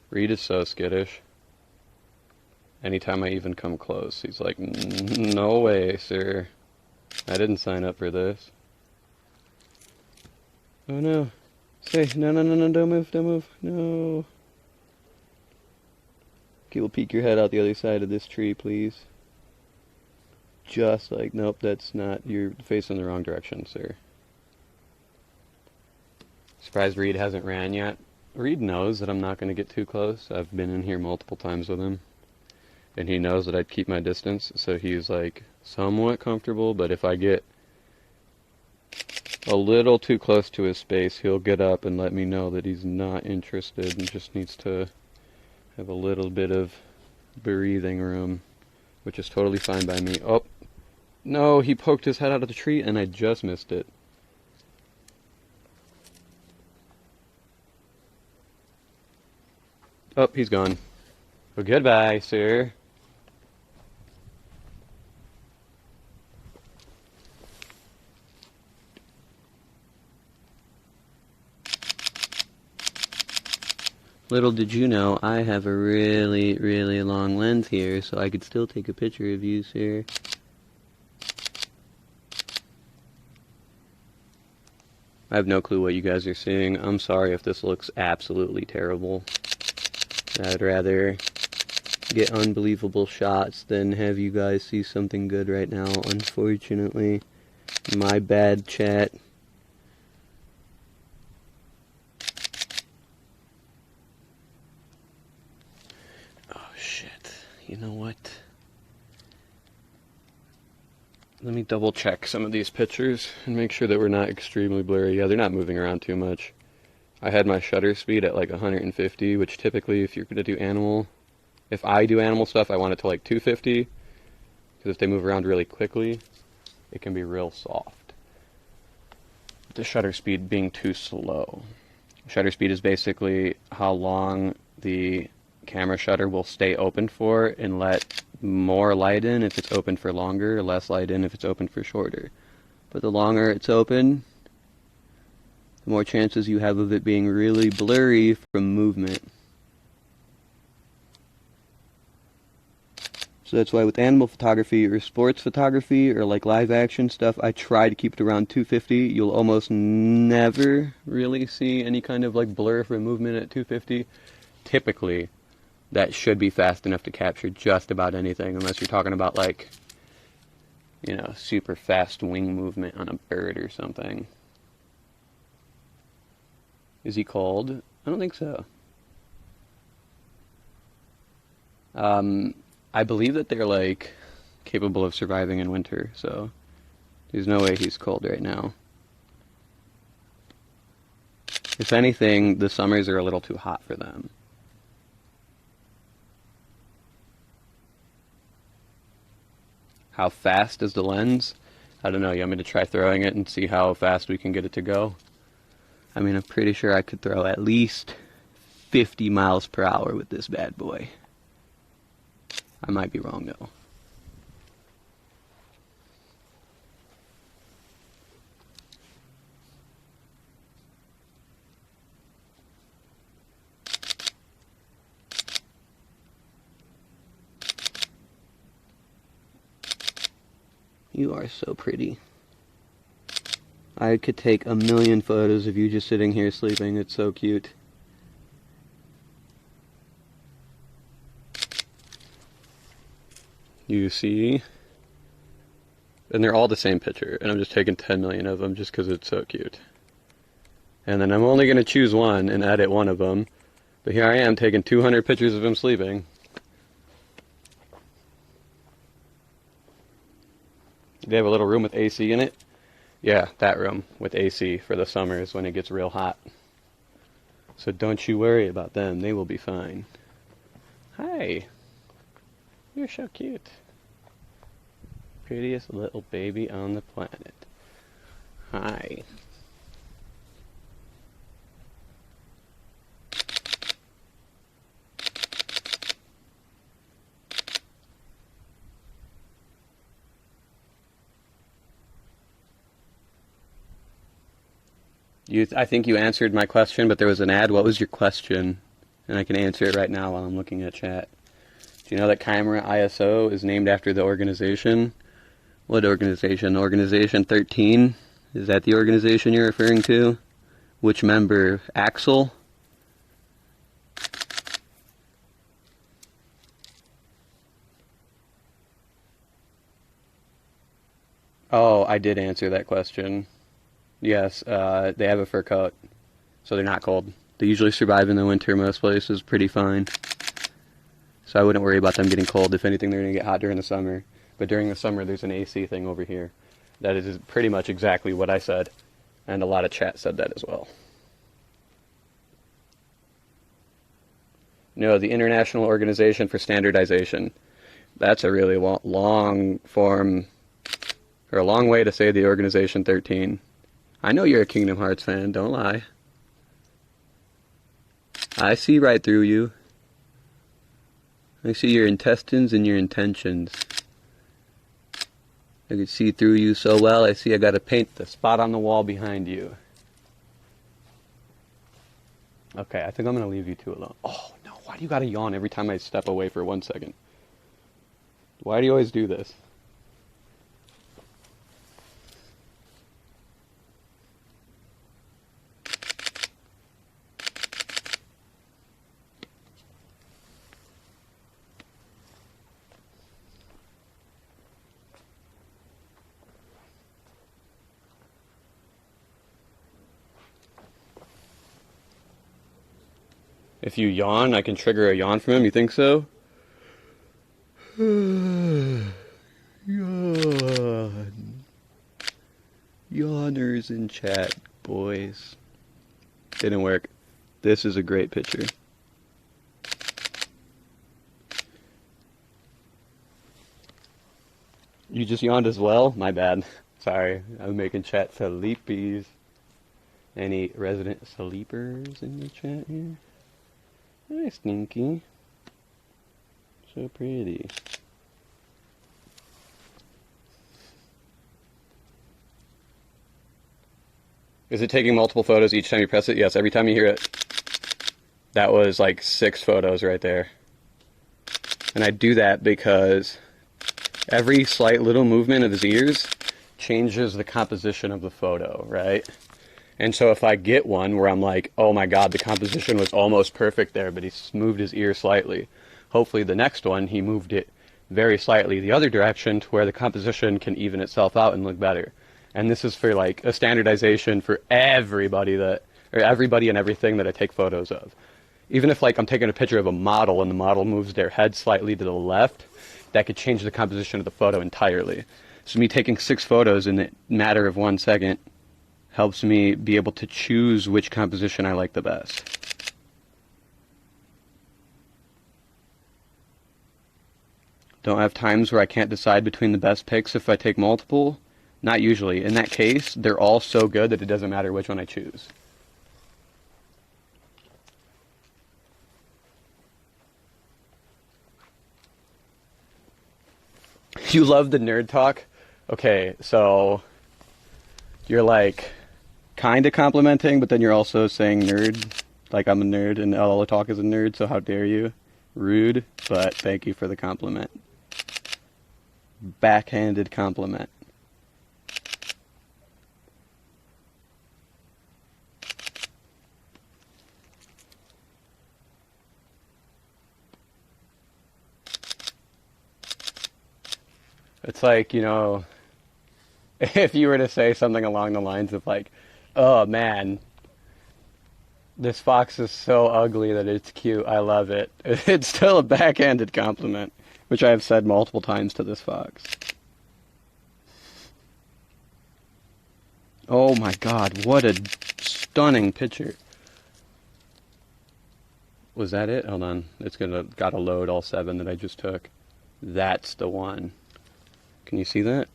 Reed is so skittish. Anytime I even come close, he's like, no way, sir. I didn't sign up for this. Oh no. Say, no, don't move, no. Okay, we'll peek your head out the other side of this tree, please. Just like, nope, that's not, you're facing the wrong direction, sir. Surprised Reed hasn't ran yet. Reed knows that I'm not going to get too close. I've been in here multiple times with him. And he knows that I'd keep my distance, so he's like somewhat comfortable, but if I get a little too close to his space, he'll get up and let me know that he's not interested and just needs to have a little bit of breathing room, which is totally fine by me. Oh, no, he poked his head out of the tree and I just missed it. Oh, he's gone. Well, goodbye, sir. Little did you know, I have a really, really long lens here, so I could still take a picture of you, sir. I have no clue what you guys are seeing. I'm sorry if this looks absolutely terrible. I'd rather get unbelievable shots than have you guys see something good right now, unfortunately. My bad, chat. Oh, shit. You know what? Let me double check some of these pictures and make sure that we're not extremely blurry. Yeah, they're not moving around too much. I had my shutter speed at like 150, which typically if you're going to do animal, if I do animal stuff, I want it to like 250, because if they move around really quickly, it can be real soft. The shutter speed being too slow. Shutter speed is basically how long the camera shutter will stay open for and let more light in if it's open for longer, less light in if it's open for shorter. But the longer it's open, the more chances you have of it being really blurry from movement. So that's why with animal photography or sports photography or like live action stuff, I try to keep it around 250. You'll almost never really see any kind of like blur from movement at 250. Typically, that should be fast enough to capture just about anything, unless you're talking about like, you know, super fast wing movement on a bird or something. Is he cold? I don't think so. I believe that they're like capable of surviving in winter, so there's no way he's cold right now. If anything, the summers are a little too hot for them. How fast is the lens? I don't know. You want me to try throwing it and see how fast we can get it to go? I mean, I'm pretty sure I could throw at least 50 miles per hour with this bad boy. I might be wrong, though. You are so pretty. I could take a million photos of you just sitting here sleeping. It's so cute. You see? And they're all the same picture, and I'm just taking 10 million of them just because it's so cute. And then I'm only going to choose one and edit one of them. But here I am taking 200 pictures of him sleeping. They have a little room with AC in it? Yeah, that room with AC for the summers when it gets real hot. So don't you worry about them, they will be fine. Hi. You're so cute. Prettiest little baby on the planet. Hi. I think you answered my question, but there was an ad. What was your question? And I can answer it right now while I'm looking at chat. Do you know that Camera ISO is named after the organization? What organization? Organization 13? Is that the organization you're referring to? Which member? Axel? Oh, I did answer that question. Yes, they have a fur coat, so they're not cold. They usually survive in the winter most places pretty fine. So I wouldn't worry about them getting cold. If anything, they're going to get hot during the summer. But during the summer, there's an AC thing over here. That is pretty much exactly what I said. And a lot of chat said that as well. No, the International Organization for Standardization. That's a really long form, or a long way to say the Organization 13. I know you're a Kingdom Hearts fan, don't lie. I see right through you. I see your intestines and your intentions. I can see through you so well, I see I gotta paint the spot on the wall behind you. Okay, I think I'm gonna leave you two alone. Oh, no, why do you gotta yawn every time I step away for 1 second? Why do you always do this? If you yawn, I can trigger a yawn from him. You think so? Yawn. Yawners in chat, boys. Didn't work. This is a great picture. You just yawned as well? My bad. Sorry, I'm making chat sleepies. Any resident sleepers in the chat here? Hi, Stinky. So pretty. Is it taking multiple photos each time you press it? Yes, every time you hear it. That was like 6 photos right there. And I do that because every slight little movement of his ears changes the composition of the photo, right? And so if I get one where I'm like, oh my god, the composition was almost perfect there, but he moved his ear slightly. Hopefully the next one, he moved it very slightly the other direction to where the composition can even itself out and look better. And this is for like a standardization for everybody and everything that I take photos of. Even if like I'm taking a picture of a model and the model moves their head slightly to the left, that could change the composition of the photo entirely. So me taking 6 photos in the matter of 1 second helps me be able to choose which composition I like the best. Don't have times where I can't decide between the best pics if I take multiple? Not usually. In that case, they're all so good that it doesn't matter which one I choose. You love the nerd talk? Okay, so you're like kind of complimenting, but then you're also saying nerd, like I'm a nerd and all the talk is a nerd, so how dare you? Rude, but thank you for the compliment. Backhanded compliment. It's like, you know, if you were to say something along the lines of like, oh man, this fox is so ugly that it's cute, I love it. It's still a backhanded compliment, which I have said multiple times to this fox. Oh my god, what a stunning picture. Was that it? Hold on. It's gotta load all 7 that I just took. That's the one. Can you see that?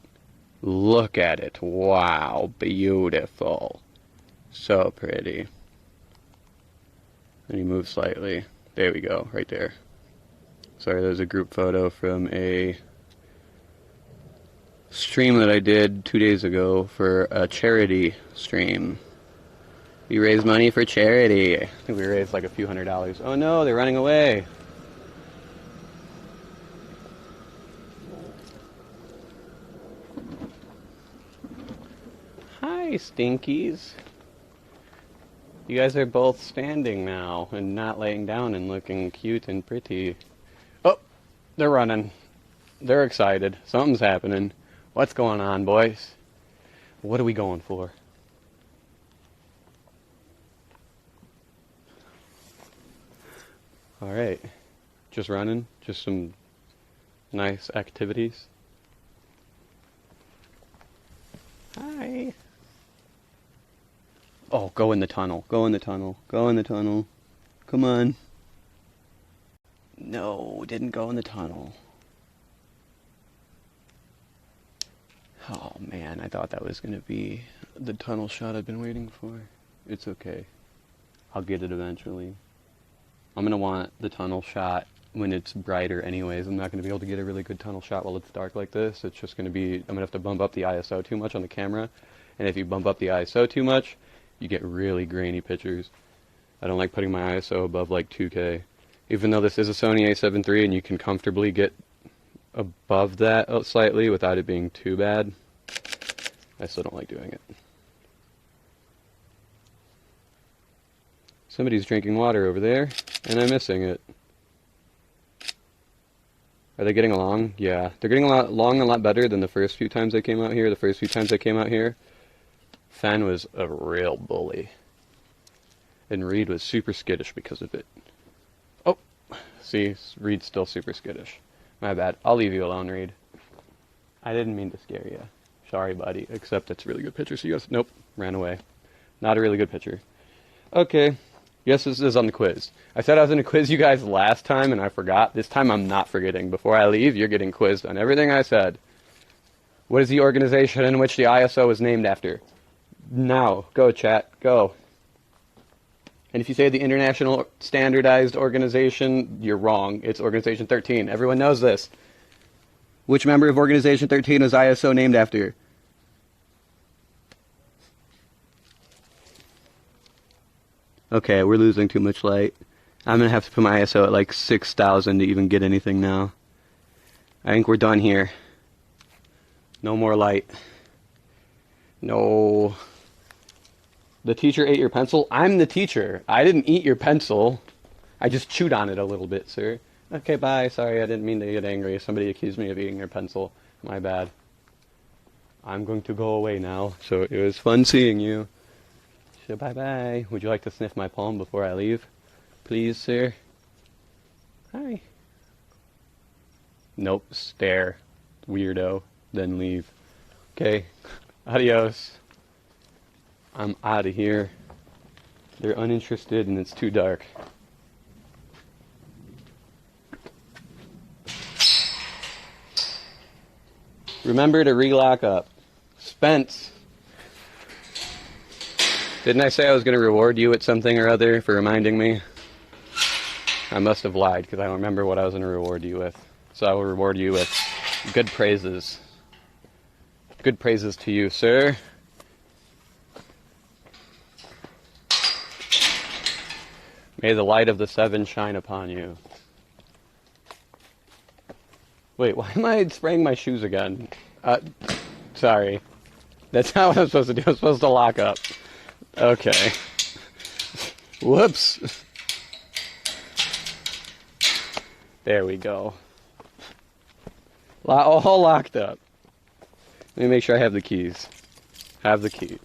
Look at it. Wow, beautiful. So pretty. And you move slightly. There we go, right there. Sorry, there's a group photo from a stream that I did 2 days ago for a charity stream. We raised money for charity. I think we raised like a few $100s. Oh no, they're running away. Hi, Stinkies. You guys are both standing now and not laying down and looking cute and pretty. Oh, they're running. They're excited. Something's happening. What's going on, boys? What are we going for? Alright. Just running. Just some nice activities. Hi. Oh, go in the tunnel. Go in the tunnel. Go in the tunnel. Come on. No, didn't go in the tunnel. Oh man, I thought that was going to be the tunnel shot I've been waiting for. It's okay. I'll get it eventually. I'm going to want the tunnel shot when it's brighter anyways. I'm not going to be able to get a really good tunnel shot while it's dark like this. It's just going to be, I'm going to have to bump up the ISO too much on the camera. And if you bump up the ISO too much, you get really grainy pictures. I don't like putting my ISO above like 2K. Even though this is a Sony a7 III and you can comfortably get above that slightly without it being too bad, I still don't like doing it. Somebody's drinking water over there, and I'm missing it. Are they getting along? Yeah. They're getting along a lot better than the first few times they came out here. The first few times they came out here, Fan was a real bully. And Reed was super skittish because of it. Oh, see, Reed's still super skittish. My bad. I'll leave you alone, Reed. I didn't mean to scare you. Sorry, buddy. Except it's a really good picture, so you guys... Nope, ran away. Not a really good picture. Okay. Yes, this is on the quiz. I said I was going to quiz you guys last time, and I forgot. This time I'm not forgetting. Before I leave, you're getting quizzed on everything I said. What is the organization in which the ISO is named after? Now. Go, chat. Go. And if you say the International Standardized Organization, you're wrong. It's Organization 13. Everyone knows this. Which member of Organization 13 is ISO named after? Okay, we're losing too much light. I'm going to have to put my ISO at like 6,000 to even get anything now. I think we're done here. No more light. No. The teacher ate your pencil? I'm the teacher. I didn't eat your pencil. I just chewed on it a little bit, sir. Okay, bye. Sorry, I didn't mean to get angry. Somebody accused me of eating your pencil. My bad. I'm going to go away now. So it was fun seeing you. So bye-bye. Would you like to sniff my palm before I leave? Please, sir? Hi. Nope. Stare. Weirdo. Then leave. Okay. Adios. I'm out of here. They're uninterested and it's too dark. Remember to relock up. Spence. Didn't I say I was going to reward you with something or other for reminding me? I must have lied because I don't remember what I was going to reward you with. So I will reward you with good praises. Good praises to you, sir. May the light of the seven shine upon you. Wait, why am I spraying my shoes again? Sorry. That's not what I'm supposed to do. I'm supposed to lock up. Okay. Whoops. There we go. All locked up. Let me make sure I have the keys. Have the keys.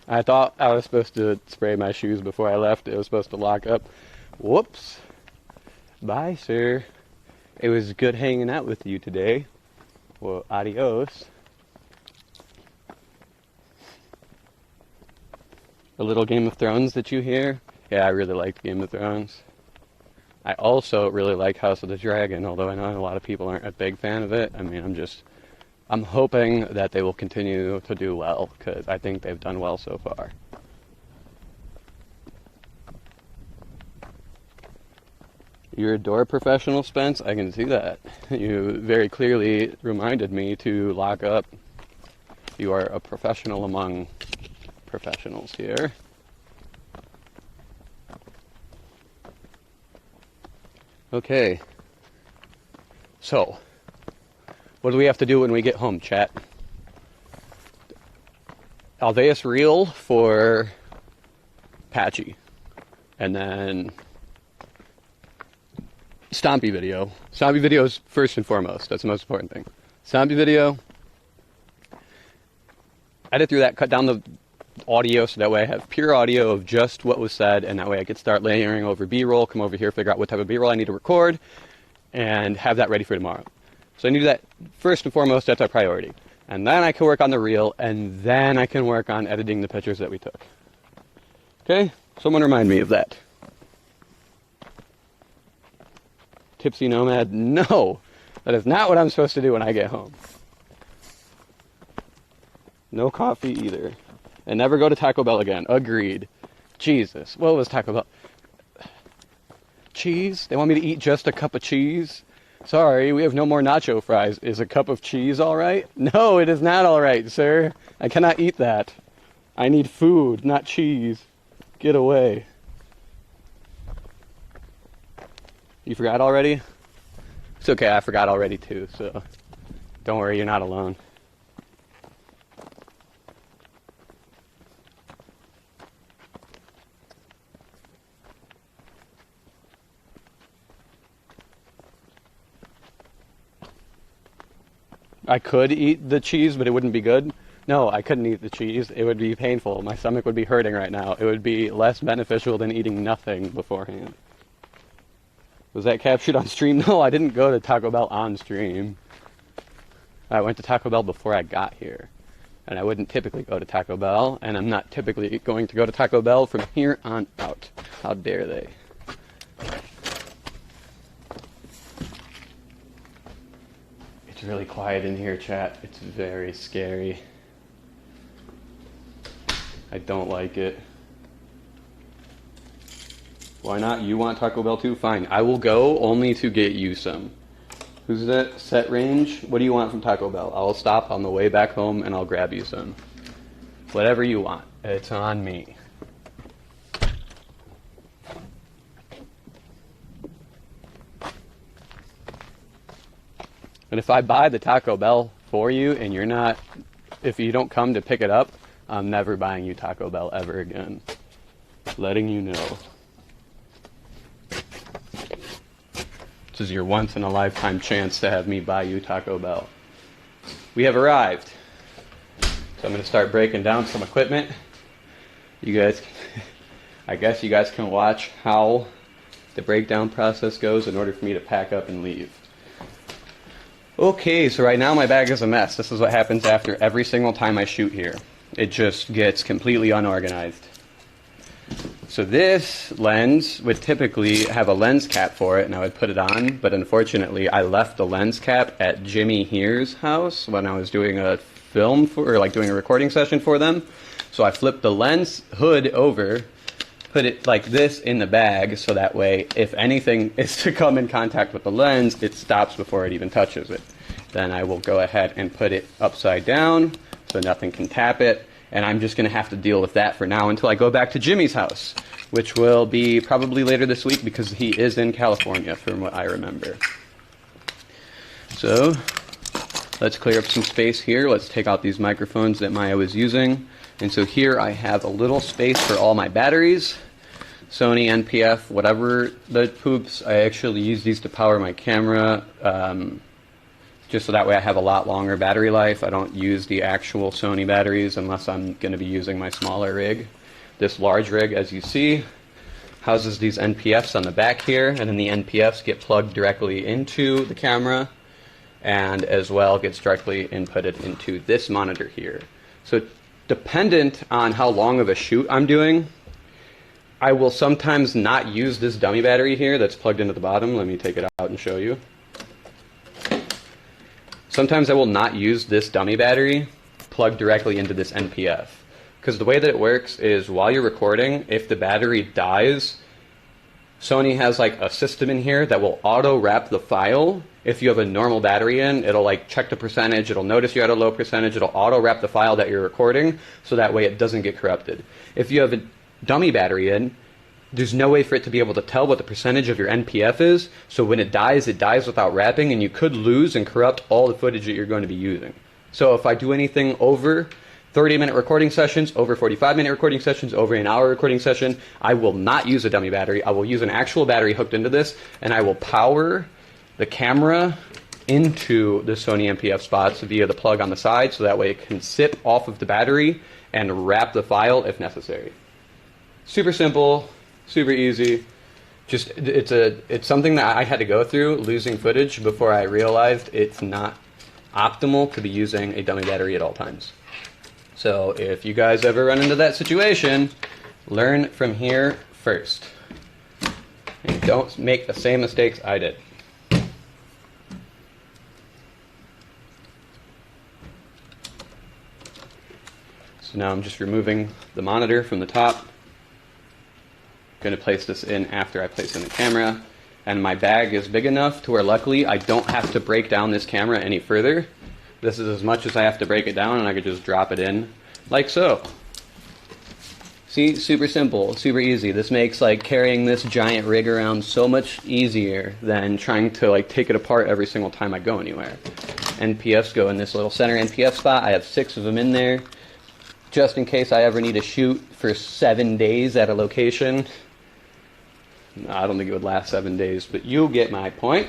I thought I was supposed to spray my shoes before I left. It was supposed to lock up. Whoops. Bye, sir. It was good hanging out with you today. Well, adios. A little Game of Thrones that you hear? Yeah, I really liked Game of Thrones. I also really like House of the Dragon, although I know a lot of people aren't a big fan of it. I mean, I'm hoping that they will continue to do well, because I think they've done well so far. You're a door professional, Spence? I can see that. You very clearly reminded me to lock up. You are a professional among professionals here. Okay. So, what do we have to do when we get home, chat? Alveus reel for Patchy. And then Stompy video. Stompy video is first and foremost. That's the most important thing. Stompy video. Edit through that, cut down the audio so that way I have pure audio of just what was said, and that way I could start layering over B-roll, come over here, figure out what type of B-roll I need to record, and have that ready for tomorrow. So I need to do that first and foremost. That's our priority. And then I can work on the reel, and then I can work on editing the pictures that we took. Okay? Someone remind me of that. Tipsy Nomad? No! That is not what I'm supposed to do when I get home. No coffee either. And never go to Taco Bell again. Agreed. Jesus. What was Taco Bell? Cheese? They want me to eat just a cup of cheese? Sorry, we have no more nacho fries. Is a cup of cheese alright? No, it is not alright, sir. I cannot eat that. I need food, not cheese. Get away. You forgot already? It's okay, I forgot already too, so don't worry, you're not alone. I could eat the cheese, but it wouldn't be good. No, I couldn't eat the cheese. It would be painful. My stomach would be hurting right now. It would be less beneficial than eating nothing beforehand. Was that captured on stream? No, I didn't go to Taco Bell on stream. I went to Taco Bell before I got here. And I wouldn't typically go to Taco Bell, and I'm not typically going to go to Taco Bell from here on out. How dare they? It's really quiet in here, chat. It's very scary. I don't like it. Why not? You want Taco Bell too? Fine. I will go only to get you some. Who's that? Set range? What do you want from Taco Bell? I'll stop on the way back home and I'll grab you some. Whatever you want. It's on me. And if I buy the Taco Bell for you and you're not, if you don't come to pick it up, I'm never buying you Taco Bell ever again. Letting you know. This is your once in a lifetime chance to have me buy you Taco Bell. We have arrived. So I'm going to start breaking down some equipment. You guys, I guess you guys can watch how the breakdown process goes in order for me to pack up and leave. Okay, so right now my bag is a mess. This is what happens after every single time I shoot here. It just gets completely unorganized. So this lens would typically have a lens cap for it, and I would put it on, but unfortunately I left the lens cap at Jimmy Here's house when I was doing a film for, or like doing a recording session for them. So I flipped the lens hood over, put it like this in the bag, so that way if anything is to come in contact with the lens, it stops before it even touches it. Then I will go ahead and put it upside down so nothing can tap it, and I'm just going to have to deal with that for now until I go back to Jimmy's house, which will be probably later this week because he is in California from what I remember. So let's clear up some space here. Let's take out these microphones that Maya was using. And so here I have a little space for all my batteries. Sony NPF, whatever the poops. I actually use these to power my camera, just so that way I have a lot longer battery life. I don't use the actual Sony batteries unless I'm going to be using my smaller rig. This large rig, as you see, houses these NPFs on the back here, and then the NPFs get plugged directly into the camera, and as well gets directly inputted into this monitor here. So dependent on how long of a shoot I'm doing, I will sometimes not use this dummy battery here that's plugged into the bottom. Let me take it out and show you. Sometimes I will not use this dummy battery plugged directly into this NPF. Because the way that it works is while you're recording, if the battery dies, Sony has like a system in here that will auto wrap the file. If you have a normal battery in, it'll like check the percentage, it'll notice you're at a low percentage, it'll auto wrap the file that you're recording, so that way it doesn't get corrupted. If you have a dummy battery in, there's no way for it to be able to tell what the percentage of your NPF is, so when it dies without wrapping, and you could lose and corrupt all the footage that you're going to be using. So if I do anything over 30-minute recording sessions, over 45-minute recording sessions, over an hour recording session, I will not use a dummy battery. I will use an actual battery hooked into this, and I will power the camera into the Sony NPF spots via the plug on the side, so that way it can sip off of the battery and wrap the file if necessary. Super simple, super easy. Just it's something that I had to go through, losing footage, before I realized it's not optimal to be using a dummy battery at all times. So if you guys ever run into that situation, learn from here first. And don't make the same mistakes I did. So now I'm just removing the monitor from the top. Going to place this in after I place in the camera. And my bag is big enough to where luckily I don't have to break down this camera any further. This is as much as I have to break it down, and I could just drop it in like so. See, super simple, super easy. This makes like carrying this giant rig around so much easier than trying to like take it apart every single time I go anywhere. NPFs go in this little center NPF spot. I have 6 of them in there, just in case I ever need to shoot for 7 days at a location. No, I don't think it would last 7 days, but you get my point.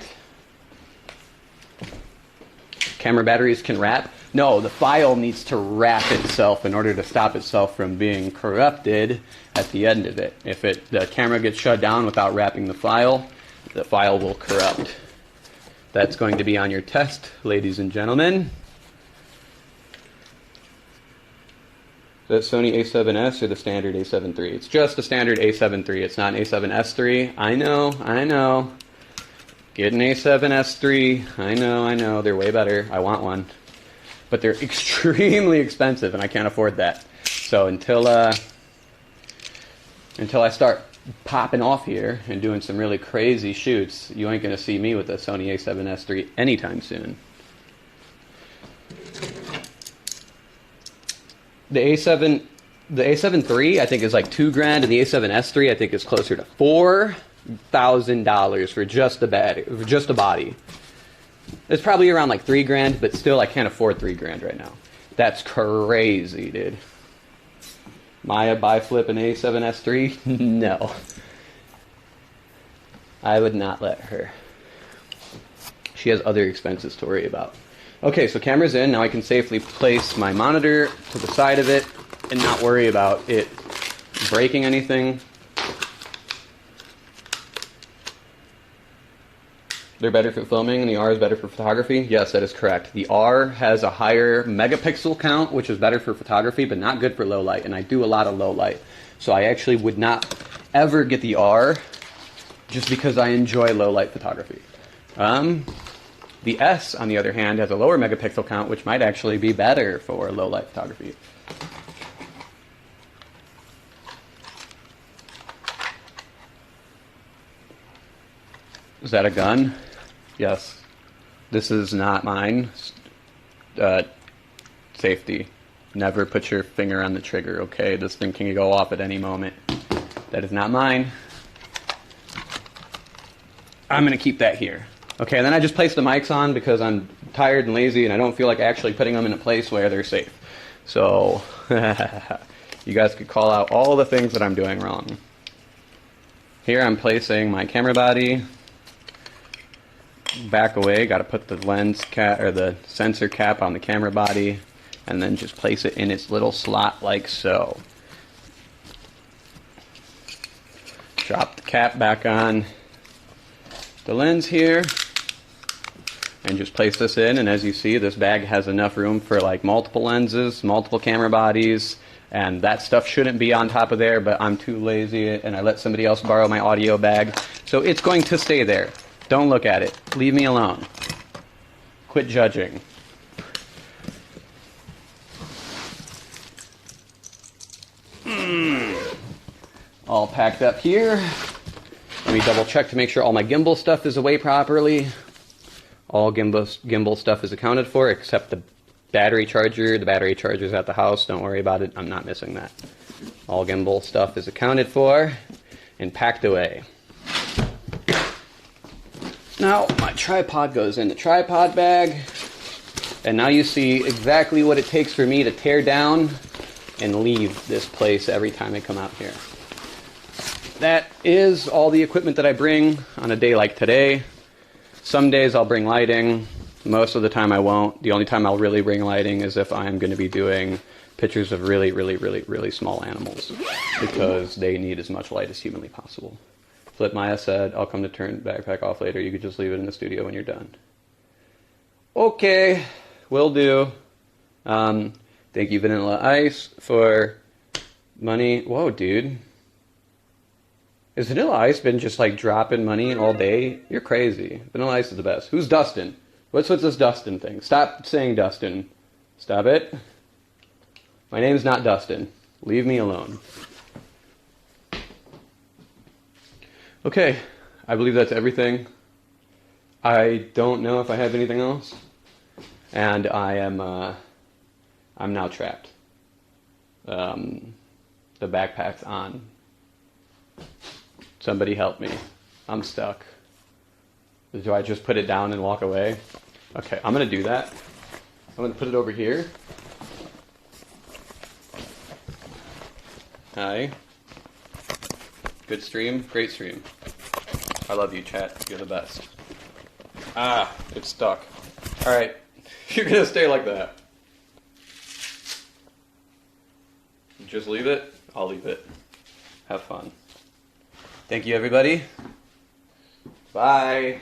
Camera batteries can wrap. No, the file needs to wrap itself in order to stop itself from being corrupted at the end of it. If the camera gets shut down without wrapping the file will corrupt. That's going to be on your test, ladies and gentlemen. The Sony A7S or the standard A7 III? It's just the standard A7 III. It's not an A7S III. I know. Get an A7S III. I know. They're way better. I want one. But they're extremely expensive, and I can't afford that. So until I start popping off here and doing some really crazy shoots, you ain't going to see me with a Sony A7S III anytime soon. The A7 III I think is like $2,000, and the A7S III I think is closer to $4,000 for just the body. It's probably around like $3,000, but still I can't afford $3,000 right now. That's crazy, dude. Maya buy flip an A7S III? No. I would not let her. She has other expenses to worry about. Okay, so camera's in. Now I can safely place my monitor to the side of it and not worry about it breaking anything. They're better for filming and the R is better for photography? Yes, that is correct. The R has a higher megapixel count, which is better for photography, but not good for low light, and I do a lot of low light. So I actually would not ever get the R just because I enjoy low light photography. The S, on the other hand, has a lower megapixel count, which might actually be better for low light photography. Is that a gun? Yes. This is not mine. Safety. Never put your finger on the trigger, okay? This thing can go off at any moment. That is not mine. I'm going to keep that here. Okay, and then I just place the mics on because I'm tired and lazy and I don't feel like actually putting them in a place where they're safe. So, you guys could call out all the things that I'm doing wrong. Here I'm placing my camera body. Back away, got to put the lens cap or the sensor cap on the camera body, and then just place it in its little slot like so. Drop the cap back on the lens here, and just place this in. And as you see, this bag has enough room for like multiple lenses, multiple camera bodies, and that stuff shouldn't be on top of there, but I'm too lazy and I let somebody else borrow my audio bag, so it's going to stay there. Don't look at it. Leave me alone. Quit judging. All packed up here. Let me double check to make sure all my gimbal stuff is away properly. All gimbal stuff is accounted for except the battery charger. The battery charger's at the house. Don't worry about it. I'm not missing that. All gimbal stuff is accounted for and packed away. Now my tripod goes in the tripod bag, and now you see exactly what it takes for me to tear down and leave this place every time I come out here. That is all the equipment that I bring on a day like today. Some days I'll bring lighting, most of the time I won't. The only time I'll really bring lighting is if I'm going to be doing pictures of really small animals, because they need as much light as humanly possible. Flip Maya said, I'll come to turn backpack off later. You could just leave it in the studio when you're done. Okay, will do. Thank you, Vanilla Ice, for money. Whoa, dude. Has Vanilla Ice been just like dropping money all day? You're crazy. Vanilla Ice is the best. Who's Dustin? What's this Dustin thing? Stop saying Dustin. Stop it. My name's not Dustin. Leave me alone. Okay, I believe that's everything. I don't know if I have anything else, and I'm now trapped. The backpack's on. Somebody help me. I'm stuck. Do I just put it down and walk away? Okay, I'm gonna do that. I'm gonna put it over here. Hi. Good stream? Great stream. I love you, chat. You're the best. Ah, it's stuck. Alright. You're gonna stay like that. Just leave it? I'll leave it. Have fun. Thank you, everybody. Bye.